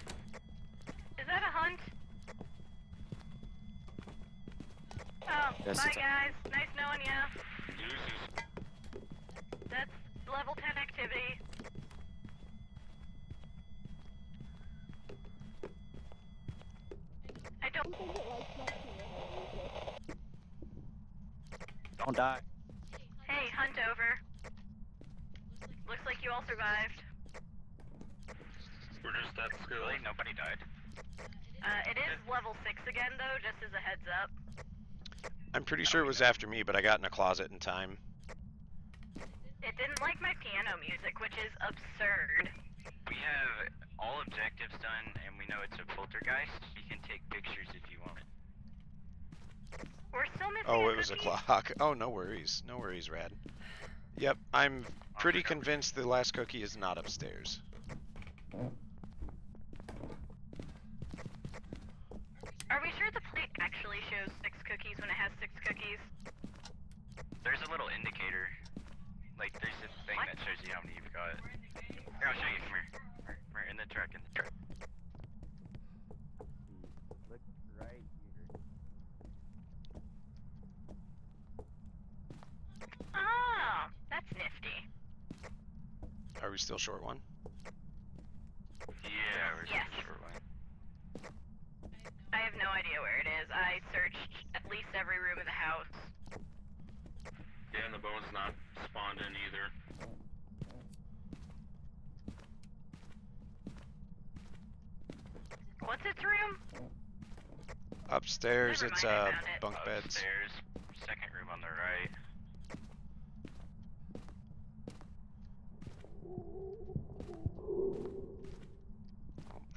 Is that a hunt? Oh, Yes, bye it's a- guys. Nice knowing ya. Deuces. That's level 10 activity. I don't think it likes my Don't die. Hey, hunt over. Looks like you all survived. We're just that skilled. Really? Nobody died. It is level 6 again though, just as a heads up. I'm pretty sure it was after me, but I got in a closet in time. It didn't like my piano music, which is absurd. We have all objectives done, and we know it's a poltergeist. You can take pictures if you want. We're still missing Oh, a it was a cookie. clock. Oh, no worries. No worries, Rad. Yep, I'm pretty convinced the last cookie is not upstairs. Are we sure the plate actually shows 6 cookies when it has 6 cookies? There's a little indicator. Like, there's a thing that shows you how many you've got. Here, I'll show you. Come here. We're in the truck, Look right here. Oh, that's nifty. Are we still short one? Yeah, we're Yes. short one. I have no idea where it is. I searched at least every room of the house. Yeah, and the bone's not spawned in either. What's its room? Upstairs, Never it's mind, I found it. bunk beds. Upstairs, second room on the right. Oh,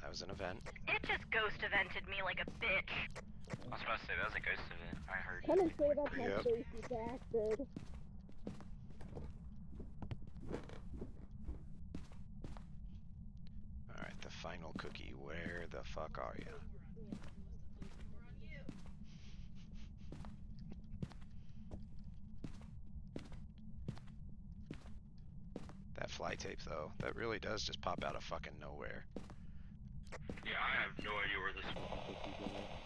that was an event. It just ghost evented me like a bitch. I was about to say, that was a ghost event. I heard. Come and say that's my Yep. face, you bastard. Alright, the final cookie. Where the fuck are you? That fly tape, though, that really does just pop out of fucking nowhere. Yeah, I have no idea where this.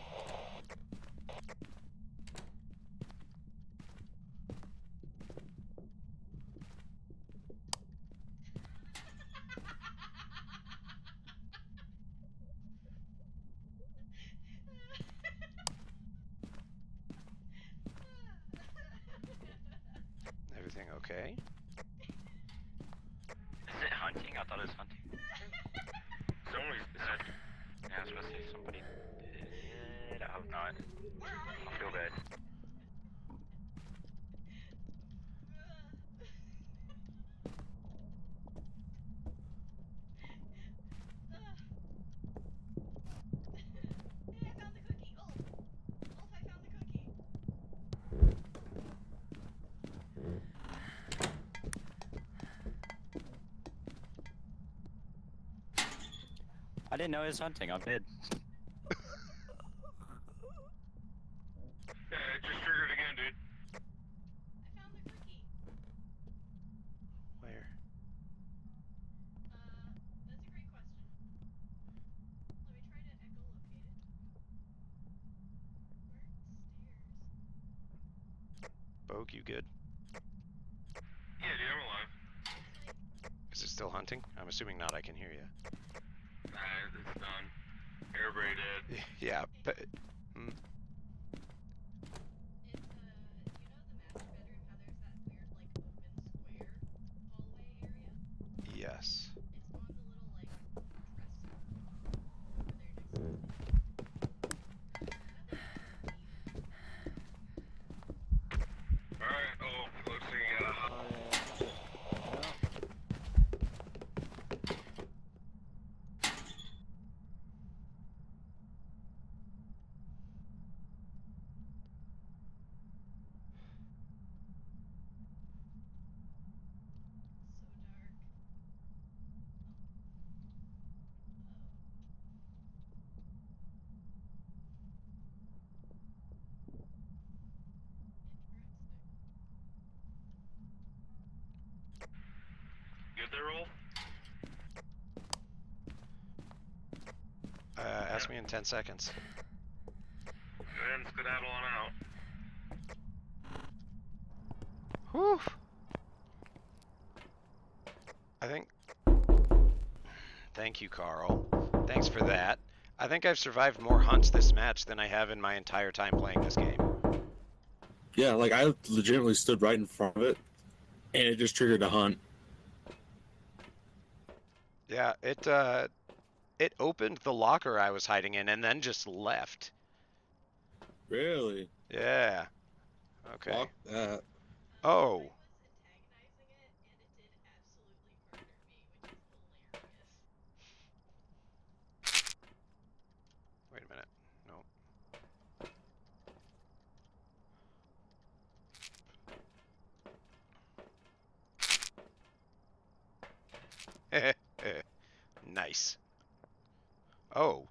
Everything okay? Is it hunting? I thought it was hunting. Somebody's dead. Yeah, I was about to say somebody did. I hope not. I feel bad. I didn't know it was hunting. I'm dead. Yeah, it just triggered again, dude. Where? Bogue, you good? Yeah, dude, I'm alive. Is it still hunting? I'm assuming not, I can hear you. Nah, it's done. Everybody dead. Yeah, but... Yes. Alright, oh, looks like you got a hot. they roll? Ask me in 10 seconds. Go ahead and skedaddle on out. Whew. I think... Thank you, Carl. Thanks for that. I think I've survived more hunts this match than I have in my entire time playing this game. Yeah, like I legitimately stood right in front of it, and it just triggered a hunt. Yeah, it opened the locker I was hiding in and then just left. Really? Yeah. Okay. Fuck that. Oh. Wait a minute. No. Nice. Oh,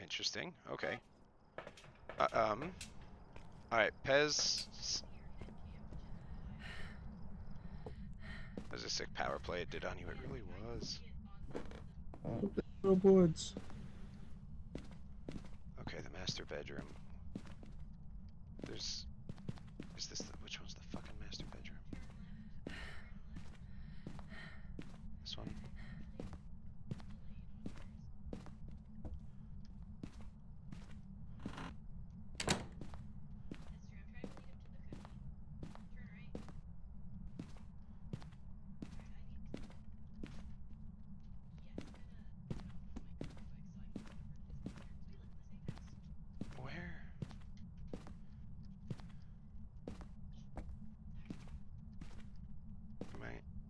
interesting. Okay. Alright, Pez. That was a sick power play it did on you. It really was. Oh, woods. Okay, the master bedroom. Is this which one's the fucking master bedroom? This one? Where?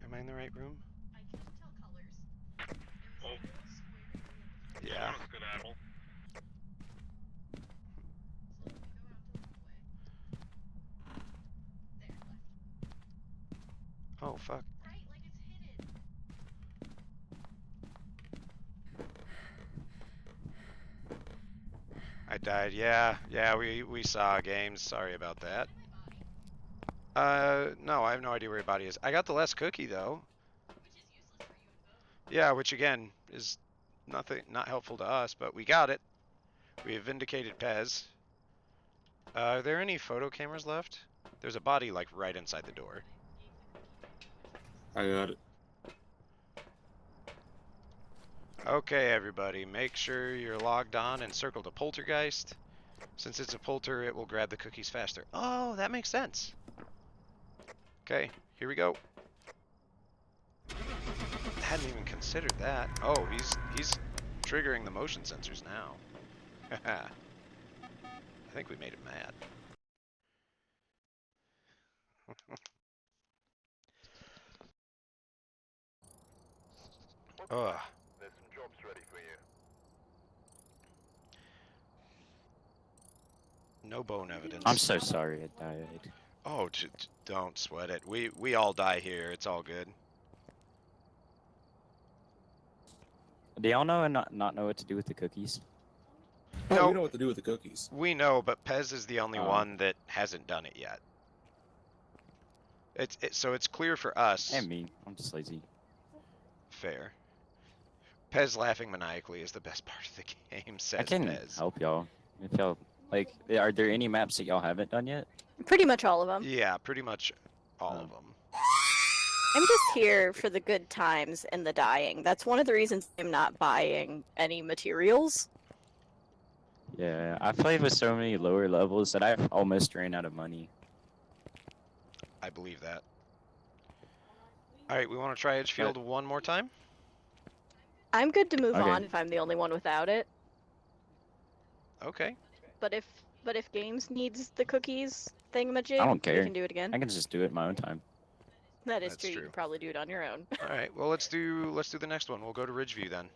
Am I in the right room? Oh. Yeah. I want to skedaddle. Oh, fuck. I died. Yeah, we saw games. Sorry about that. No, I have no idea where your body is. I got the last cookie though. Yeah, which again is not helpful to us, but we got it. We have vindicated Pez. Are there any photo cameras left? There's a body like right inside the door. I got it. Okay, everybody, make sure you're logged on and circle the poltergeist. Since it's a polter, it will grab the cookies faster. Oh, that makes sense. Okay, here we go. Hadn't even considered that. Oh, he's triggering the motion sensors now. I think we made him mad. Ugh. There's some jobs ready for you. No bone evidence. I'm so sorry I died. Oh, don't sweat it. We all die here. It's all good. Do y'all know and not know what to do with the cookies? Oh, No, we know what to do with the cookies. We know, but Pez is the only one that hasn't done it yet. So it's clear for us. And me. I'm just lazy. Fair. Pez laughing maniacally is the best part of the game, says I can Pez. help y'all. If y'all like, are there any maps that y'all haven't done yet? Pretty much all of them. Yeah, pretty much all of them. I'm just here for the good times and the dying. That's one of the reasons I'm not buying any materials. Yeah, I played with so many lower levels that I've almost ran out of money. I believe that. Alright, we want to try Edgefield one more time? I'm good to move Okay. on if I'm the only one without it. Okay. But if Games needs the cookies thingamajig, I don't care. we can do it again. I can just do it in my own time. That is That's true. You true. can probably do it on your own. Alright, well let's do the next one. We'll go to Ridgeview then.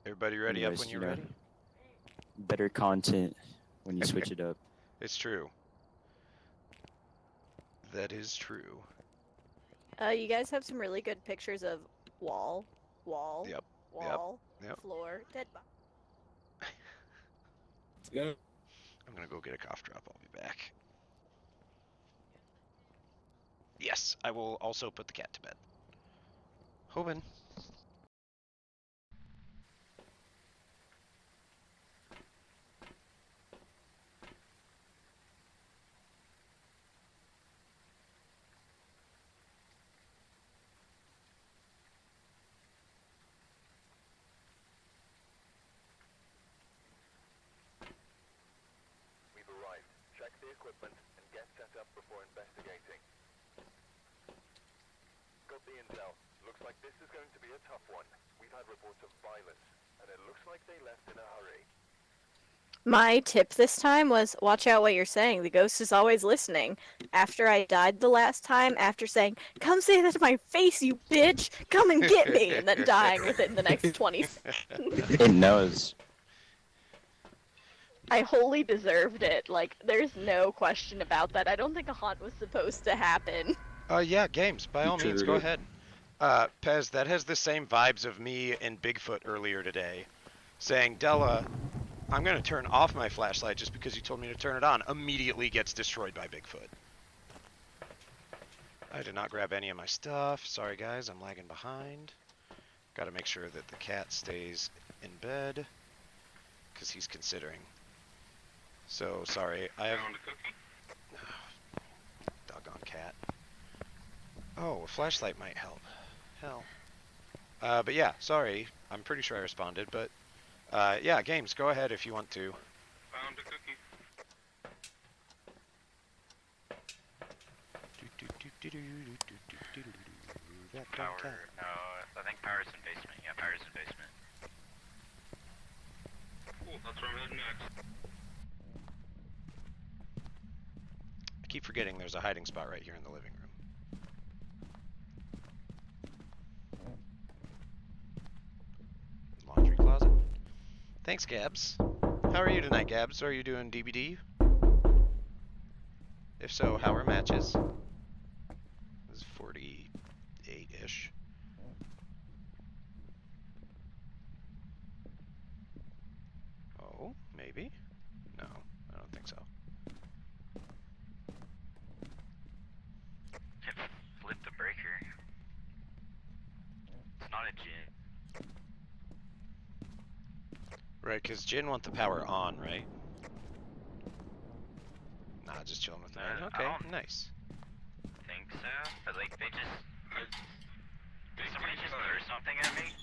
Everybody ready Anyways, up when you're you know, ready? Better content when you switch it up. It's true. That is true. You guys have some really good pictures of wall, Yep. wall, Yep. floor, dead body. Yeah. I'm gonna go get a cough drop. I'll be back. Yes, I will also put the cat to bed. Hoban. We've arrived. Check the equipment and get set up before investigating. Got the intel. Looks like this is going to be a tough one. We've had reports of violence, and it looks like they left in a hurry. My tip this time was watch out what you're saying. The ghost is always listening. After I died the last time, after saying, "Come say that to my face, you bitch! Come and get me!" and then dying within the next 20 seconds. It knows. I wholly deserved it. Like, there's no question about that. I don't think a haunt was supposed to happen. Yeah, games. By all means, go ahead. Pez, that has the same vibes of me and Bigfoot earlier today, saying, Della, I'm going to turn off my flashlight just because you told me to turn it on. Immediately gets destroyed by Bigfoot. I did not grab any of my stuff. Sorry, guys, I'm lagging behind. Got to make sure that the cat stays in bed, because he's considering. So, sorry, I have... Doggone cat. Oh, a flashlight might help. Hell. But yeah, sorry. I'm pretty sure I responded, but... yeah, games, go ahead if you want to. Found a cookie. Power, no, I think power's in basement. Yeah, power's in basement. Cool, that's where I'm heading next. I keep forgetting there's a hiding spot right here in the living room. Laundry closet. Thanks, Gabs. How are you tonight, Gabs? Are you doing DBD? If so, how are matches? This is 48-ish. Oh, maybe? No, I don't think so. Flip the breaker. It's not a gin. Right, because Jin want the power on, right? Nah, just chilling with me. Okay, nice. Think so, but like they just. Did somebody just throw something at me?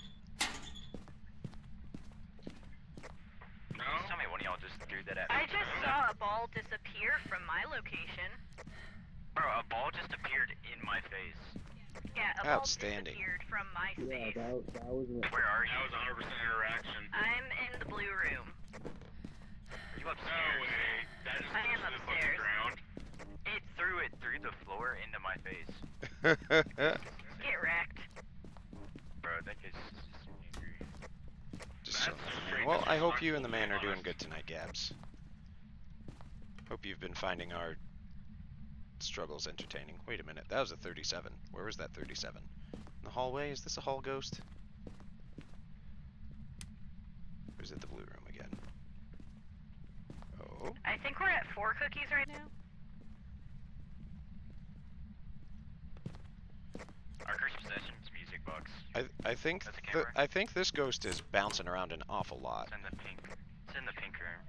No. Just tell me one of y'all just threw that at me. I just saw a ball disappear from my location. Bro, a ball just appeared in my face. Yeah, a ball Outstanding. disappeared from my space. That was an... Where are you? That was 100% interaction. I'm in the blue room. Are you No upstairs? way. That just I am goes to the fucking upstairs. ground. It threw it through the floor into my face. Get wrecked. Bro, that guy's just angry. Just chilling with me. Well, I hope you and the man are doing good tonight, Gabs. Hope you've been finding our struggles entertaining. Wait a minute, that was a 37. Where was that 37? In the hallway? Is this a hall ghost? Or is it the blue room again? Oh. I think we're at 4 cookies right now. Our cursed possessions music box. I think this ghost is bouncing around an awful lot. It's in the pink. It's in the pink room.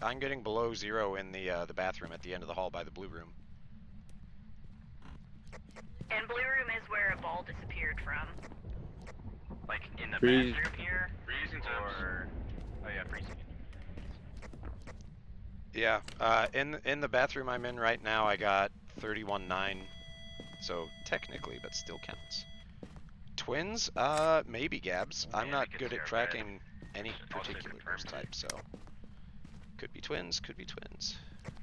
I'm getting below 0 in the bathroom at the end of the hall by the blue room. And blue room is where a ball disappeared from. Like in the Freeze. bathroom here? Freezing Or... Oh yeah, freezing. Yeah, in the bathroom I'm in right now, I got 31.9, so technically, but still counts. Twins? Maybe, Gabs. I'm not good at tracking any particular ghost type, so could be twins, could be twins.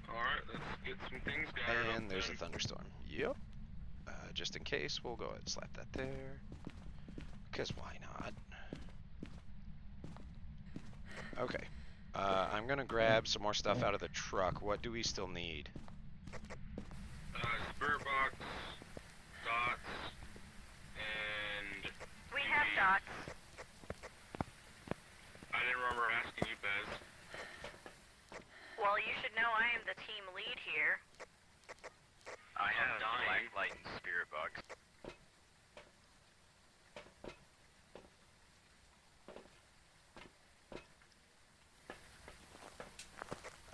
Alright, let's get some things gathered up And there's a then. thunderstorm. Yep. Just in case, we'll go ahead and slap that there. Because why not? Okay. I'm gonna grab some more stuff out of the truck. What do we still need? Spirit box, dots, and... We have dots. I didn't remember asking you, Bez. Well, you should know I am the team lead here. light and spirit box.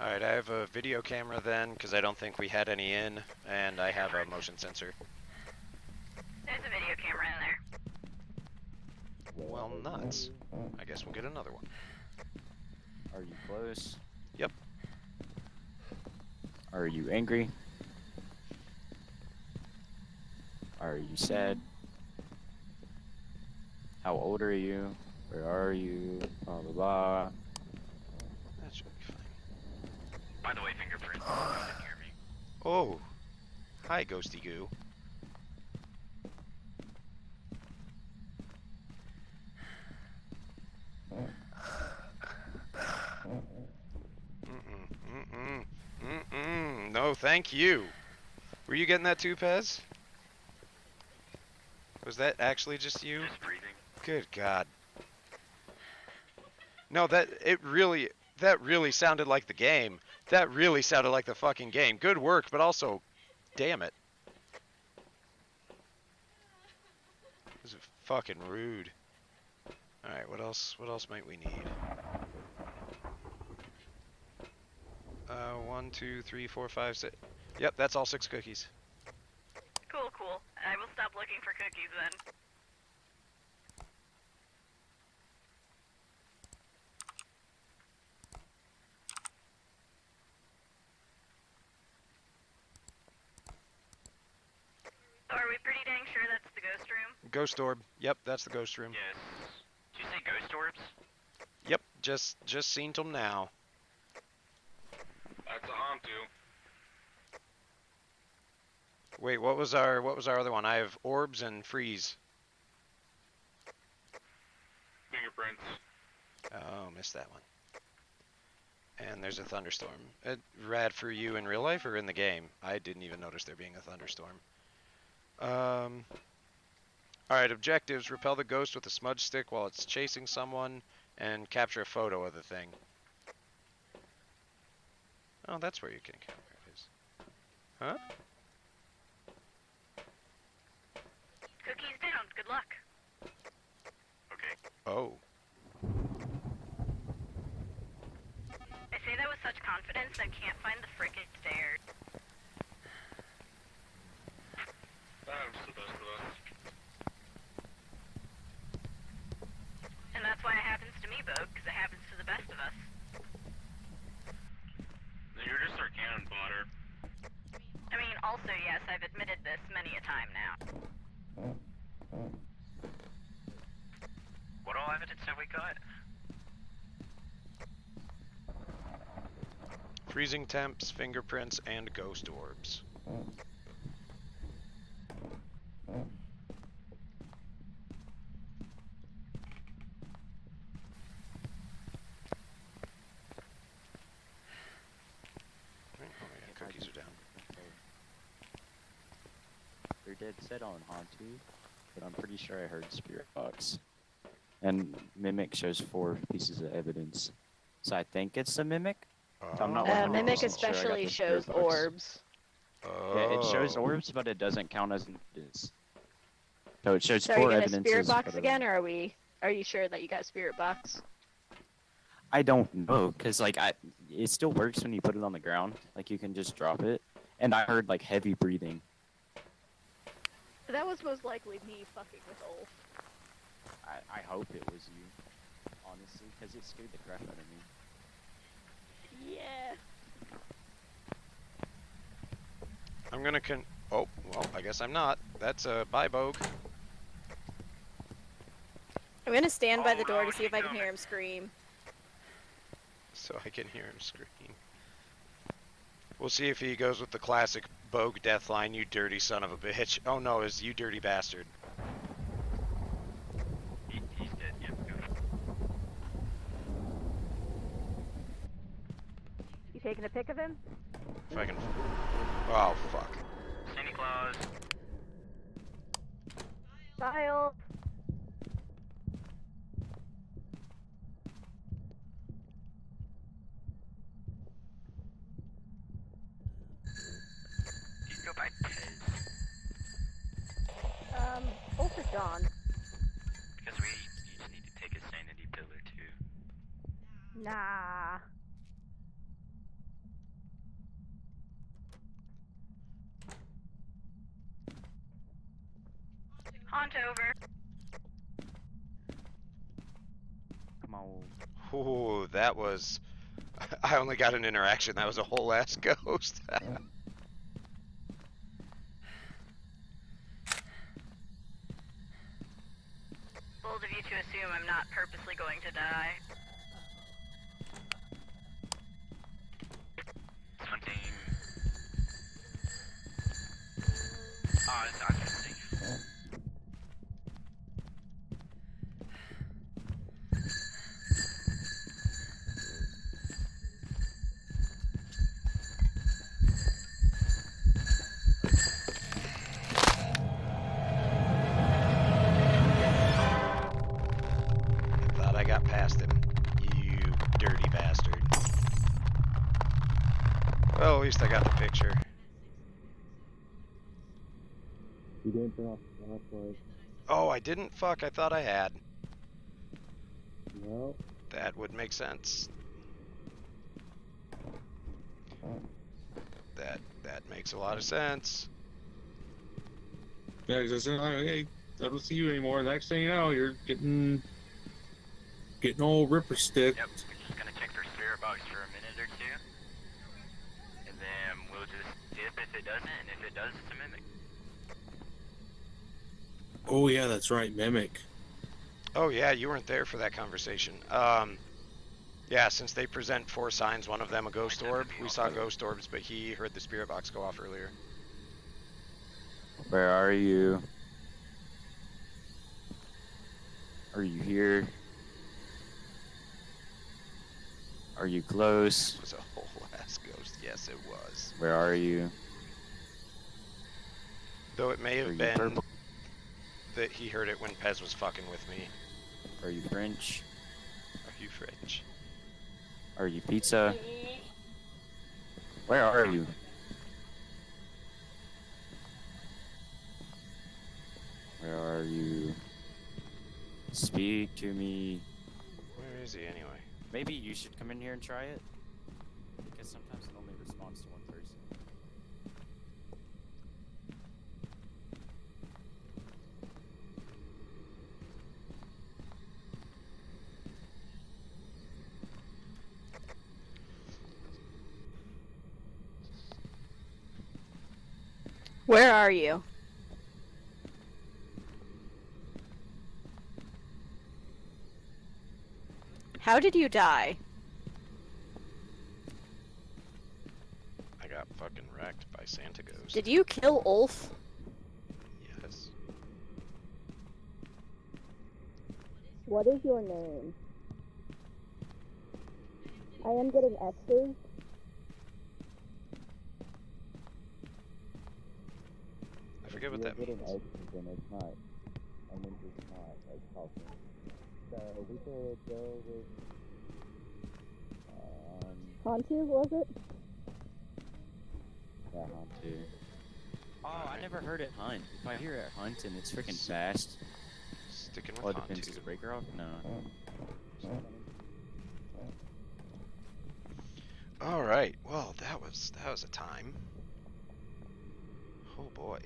Alright, I have a video camera then, because I don't think we had any in, and I have a motion sensor. There's a video camera in there. Well, nuts. I guess we'll get another one. Are you close? Yep. Are you angry? Are you sad? How old are you? Where are you? Blah blah blah. That should be fine. By the way, fingerprints, you can hear me. Oh! Hi, Ghosty-Goo. No, thank you. Were you getting that too, Pez? Was that actually just you? Just breathing. Good God. No, that really sounded like the game. That really sounded like the fucking game. Good work, but also, damn it. This is fucking rude. All right, what else might we need? 1, 2, 3, 4, 5, 6. Yep, that's all 6 cookies. Cool, cool. I will stop looking for cookies then. So are we pretty dang sure that's the ghost room? Ghost orb. Yep, that's the ghost room. Yes. Did you say ghost orbs? Yep, just seen till now. That's a Hantu. Wait, what was our other one? I have orbs and freeze. Fingerprints. Oh, missed that one. And there's a thunderstorm. Rad for you in real life or in the game? I didn't even notice there being a thunderstorm. Alright, objectives. Repel the ghost with a smudge stick while it's chasing someone, and capture a photo of the thing. Oh, that's where you can capture it is. Huh? Cookies down. Good luck. Okay. Oh. I say that with such confidence I can't find the frickin' stairs. That's the best of us. And that's why it happens to me, Bogue, because it happens to the best of us. You're just our cannon fodder. I mean, also, yes, I've admitted this many a time now. What all evidence have we got? Freezing temps, fingerprints, and ghost orbs. Cookies are down. They're dead set on Hantu, but I'm pretty sure I heard Spirit Box. And Mimic shows 4 pieces of evidence. So I think it's the Mimic. I'm not 100% Mimic sure. I got especially the Spirit shows Box. orbs. Oh. Yeah, it shows orbs, but it doesn't count as evidence. So it shows So are you 4 gonna evidences. spirit box but, again, or are you sure that you got spirit box? I don't know, cause like it still works when you put it on the ground. Like you can just drop it, and I heard like heavy breathing. That was most likely me fucking with Ulf. I hope it was you, honestly, cause it scared the crap out of me. Yeah. I'm gonna oh, well, I guess I'm not. That's a bye, Bogue. I'm gonna stand by the door to see if I can hear him scream. So I can hear him scream. We'll see if he goes with the classic Bogue death line, you dirty son of a bitch. Oh no, it's you dirty bastard. He's dead, yep, go. You taking a pic of him? If I can... Oh, fuck. Santa Claus. Bye, Ulf. You go by Pez. Hunt over. Come on. Ooh, that was. I only got an interaction. That was a whole ass ghost. Bold of you to assume I'm not purposely going to die. Hunting. Oh, it's not interesting. Thought I got past him. You dirty bastard. Well, at least I got the picture. You didn't turn off the flashlight. Oh, I didn't? Fuck, I thought I had. No. That would make sense. That makes a lot of sense. Yeah, because hey, I don't see you anymore. Next thing you know, you're getting old Ripper stick. Yep, we're just gonna check for spirit box for a minute or two. And then we'll just dip if it doesn't, and if it does, it's a mimic. Oh yeah, that's right, mimic. Oh yeah, you weren't there for that conversation. Yeah, since they present 4 signs, one of them a ghost orb. We saw ghost orbs, but he heard the spirit box go off earlier. Where are you? Are you here? Are you close? It was a whole ass ghost. Yes, it was. Where are you? Though it may have Are you been purple? that he heard it when Pez was fucking with me. Are you French? Are you French? Are you pizza? Where are you? Where are you? Speak to me. Where is he anyway? Maybe you should come in here and try it. Because sometimes it only responds to one person. Where are you? How did you die? I got fucking wrecked by Santa Ghost. Did you kill Ulf? Yes. What is your name? I am getting X's. I forget what that means. X's and it's not. I mean, it's not like talking. So we could go with. Hantu, was it? Yeah, Hantu. Oh, I never heard it hunt. If I hear it hunt and it's freaking fast. Sticking with Well, it depends. Hantu. Is the breaker off? No. Alright, well that was a time. Oh boy.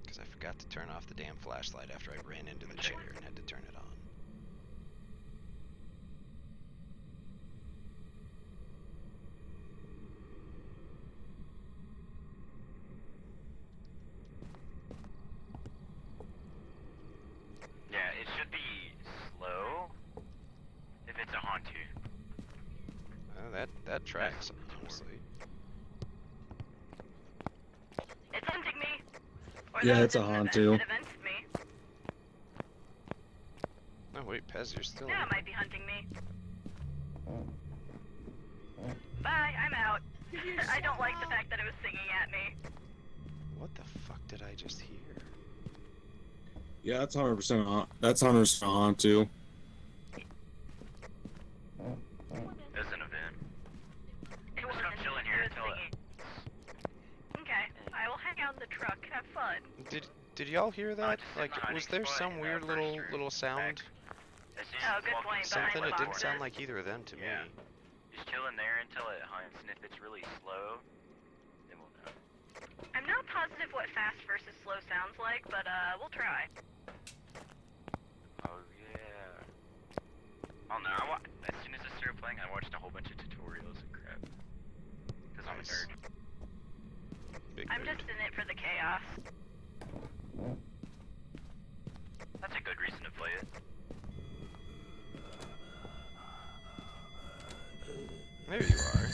Because I forgot to turn off the damn flashlight after I ran into the chair and had to turn it on. Yeah, it should be slow if it's a Hantu. That tracks, honestly. It's hunting me. Or Yeah, that it's a it Hantu. events me. No, wait, Pez, you're still Yeah, it might be hunting me. Bye, I'm out. I don't like the fact that it was singing at me. What the fuck did I just hear? Yeah, that's 100%. That's 100% Hantu. There's an event. It Just wasn't. come chill in It here was until it. singing. Okay, I will hang out in the truck. Have fun. Did y'all hear that? just Like, in the was hiding there spot some in weird the little first room. sound? As soon as Oh, you good walk point. in Something behind it the didn't sound boxes. like either of them to Yeah. me. Just chill in there until it hunts, and if it's really slow, then we'll know. I'm not positive what fast versus slow We'll try. Oh yeah. Oh no, as soon as I started playing, I watched a whole bunch of tutorials and crap. Cause I'm a nerd. I'm just in it for the chaos. That's a good reason to play it. There you are.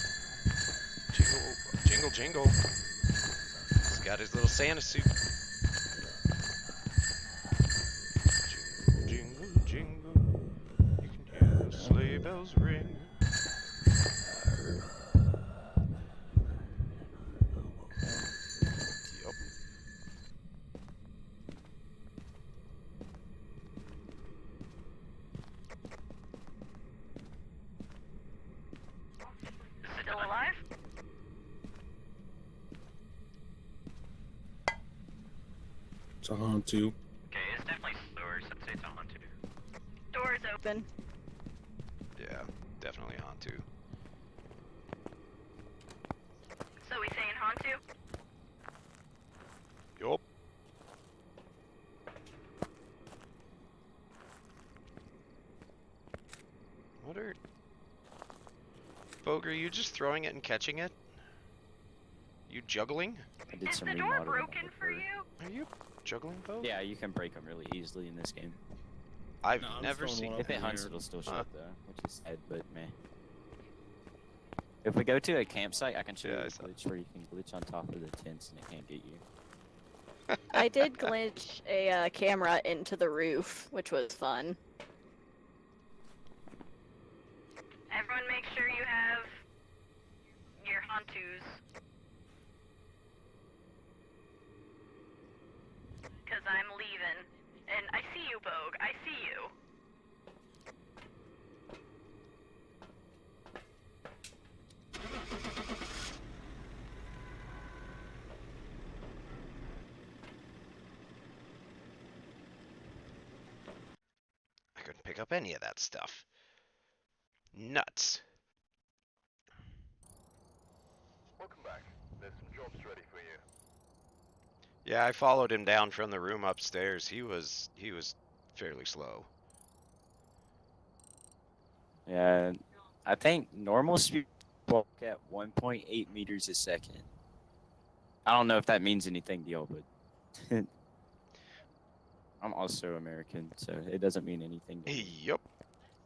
Jingle, jingle, jingle. He's got his little Santa suit. Jingle, jingle, jingle. You can hear the sleigh bells ring. Yup. Still alive? It's a Hantu. Okay, it's definitely slower since it's on too. Doors open. Yeah, definitely Hantu. So we saying Hantu? Yup. What are... Bogue, are you just throwing it and catching it? You juggling? I did Is some the door remodeling on broken the for door. you? Are you juggling, Bogue? Yeah, you can break them really easily in this game. I've No, I'm never throwing seen one If up it in hunts, there. it'll still show Huh. up though, which is sad, but meh. If we go to a campsite, I can show Yeah, you I a saw. glitch where you can glitch on top of the tents and it can't get you. I did glitch a camera into the roof, which was fun. Everyone make sure you have your Hantus. Cause I'm leaving. And I see you, Bogue. I see you. I couldn't pick up any of that stuff. Nuts. Welcome back. There's some jobs ready for you. Yeah, I followed him down from the room upstairs. He was fairly slow. Yeah, I think normal speed walk at 1.8 meters a second. I don't know if that means anything to y'all, but I'm also American, so it doesn't mean anything to me. Yup.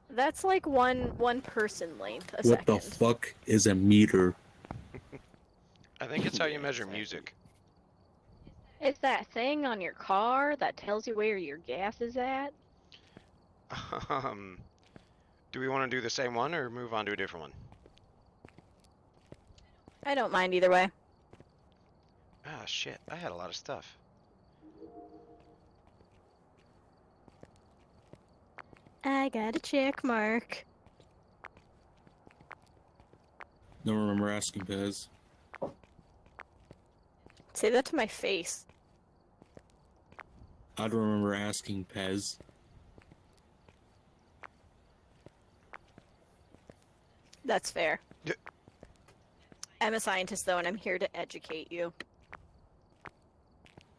That's like one person length a What second. the fuck is a meter? I think it's how you Yeah, measure exactly. music. It's that thing on your car that tells you where your gas is at. Do we want to do the same one or move on to a different one? I don't mind either way. Ah, shit. I had a lot of stuff. I got a check mark. Don't remember asking Pez. Say that to my face. I don't remember asking Pez. That's fair. Yeah. I'm a scientist though, and I'm here to educate you.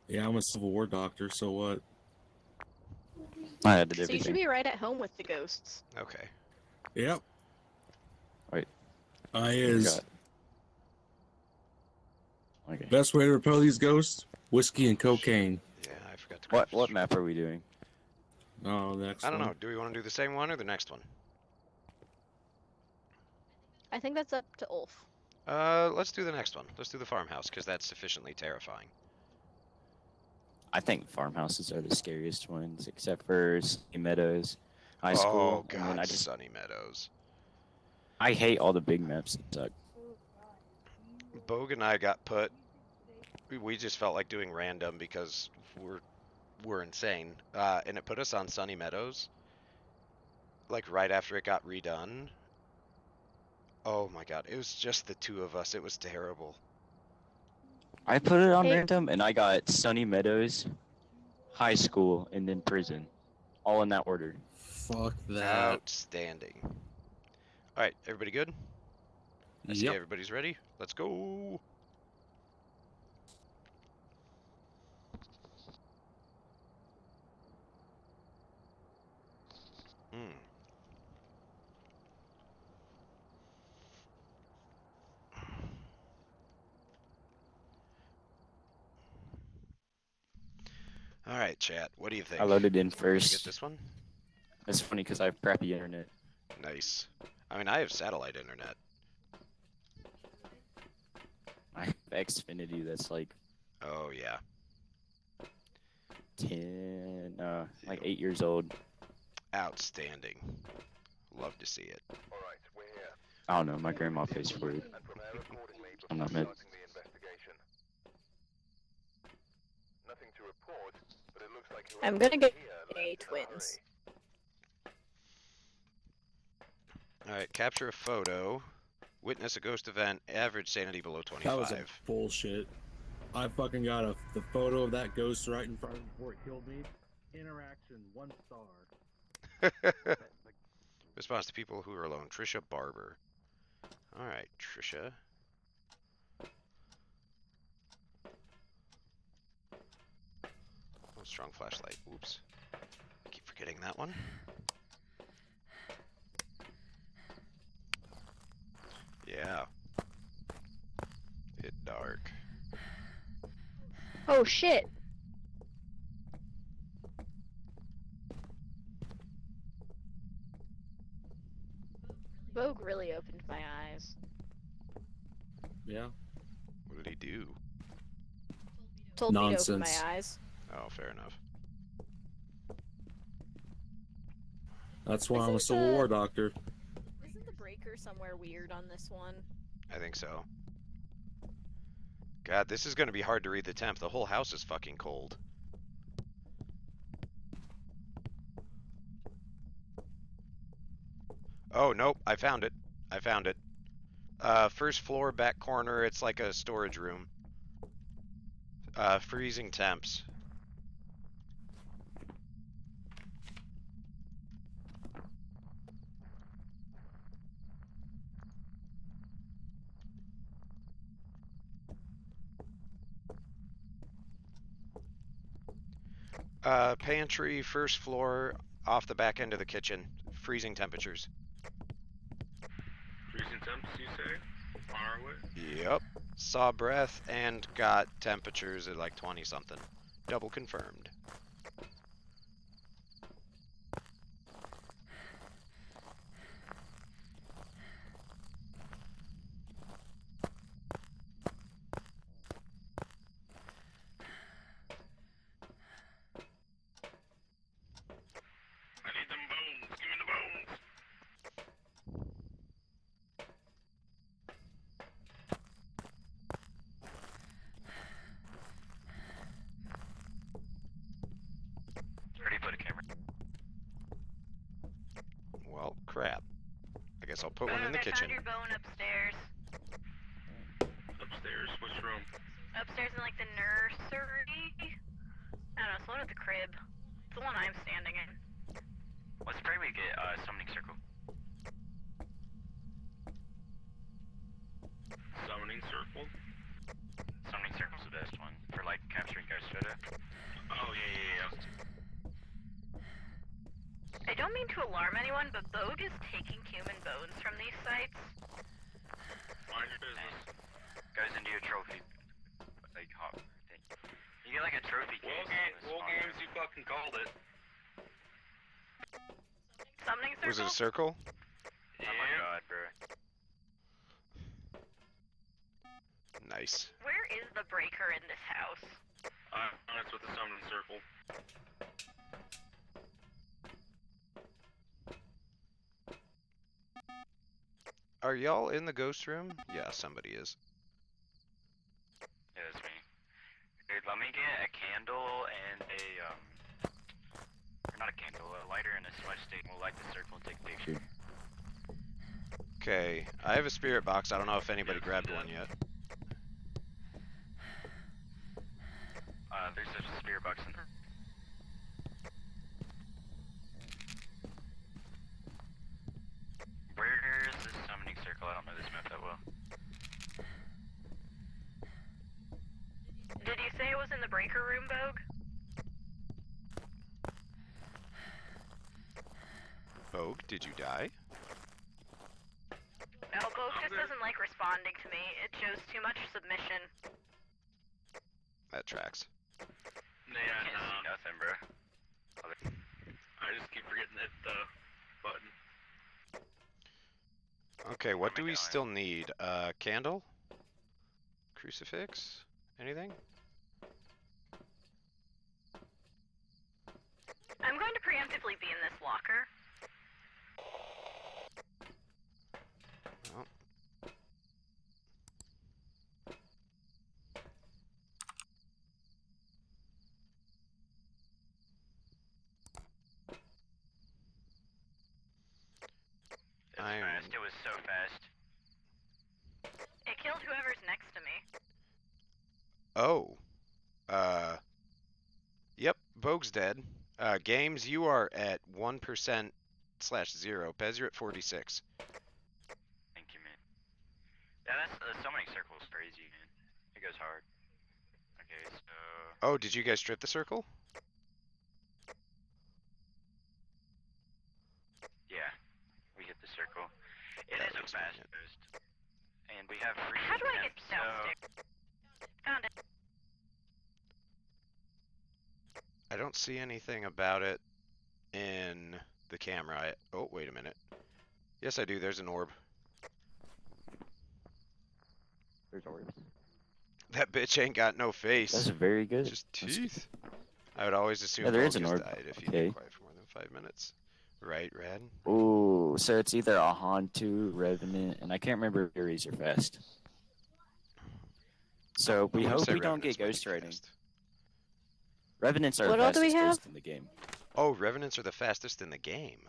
Yeah, I'm a Civil War doctor, so what? I did So you should everything. be right at home with the ghosts. Okay. Yep. Wait. I is. Okay. Best way to repel these ghosts? Whiskey and cocaine. Yeah, I forgot to. What map are we doing? Oh, the next I don't one. know. Do we want to do the same one or the next one? I think that's up to Ulf. Let's do the next one. Let's do the farmhouse because that's sufficiently terrifying. I think farmhouses are the scariest ones, except for Sunny Meadows High Oh School. God, And then Sunny Meadows. I hate all the big maps that suck. Bogue and I got put. We just felt like doing random because we're insane, and it put us on Sunny Meadows. Like right after it got redone. Oh my God, it was just the two of us. It was terrible. I put it on Hey. random, and I got Sunny Meadows, High School, and then prison, all in that order. Fuck that. Outstanding. All right, everybody good? I see Yep. everybody's ready. Let's go. All right, chat. What do you think? I loaded in Did you first. get this one? It's funny because I have crappy internet. Nice. I mean, I have satellite internet. I have Xfinity that's like Oh yeah. 8 years old. Outstanding. Love to see it. I don't know. My grandma pays for it. I'm not mad. Nothing to report, but it looks like I'm gonna get a twins. All right, capture a photo. Witness a ghost event. Average sanity below 25. That was a bullshit. I fucking got the photo of that ghost right in front of me before it killed me. Interaction 1 star. Response to people who are alone. Trisha Barber. All right, Trisha. Oh, strong flashlight. Oops. I keep forgetting that one. Yeah. It dark. Oh shit! Vogue really opened my eyes. Yeah. What did he do? Told me to open Nonsense. my eyes. Oh, fair enough. That's why I'm a Civil War doctor. Isn't the breaker somewhere weird on this one? I think so. God, this is going to be hard to read the temp. The whole house is fucking cold. Oh, nope. I found it. I found it. First floor, back corner. It's like a storage room. Freezing temps. Pantry, first floor, off the back end of the kitchen. Freezing temperatures. Freezing temps, you say? On our way? Yep. Saw breath and got temperatures at like 20 something. Double confirmed. I need them bones. Give me the bones. Ready to put a camera. Well, crap. I guess I'll put one in the I kitchen. found your bone upstairs. Upstairs? Which room? Upstairs in like the nursery. I don't know, it's the one with the crib. It's the one I'm standing in. Let's pray we get summoning circle. Summoning circle? Summoning circle's the best one for like capturing ghost photo. Oh yeah. I don't mean to alarm anyone, but Bogue is taking human bones from these sites. Mind your business. Goes into your trophy, like hot thing. You get like a trophy case. War games, you fucking called it. Summoning circle? Was it a circle? Oh my god, bro. Nice. Where is the breaker in this house? That's with the summoning circle. Are y'all in the ghost room? Yeah, somebody is. Yeah, that's me. Dude, let me get a candle and or not a candle, a lighter and a smudge stick. We'll light the circle and take a picture. Okay, I have a spirit box. I don't know if anybody grabbed one yet. There's a spirit box in there. Where's the summoning circle? I don't know this map that well. Did you say it was in the breaker room, Bogue? Vogue, did you die? No, Bogue just doesn't like responding to me. It shows too much submission. That tracks. Yeah, Can't see nothing, bro. I just keep forgetting that button. Okay, what do we still need? Candle? Crucifix? Anything? I'm going to preemptively be in this locker. Well. Fast. It was so fast. It killed whoever's next to me. Oh. Yep, Vogue's dead. Games, you are at 1%/0. Pez, you're at 46. Thank you, man. Yeah, that's so many circles. Crazy, man. It goes hard. Okay, so. Oh, did you guys strip the circle? Yeah, we hit the circle. It is a fast boost. And we have free. How do I get downstairs? Found it. I don't see anything about it in the camera. Oh, wait a minute. Yes, I do. There's an orb. There's orbs. That bitch ain't got no face. That's very good. Just teeth. I would always assume Yeah, there Vogue is an has orb. died if he'd Okay. been quiet for more than 5 minutes. Right, Rad? Ooh, so it's either a Hantu, Revenant, and I can't remember if Ares or Fast. So we I wanna hope say we don't Revenant's get might be ghost writing. fast. Revenants are What the all do we fastest have? ghost in the game. Oh, Revenants are the fastest in the game.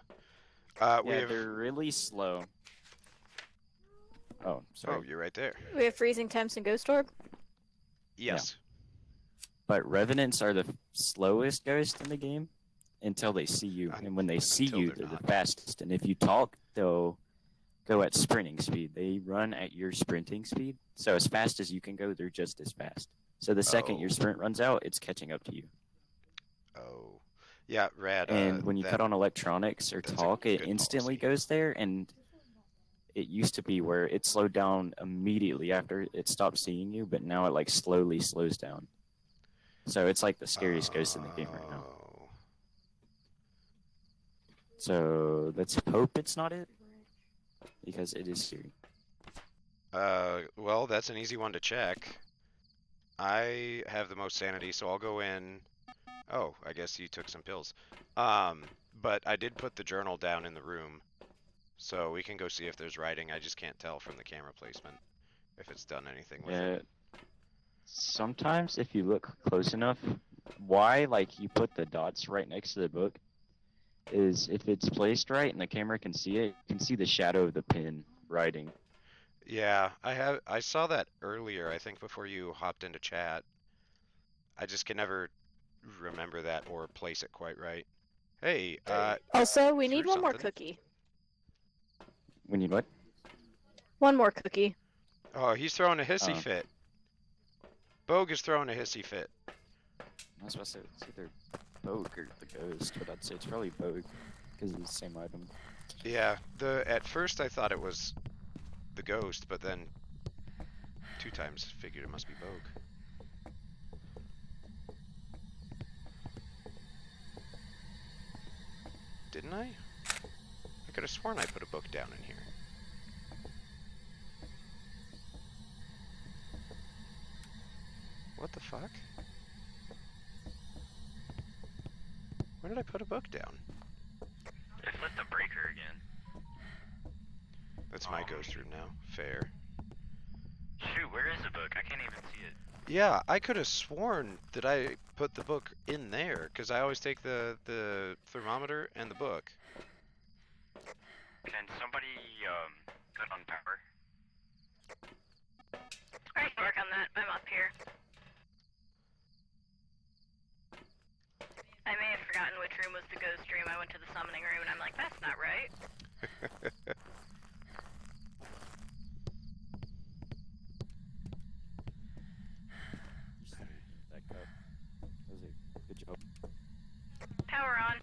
We Yeah, have... they're really slow. Oh, sorry. Oh, you're right there. We have freezing temps and ghost orb. Yes. But Revenants are the slowest ghost in the game until they see you. And when they see you, they're the fastest. And if you talk, they'll go at sprinting speed. They run at your sprinting speed. So as fast as you can go, they're just as fast. So the second your sprint runs out, it's catching up to you. Oh. Yeah, Rad. And when you that- cut on electronics or that's a talk, it good instantly goes there. And it used to be where it slowed down immediately after it stopped seeing you, but now it like slowly slows down. So it's like the scariest ghost in the game right now. So let's hope it's not it, because it is scary. Well, that's an easy one to check. I have the most sanity, so I'll go in. Oh, I guess you took some pills. But I did put the journal down in the room, so we can go see if there's writing. I just can't tell from the camera placement if it's done anything with it. Sometimes if you look close enough, why like you put the dots right next to the book is if it's placed right and the camera can see it, you can see the shadow of the pen writing. Yeah, I saw that earlier, I think before you hopped into chat. I just can never remember that or place it quite right. Hey, Also, we need threw one more something. cookie. We need what? One more cookie. Oh, he's throwing a hissy fit. Bogue is throwing a hissy fit. I was supposed to say it's either Bogue or the Ghost, but I'd say it's probably Bogue because it's the same item. Yeah, at first I thought it was the ghost, but then 2 times figured it must be Bogue. Didn't I? I could have sworn I put a book down in here. What the fuck? Where did I put a book down? They flipped the breaker again. That's my ghost room now. Fair. Shoot, where is the book? I can't even see it. Yeah, I could have sworn that I put the book in there, because I always take the thermometer and the book. Can somebody cut on power? I can work on that. I'm up here. I may have forgotten which room was the ghost room. I went to the summoning room and I'm like, that's not right. That cup. That was a good job. Power on.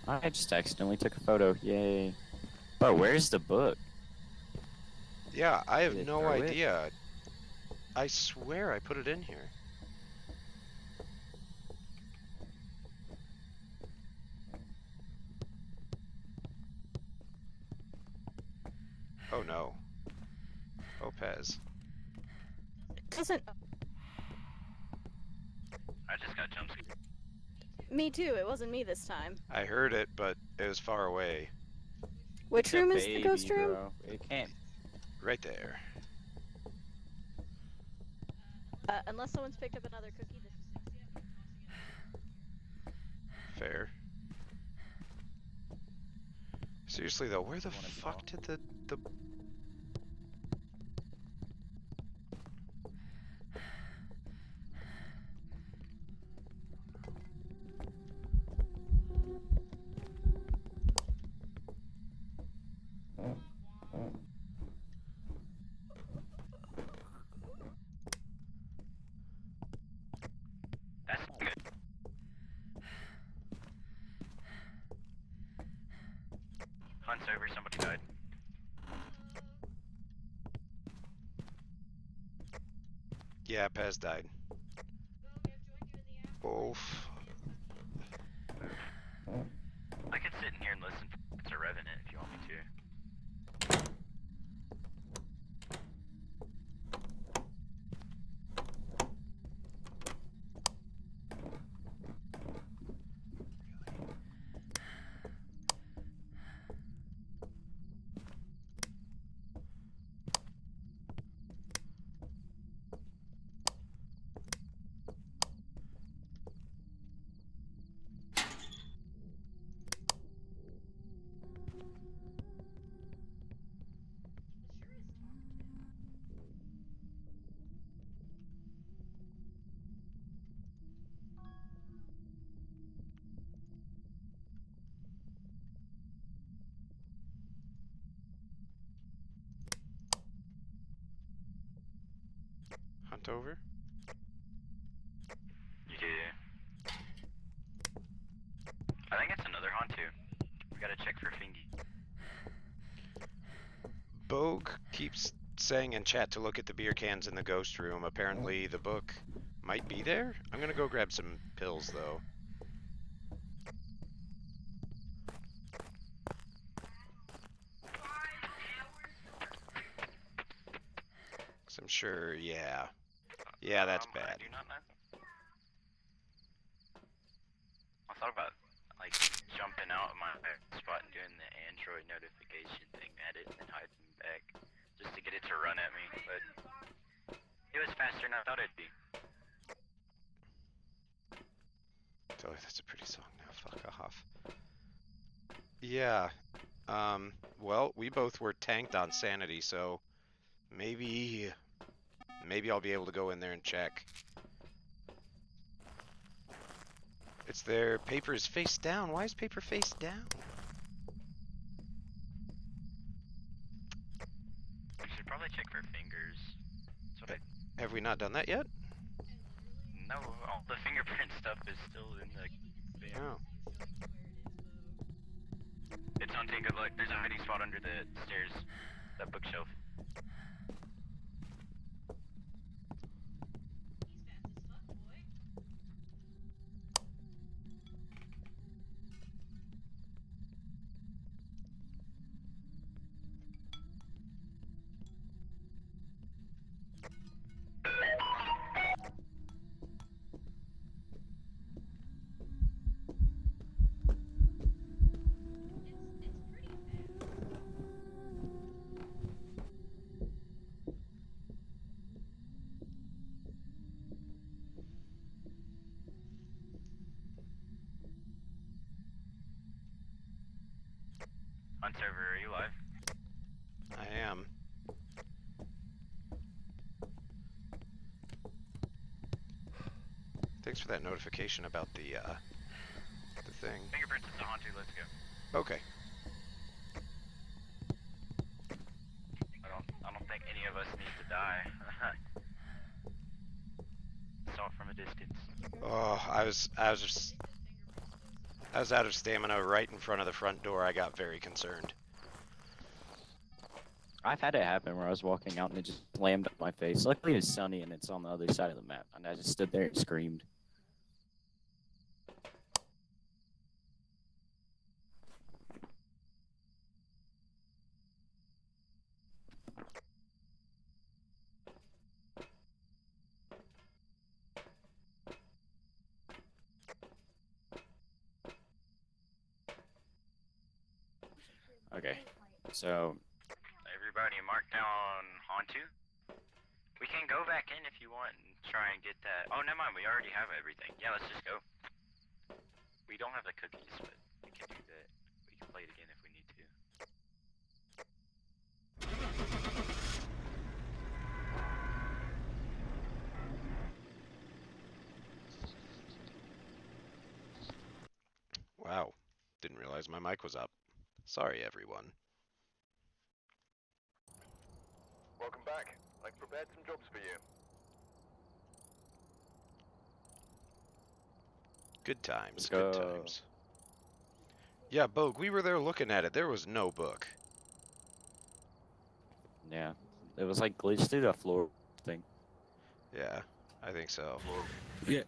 I just accidentally took a photo. Yay. Bro, where's the book? Yeah, I have Did it no throw it? idea. I swear I put it in here. Oh no. Opez. Doesn't. I just got jump scared. Me too. It wasn't me this time. I heard it, but it was far away. Which It's a room is the baby, ghost room? bro. It can't. Right there. Unless someone's picked up another cookie. Fair. Seriously though, where the fuck did the That's good. Hunt's over, somebody died. Yeah, Pez died. Oof. I could sit in here and listen to Revenant if you want me to. Hunt over? Yeah. I think it's another hunt too. We gotta check for Fingy. Bogue keeps saying in chat to look at the beer cans in the ghost room. Apparently the book might be there. I'm gonna go grab some pills though. 'Cause I'm sure, yeah. Yeah, that's bad. I do not know. I thought about like jumping out of my spot and doing the Android notification thing at it and then hiding back just to get it to run at me, but it was faster than I thought it'd be. Oh, that's a pretty song now. Fuck off. Yeah. Well, we both were tanked on sanity, so maybe I'll be able to go in there and check. It's there. Paper is face down. Why is paper face down? We should probably check for fingers. That's what Have we not done that yet? No, all the fingerprint stuff is still in the van. Oh. It's on Take a Look. There's a hiding spot under the stairs. That bookshelf. On server, are you live? I am. Thanks for that notification about the thing. Fingerprints is the Haunted, let's go. Okay. I don't think any of us need to die. Saw it from a distance. Oh, I was out of stamina right in front of the front door. I got very concerned. I've had it happen where I was walking out and it just slammed up my face. Luckily it's sunny and it's on the other side of the map, and I just stood there and screamed. Okay, so Everybody mark down Hantu. We can go back in if you want and try and get that. Oh, never mind. We already have everything. Yeah, let's just go. We don't have the cookies, but we can do that. We can play it again if we need to. Wow. Didn't realize my mic was up. Sorry, everyone. Welcome back. I've prepared some jobs for you. Good times, Let's good go. times. Yeah, Bogue, we were there looking at it. There was no book. Yeah, it was like glitched through the floor thing. Yeah, I think so. Yeah.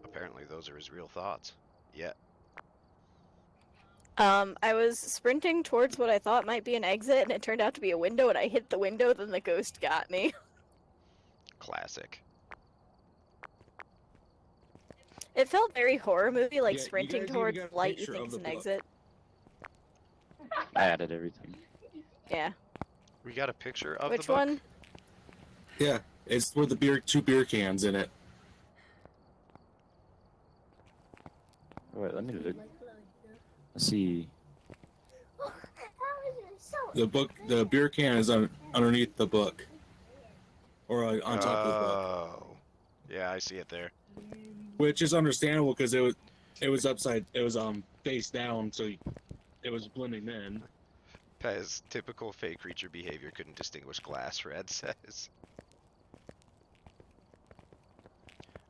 Apparently those are his real thoughts. Yeah. I was sprinting towards what I thought might be an exit, and it turned out to be a window, and I hit the window, then the ghost got me. Classic. It felt very horror movie, like Yeah, you sprinting guys even towards got a light you picture think of is the an book. exit. I added everything. Yeah. We got a picture of Which the book? one? Yeah, it's with the two beer cans in it. Wait, let me look. Let's see. The beer can is underneath the book, or on top of the book, Oh. Yeah, I see it there. which is understandable because it was face down, so it was blending in. Pez, typical fake creature behavior, couldn't distinguish glass, Red says.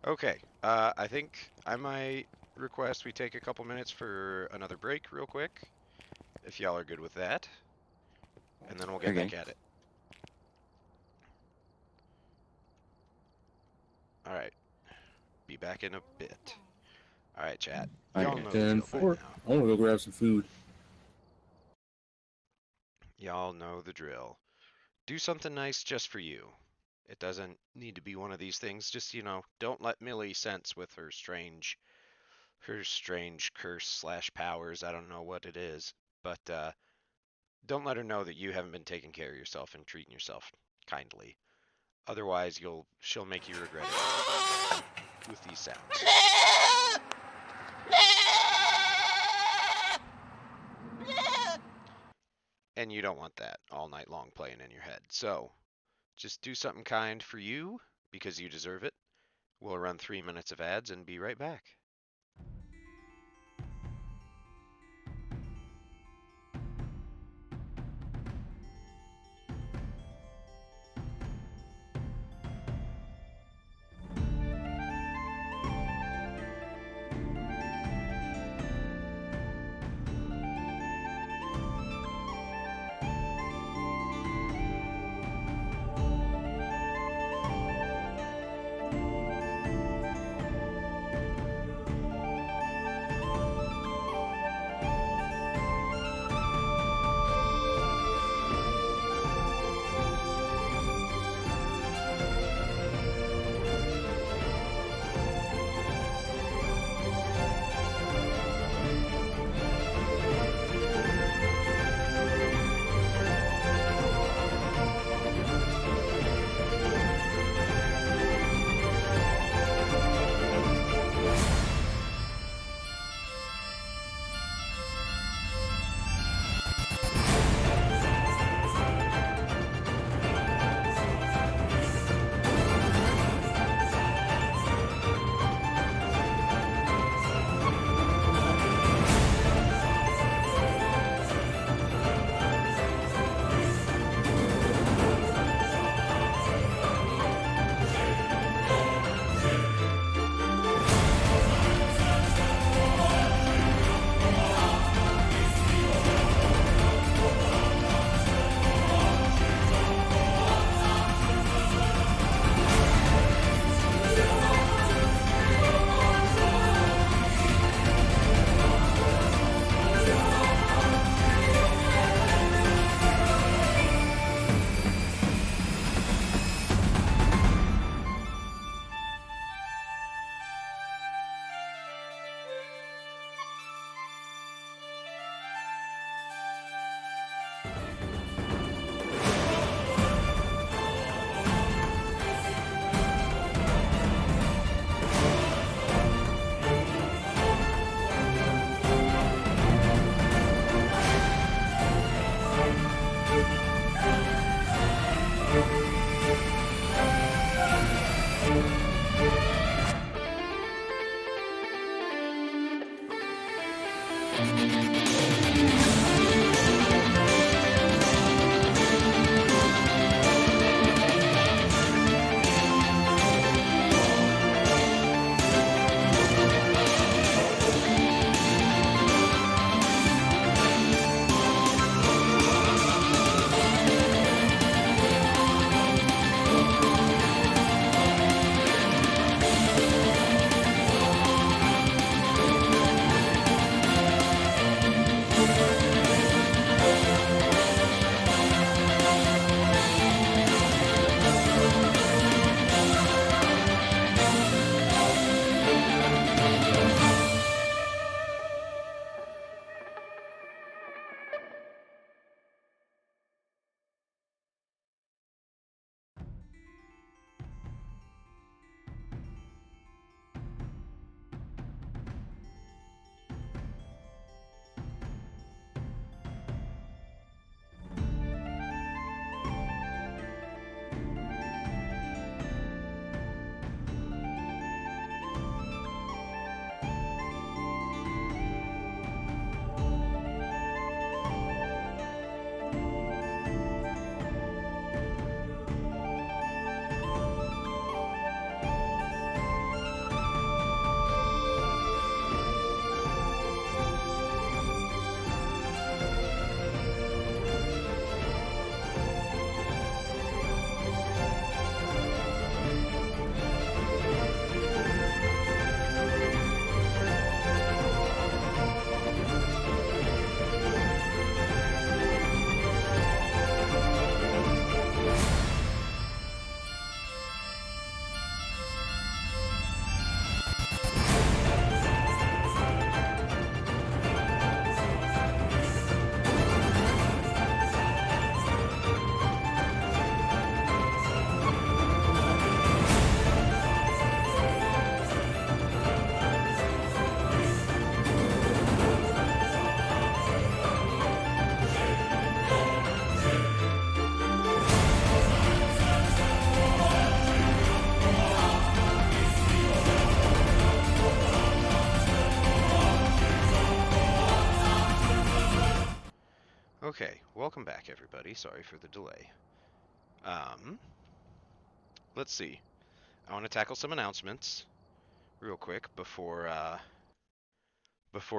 Okay, I think I might request we take a couple minutes for another break real quick, if y'all are good with that. And then we'll get back at it. Alright. Be back in a bit. Alright, chat. Y'all know the drill by 10-4. now. I want to go grab some food. Y'all know the drill. Do something nice just for you. It doesn't need to be one of these things. Just, don't let Millie sense with her strange curse / powers. I don't know what it is. But, don't let her know that you haven't been taking care of yourself and treating yourself kindly. Otherwise, she'll make you regret it with these sounds. And you don't want that all night long playing in your head. So, just do something kind for you because you deserve it. We'll run 3 minutes of ads and be right back. Okay, welcome back, everybody. Sorry for the delay. Let's see. I want to tackle some announcements real quick before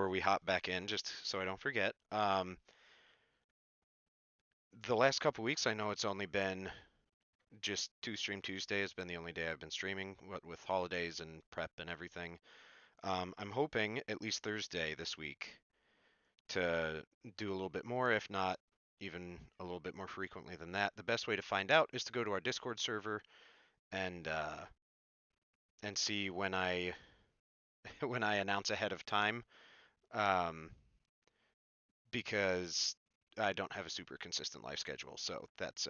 we hop back in, just so I don't forget. The last couple weeks, I know it's only been just Stream Tuesday has been the only day I've been streaming, what with holidays and prep and everything. I'm hoping at least Thursday this week to do a little bit more, if not even a little bit more frequently than that. The best way to find out is to go to our Discord server and see when I when I announce ahead of time, because I don't have a super consistent life schedule. So that's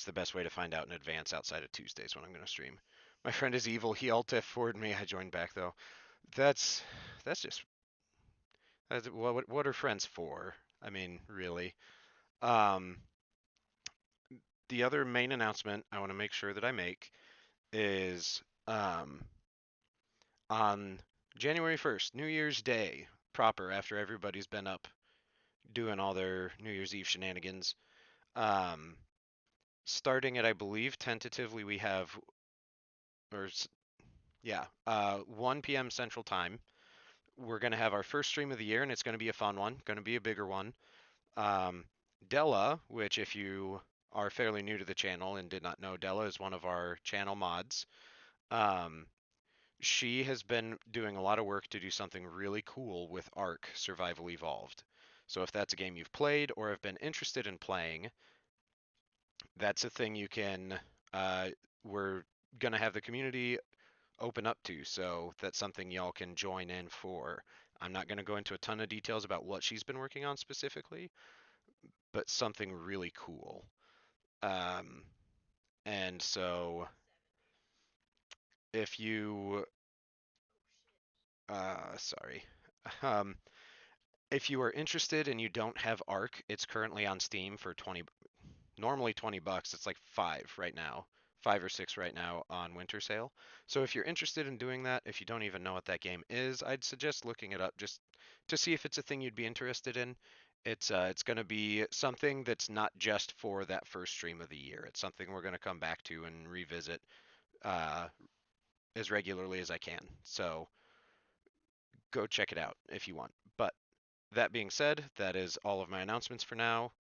the best way to find out in advance outside of Tuesdays when I'm going to stream. My friend is evil. He alt F4'd me. I joined back though. That's just what are friends for? I mean, really. Um, the other main announcement I want to make sure that I make is on January 1st, New Year's Day proper, after everybody's been up doing all their New Year's Eve shenanigans. Starting at, I believe, tentatively we have, or yeah, 1 p.m. Central Time. We're going to have our first stream of the year, and it's going to be a fun one, going to be a bigger one. Della, which if you are fairly new to the channel and did not know, Della is one of our channel mods. She has been doing a lot of work to do something really cool with Ark Survival Evolved. So if that's a game you've played or have been interested in playing, that's a thing you can, we're going to have the community open up to. So that's something y'all can join in for. I'm not going to go into a ton of details about what she's been working on specifically, but something really cool. And so if you, sorry, if you are interested and you don't have Ark, it's currently on Steam for normally $20. It's like 5 right now, 5 or 6 right now on winter sale. So if you're interested in doing that, if you don't even know what that game is, I'd suggest looking it up just to see if it's a thing you'd be interested in. It's going to be something that's not just for that first stream of the year. It's something we're going to come back to and revisit as regularly as I can. So go check it out if you want. But that being said, that is all of my announcements for now.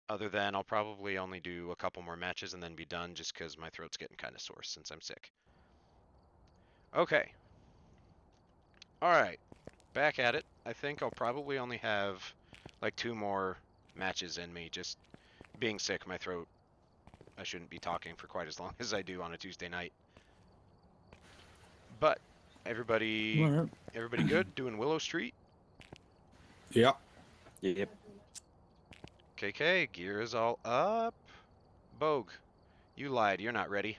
Other than I'll probably only do a couple more matches and then be done just because my throat's getting kind of sore since I'm sick. Okay. All right. Back at it. I think I'll probably only have like 2 more matches in me. Just being sick, my throat, I shouldn't be talking for quite as long as I do on a Tuesday night. But everybody good? Doing Willow Street? Yep. Yep. KK, gear is all up. Bogue, you lied. You're not ready.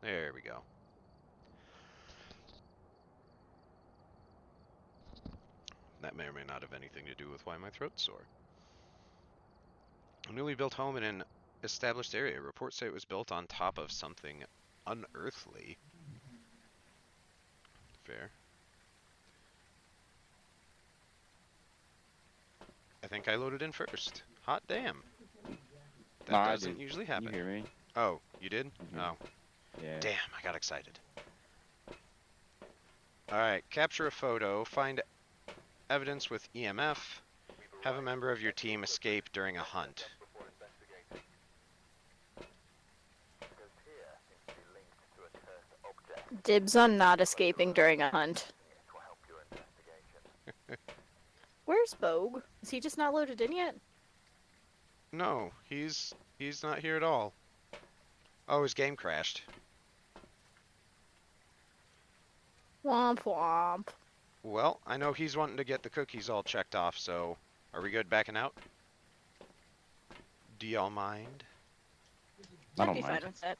There we go. That may or may not have anything to do with why my throat's sore. A newly built home in an established area. Reports say it was built on top of something unearthly. Fair. I think I loaded in first. Hot damn. That doesn't usually happen. You hear me? Oh, you did? Oh. Yeah. Damn, I got excited. Alright, capture a photo, find evidence with EMF, have a member of your team escape during a hunt. Dibs on not escaping during a hunt. Where's Bogue? Is he just not loaded in yet? No, he's not here at all. Oh, his game crashed. Womp womp. Well, I know he's wanting to get the cookies all checked off, so are we good backing out? Do y'all mind? I'd be fine with that.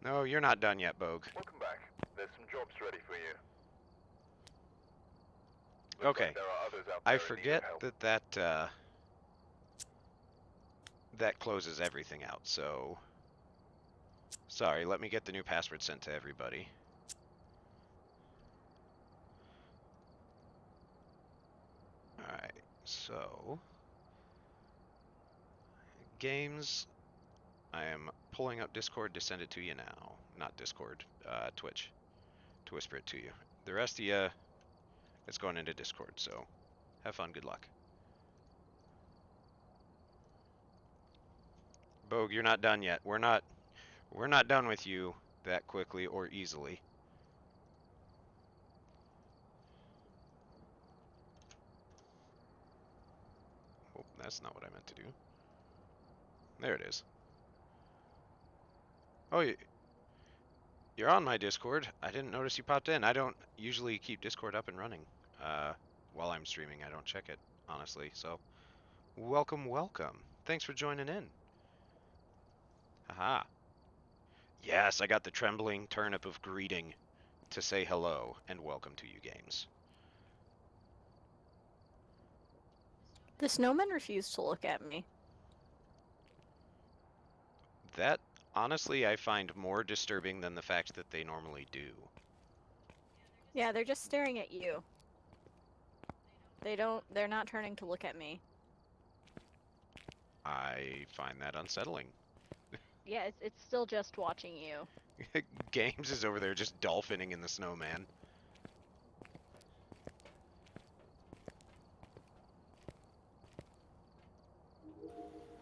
No, you're not done yet, Bogue. Welcome back. There's some jobs ready for you. Okay. I forget that closes everything out, so Sorry, let me get the new password sent to everybody. Alright, so... Games, I am pulling up Discord to send it to you now. Not Discord, Twitch, to whisper it to you. The rest of you, it's going into Discord, so have fun, good luck. Bogue, you're not done yet. We're not done with you that quickly or easily. Oh, that's not what I meant to do. There it is. Oh, you're on my Discord. I didn't notice you popped in. I don't usually keep Discord up and running while I'm streaming. I don't check it, honestly. So, welcome, welcome. Thanks for joining in. Haha. Yes, I got the trembling turnip of greeting to say hello and welcome to you games. The snowmen refused to look at me. That, honestly, I find more disturbing than the fact that they normally do. Yeah, they're just staring at you. They're not turning to look at me. I find that unsettling. Yeah, it's still just watching you. Games is over there just dolphining in the snowman.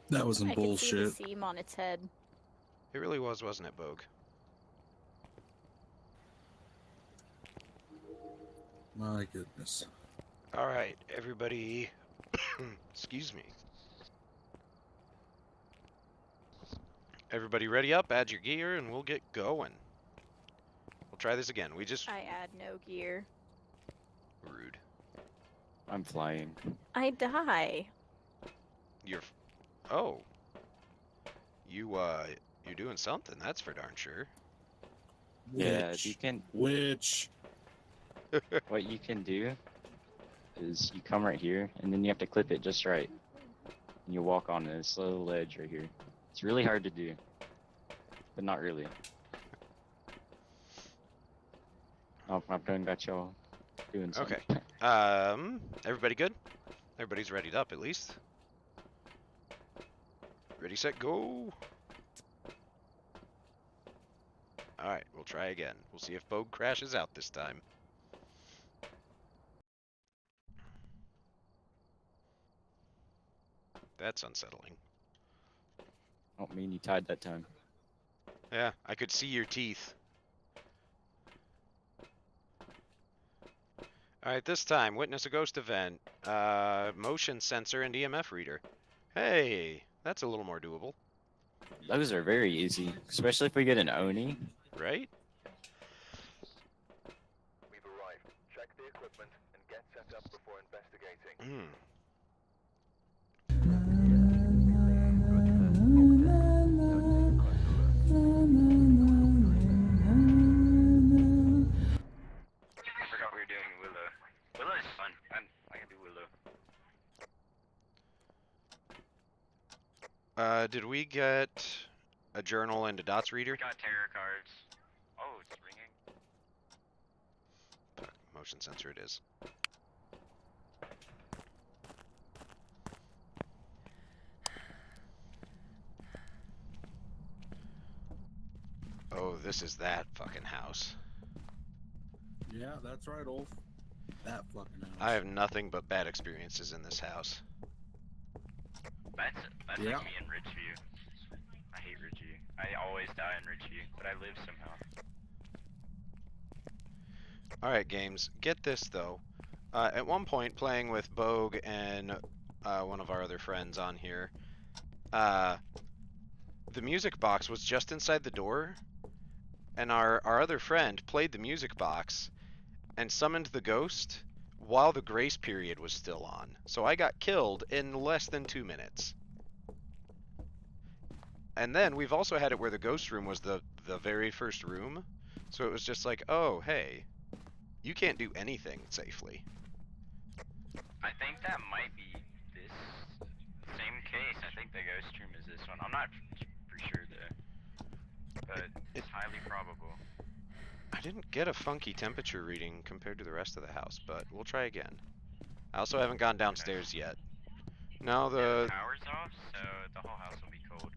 That was some I could see the bullshit. seam on its head. It really was, wasn't it, Bogue? My goodness. All right, everybody. Excuse me. Everybody ready up, add your gear, and we'll get going. We'll try this again. I add no gear. Rude. I'm flying. I die. Oh. You're doing something, that's for darn sure. Yeah, you can. Which? What you can do is you come right here, and then you have to clip it just right. And you walk on this little ledge right here. It's really hard to do, but not really. Oh, I've done got y'all doing something. Okay. Everybody good? Everybody's readied up, at least. Ready, set, go! Alright, we'll try again. We'll see if Bogue crashes out this time. That's unsettling. Don't mean you tied that time. Yeah, I could see your teeth. Alright, this time, witness a ghost event. Motion sensor and EMF reader. Hey, that's a little more doable. Those are very easy, especially if we get an Oni. Right? We've arrived. Check the equipment and get set up before investigating. I forgot we were doing Willow. Willow is fun. I can do Willow. Did we get a journal and a dots reader? We got tarot cards. Oh, it's ringing. Fuck, motion sensor it is. Oh, this is that fucking house. Yeah, that's right, Ulf. That fucking house. I have nothing but bad experiences in this house. That's like me in Ridgeview. I hate Ridgeview. I always die in Ridgeview, but I live somehow. Alright, games. Get this, though. At one point, playing with Bogue and one of our other friends on here, the music box was just inside the door, and our other friend played the music box and summoned the ghost while the grace period was still on. So I got killed in less than 2 minutes. And then we've also had it where the ghost room was the very first room. So it was just like, oh, hey, you can't do anything safely. I think that might be this same case. I think the ghost room is this one. I'm not for sure though. But highly probable. I didn't get a funky temperature reading compared to the rest of the house, but we'll try again. I also haven't gone downstairs yet. No, The power's off, so the whole house will be cold.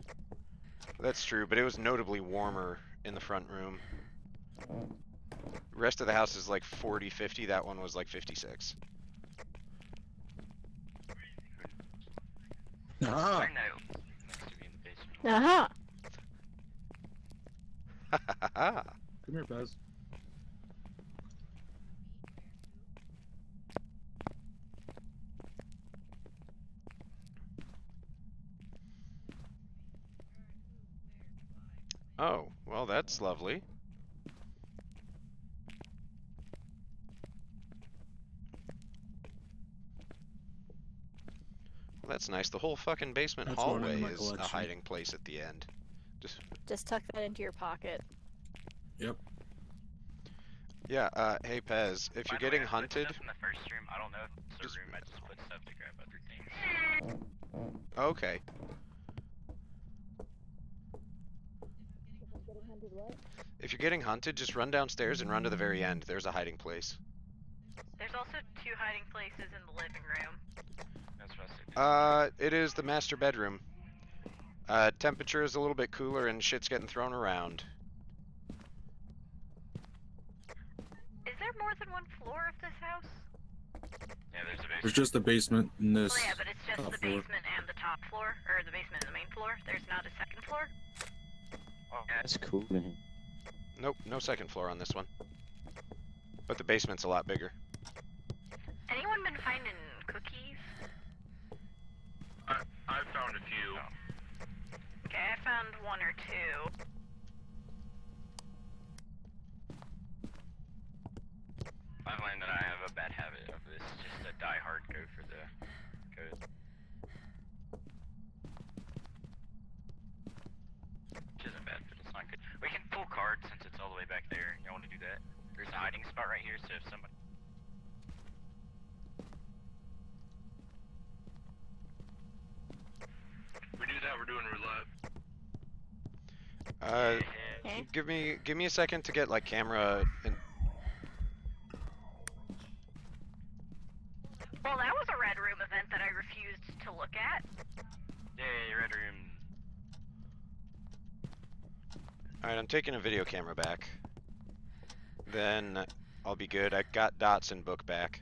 that's true, but it was notably warmer in the front room. The rest of the house is like 40, 50. That one was like 56. Ah. Or no. Needs to be in the basement. Aha! Come here, Buzz. Oh, well, that's lovely. Well, that's nice. The whole fucking basement That's going into hallway my is a collection. hiding place at the end. Just tuck that into your pocket. Yep. Yeah, hey Pez, if By you're the way, getting I put hunted, stuff in the first room. I don't know if it's a room. I just put stuff to grab other things. okay. If you're getting hunted, just run downstairs and run to the very end. There's a hiding place. There's also 2 hiding places in the living room. That's what I said. It is the master bedroom. Temperature is a little bit cooler and shit's getting thrown around. Is there more than one floor of this house? Yeah, there's a basement. There's just a basement in this. Well, yeah, but it's just top the floor. basement and the top floor, or the basement and the main floor. There's not a second floor. Oh, That's cool. Nope, no second floor on this one. But the basement's a lot bigger. Anyone been finding cookies? I found a few. Okay, I found 1 or 2. I've learned that I have a bad habit of this, just a die-hard go for the code. Which isn't bad, but it's not good. We can pull cards since it's all the way back there. You want to do that? There's a hiding spot right here, so if somebody... We do that, we're doing roulette. Give me a second to get like camera and Well, that was a Red Room event that I refused to look at. Yay, red room. Alright, I'm taking a video camera back. Then I'll be good. I got Dots and Book back.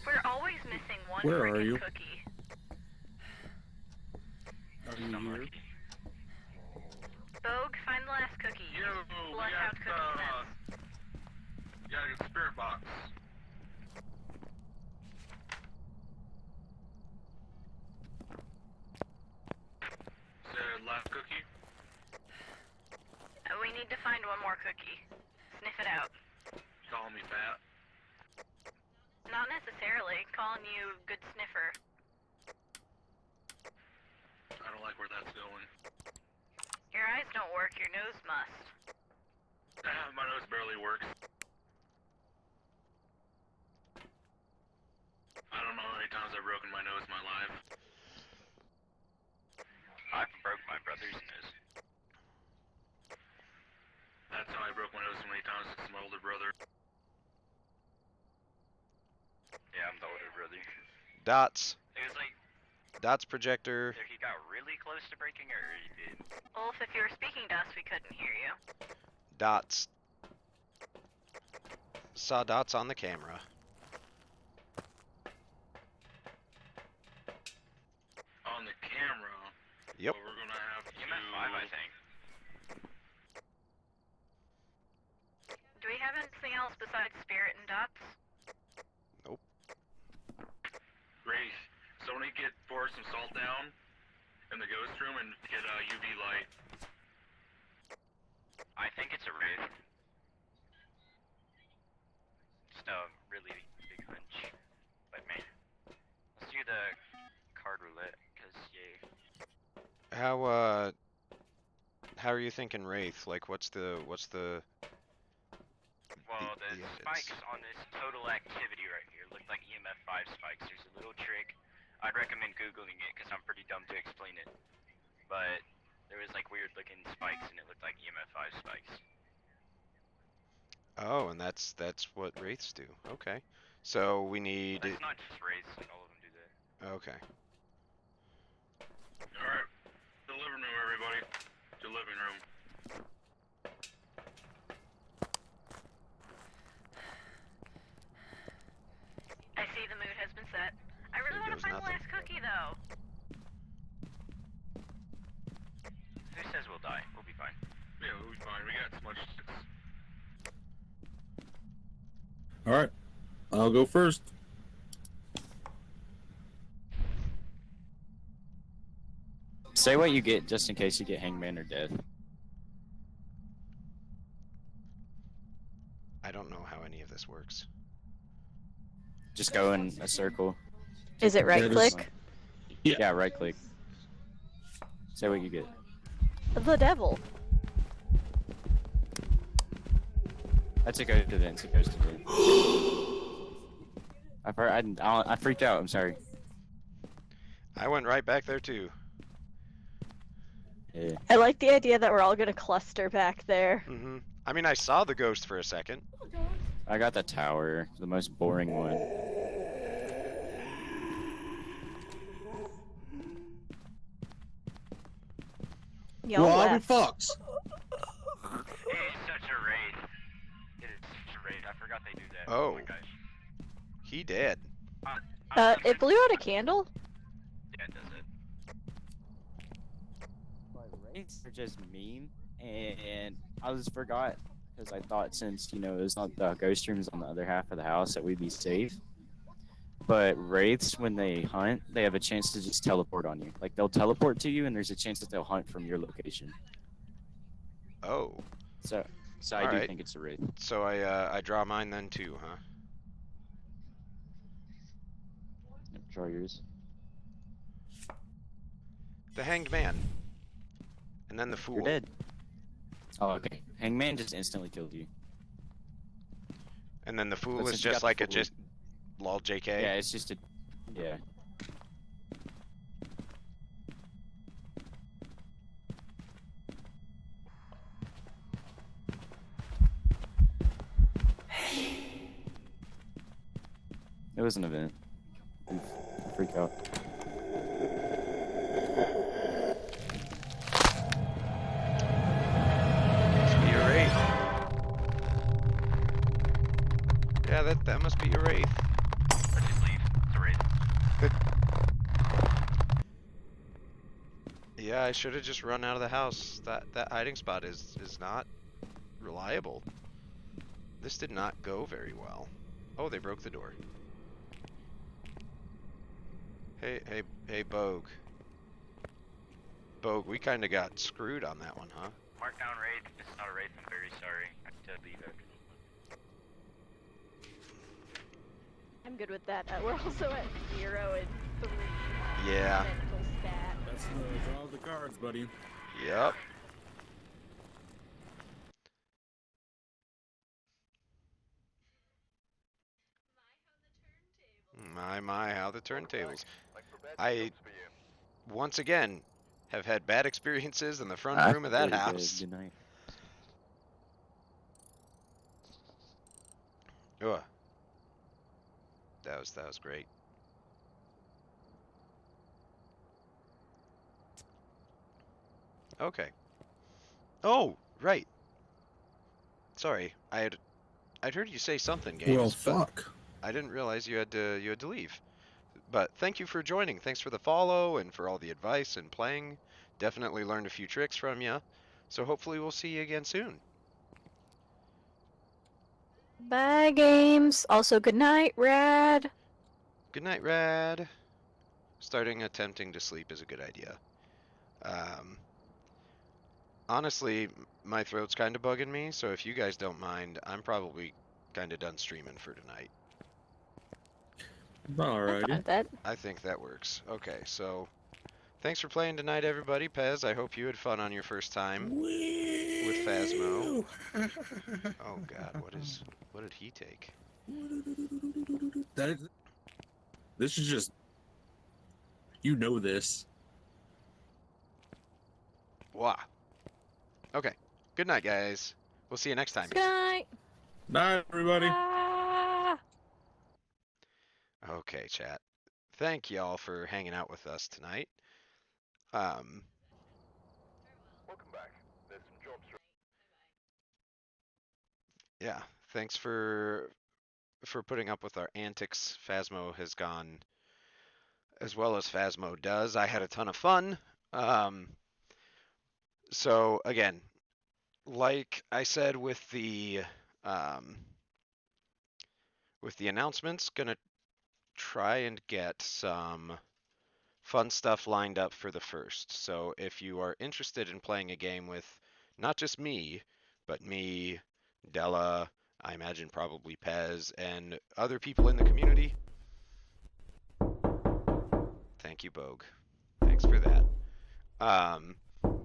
We're always missing one Where are freaking you? cookie. Are you here? Bogue, find the last cookie. Flush out cookie sense. Yeah, it's spirit box. Last cookie? We need to find one more cookie. Sniff it out. Calling me fat. Not necessarily. Calling you good sniffer. I don't like where that's going. Your eyes don't work, your nose must. My nose barely works. I don't know how many times I've broken my nose in my life. I broke my brother's nose. That's how I broke my nose so many times with my older brother. Yeah, I'm the older brother. Dots. It was like, Dots projector. he got really close to breaking it, or he did. Wolf, if you were speaking to us, we couldn't hear you. Dots. Saw Dots on the camera. On the camera. Yep. Well, we're gonna have to... You meant 5, I think. Do we have anything else besides Spirit and Dots? Nope. Wraith, somebody pour some salt down in the ghost room and get a UV light. I think it's a Wraith. Just a really big hunch. But man, let's do the card roulette, cause yay. How are you thinking Wraith? Like, what's the... Well, the evidence. spikes on this total activity right here look like EMF 5 spikes. There's a little trick. I'd recommend Googling it because I'm pretty dumb to explain it. But there was like weird looking spikes and it looked like EMF 5 spikes. Oh, and that's what wraiths do. Okay. So we need. That's not just wraiths, like all of them do that. Okay. Alright. The living room, everybody. The living room. I see the mood has been set. I really Here want to goes find the nothing. last cookie, though. Who says we'll die? We'll be fine. Yeah, we'll be fine. We got smudge sticks. All right, I'll go first. Say what you get just in case you get hangman or death. I don't know how any of this works. Just go in a circle. Is it right click? Yeah, right click. Say what you get. The devil. That's a ghost event. It's a ghost event. I freaked out. I'm sorry. I went right back there too. Yeah. I like the idea that we're all gonna cluster back there. Mm-hmm. I mean, I saw the ghost for a second. I got the tower, the most boring one. Y'all Well, I'll be left. fucked. It is such a raid. It is such a raid. I forgot they do that. Oh. Oh my gosh. He did. It blew out a candle? Yeah, it does it. Raids are just mean, and I just forgot because I thought since it's not the ghost rooms on the other half of the house that we'd be safe. But wraiths, when they hunt, they have a chance to just teleport on you. Like they'll teleport to you, and there's a chance that they'll hunt from your location. Oh. So I do Alright. think it's a wraith. So I draw mine then too, huh? Draw yours. The Hanged Man. And then the Fool. You're dead. Oh, okay. Hangman just instantly killed you. And then the Fool But is since you just got the like a Fool- just lol JK. Yeah, it's just a. Yeah. It was an event. Freak out. Must be a wraith. Yeah, that must be a wraith. Let's just leave. It's a raid. Yeah, I should have just run out of the house. That hiding spot is not reliable. This did not go very well. Oh, they broke the door. Hey, Bogue. Bogue, we kind of got screwed on that one, huh? Mark down raid. It's not a raid. I'm very sorry. I have to leave after this one. I'm good with that. We're also at 0 and 3. Yeah. Mental stat. That's the draw of the cards, buddy. Yep. My, how the turntables. I, once again, have had bad experiences in the front room of that Very good. house. Good night. Ugh. That was great. Okay. Oh, right. Sorry, I'd heard you say something, Games. Well, but fuck. I didn't realize you had to leave. But thank you for joining. Thanks for the follow and for all the advice and playing. Definitely learned a few tricks from you. So hopefully we'll see you again soon. Bye, games. Also, good night, Rad. Good night, Rad. Starting attempting to sleep is a good idea. Honestly, my throat's kind of bugging me, so if you guys don't mind, I'm probably kind of done streaming for tonight. Alrighty. That. I think that works. Okay, so Thanks for playing tonight, everybody. Pez, I hope you had fun on your first time with Phasmo. Oh God, what did he take? This is just, you know this. Wow. Okay. Good night, guys. We'll see you next time. Good night. Night, everybody. Ah! Okay, chat. Thank y'all for hanging out with us tonight. Welcome back. There's some jobs. Yeah, thanks for putting up with our antics. Phasmo has gone as well as Phasmo does. I had a ton of fun. So again, like I said with the announcements, gonna try and get some fun stuff lined up for the first. So if you are interested in playing a game with not just me, but me, Della, I imagine probably Pez, and other people in the community. Thank you, Bogue. Thanks for that.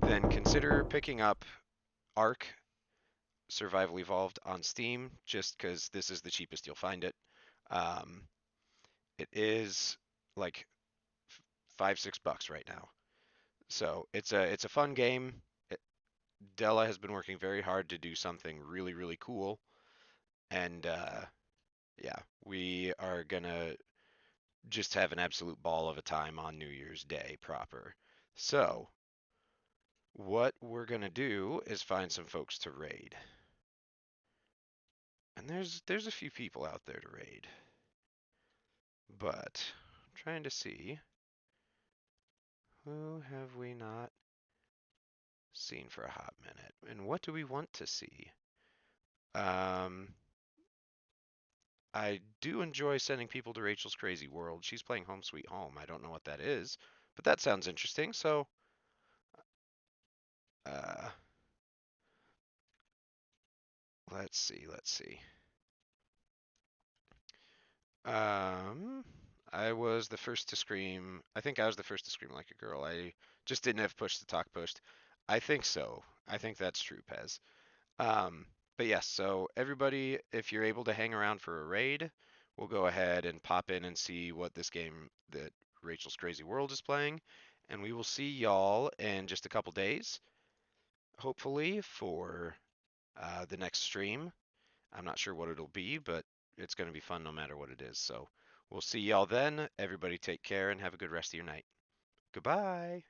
Then consider picking up Ark Survival Evolved on Steam, just because this is the cheapest you'll find it. It is like $5-6 right now. So it's a fun game. Della has been working very hard to do something really, really cool. And yeah, we are gonna just have an absolute ball of a time on New Year's Day proper. So what we're gonna do is find some folks to raid. And there's a few people out there to raid. But I'm trying to see, who have we not seen for a hot minute? And what do we want to see? I do enjoy sending people to Rachel's Crazy World. She's playing Home Sweet Home. I don't know what that is, but that sounds interesting. So, let's see. I was the first to scream. I think I was the first to scream like a girl. I just didn't have push to talk pushed. I think so. I think that's true, Pez. But yes, so everybody, if you're able to hang around for a raid, we'll go ahead and pop in and see what this game that Rachel's Crazy World is playing. And we will see y'all in just a couple days, hopefully, for the next stream. I'm not sure what it'll be, but it's going to be fun no matter what it is. So we'll see y'all then. Everybody take care and have a good rest of your night. Goodbye.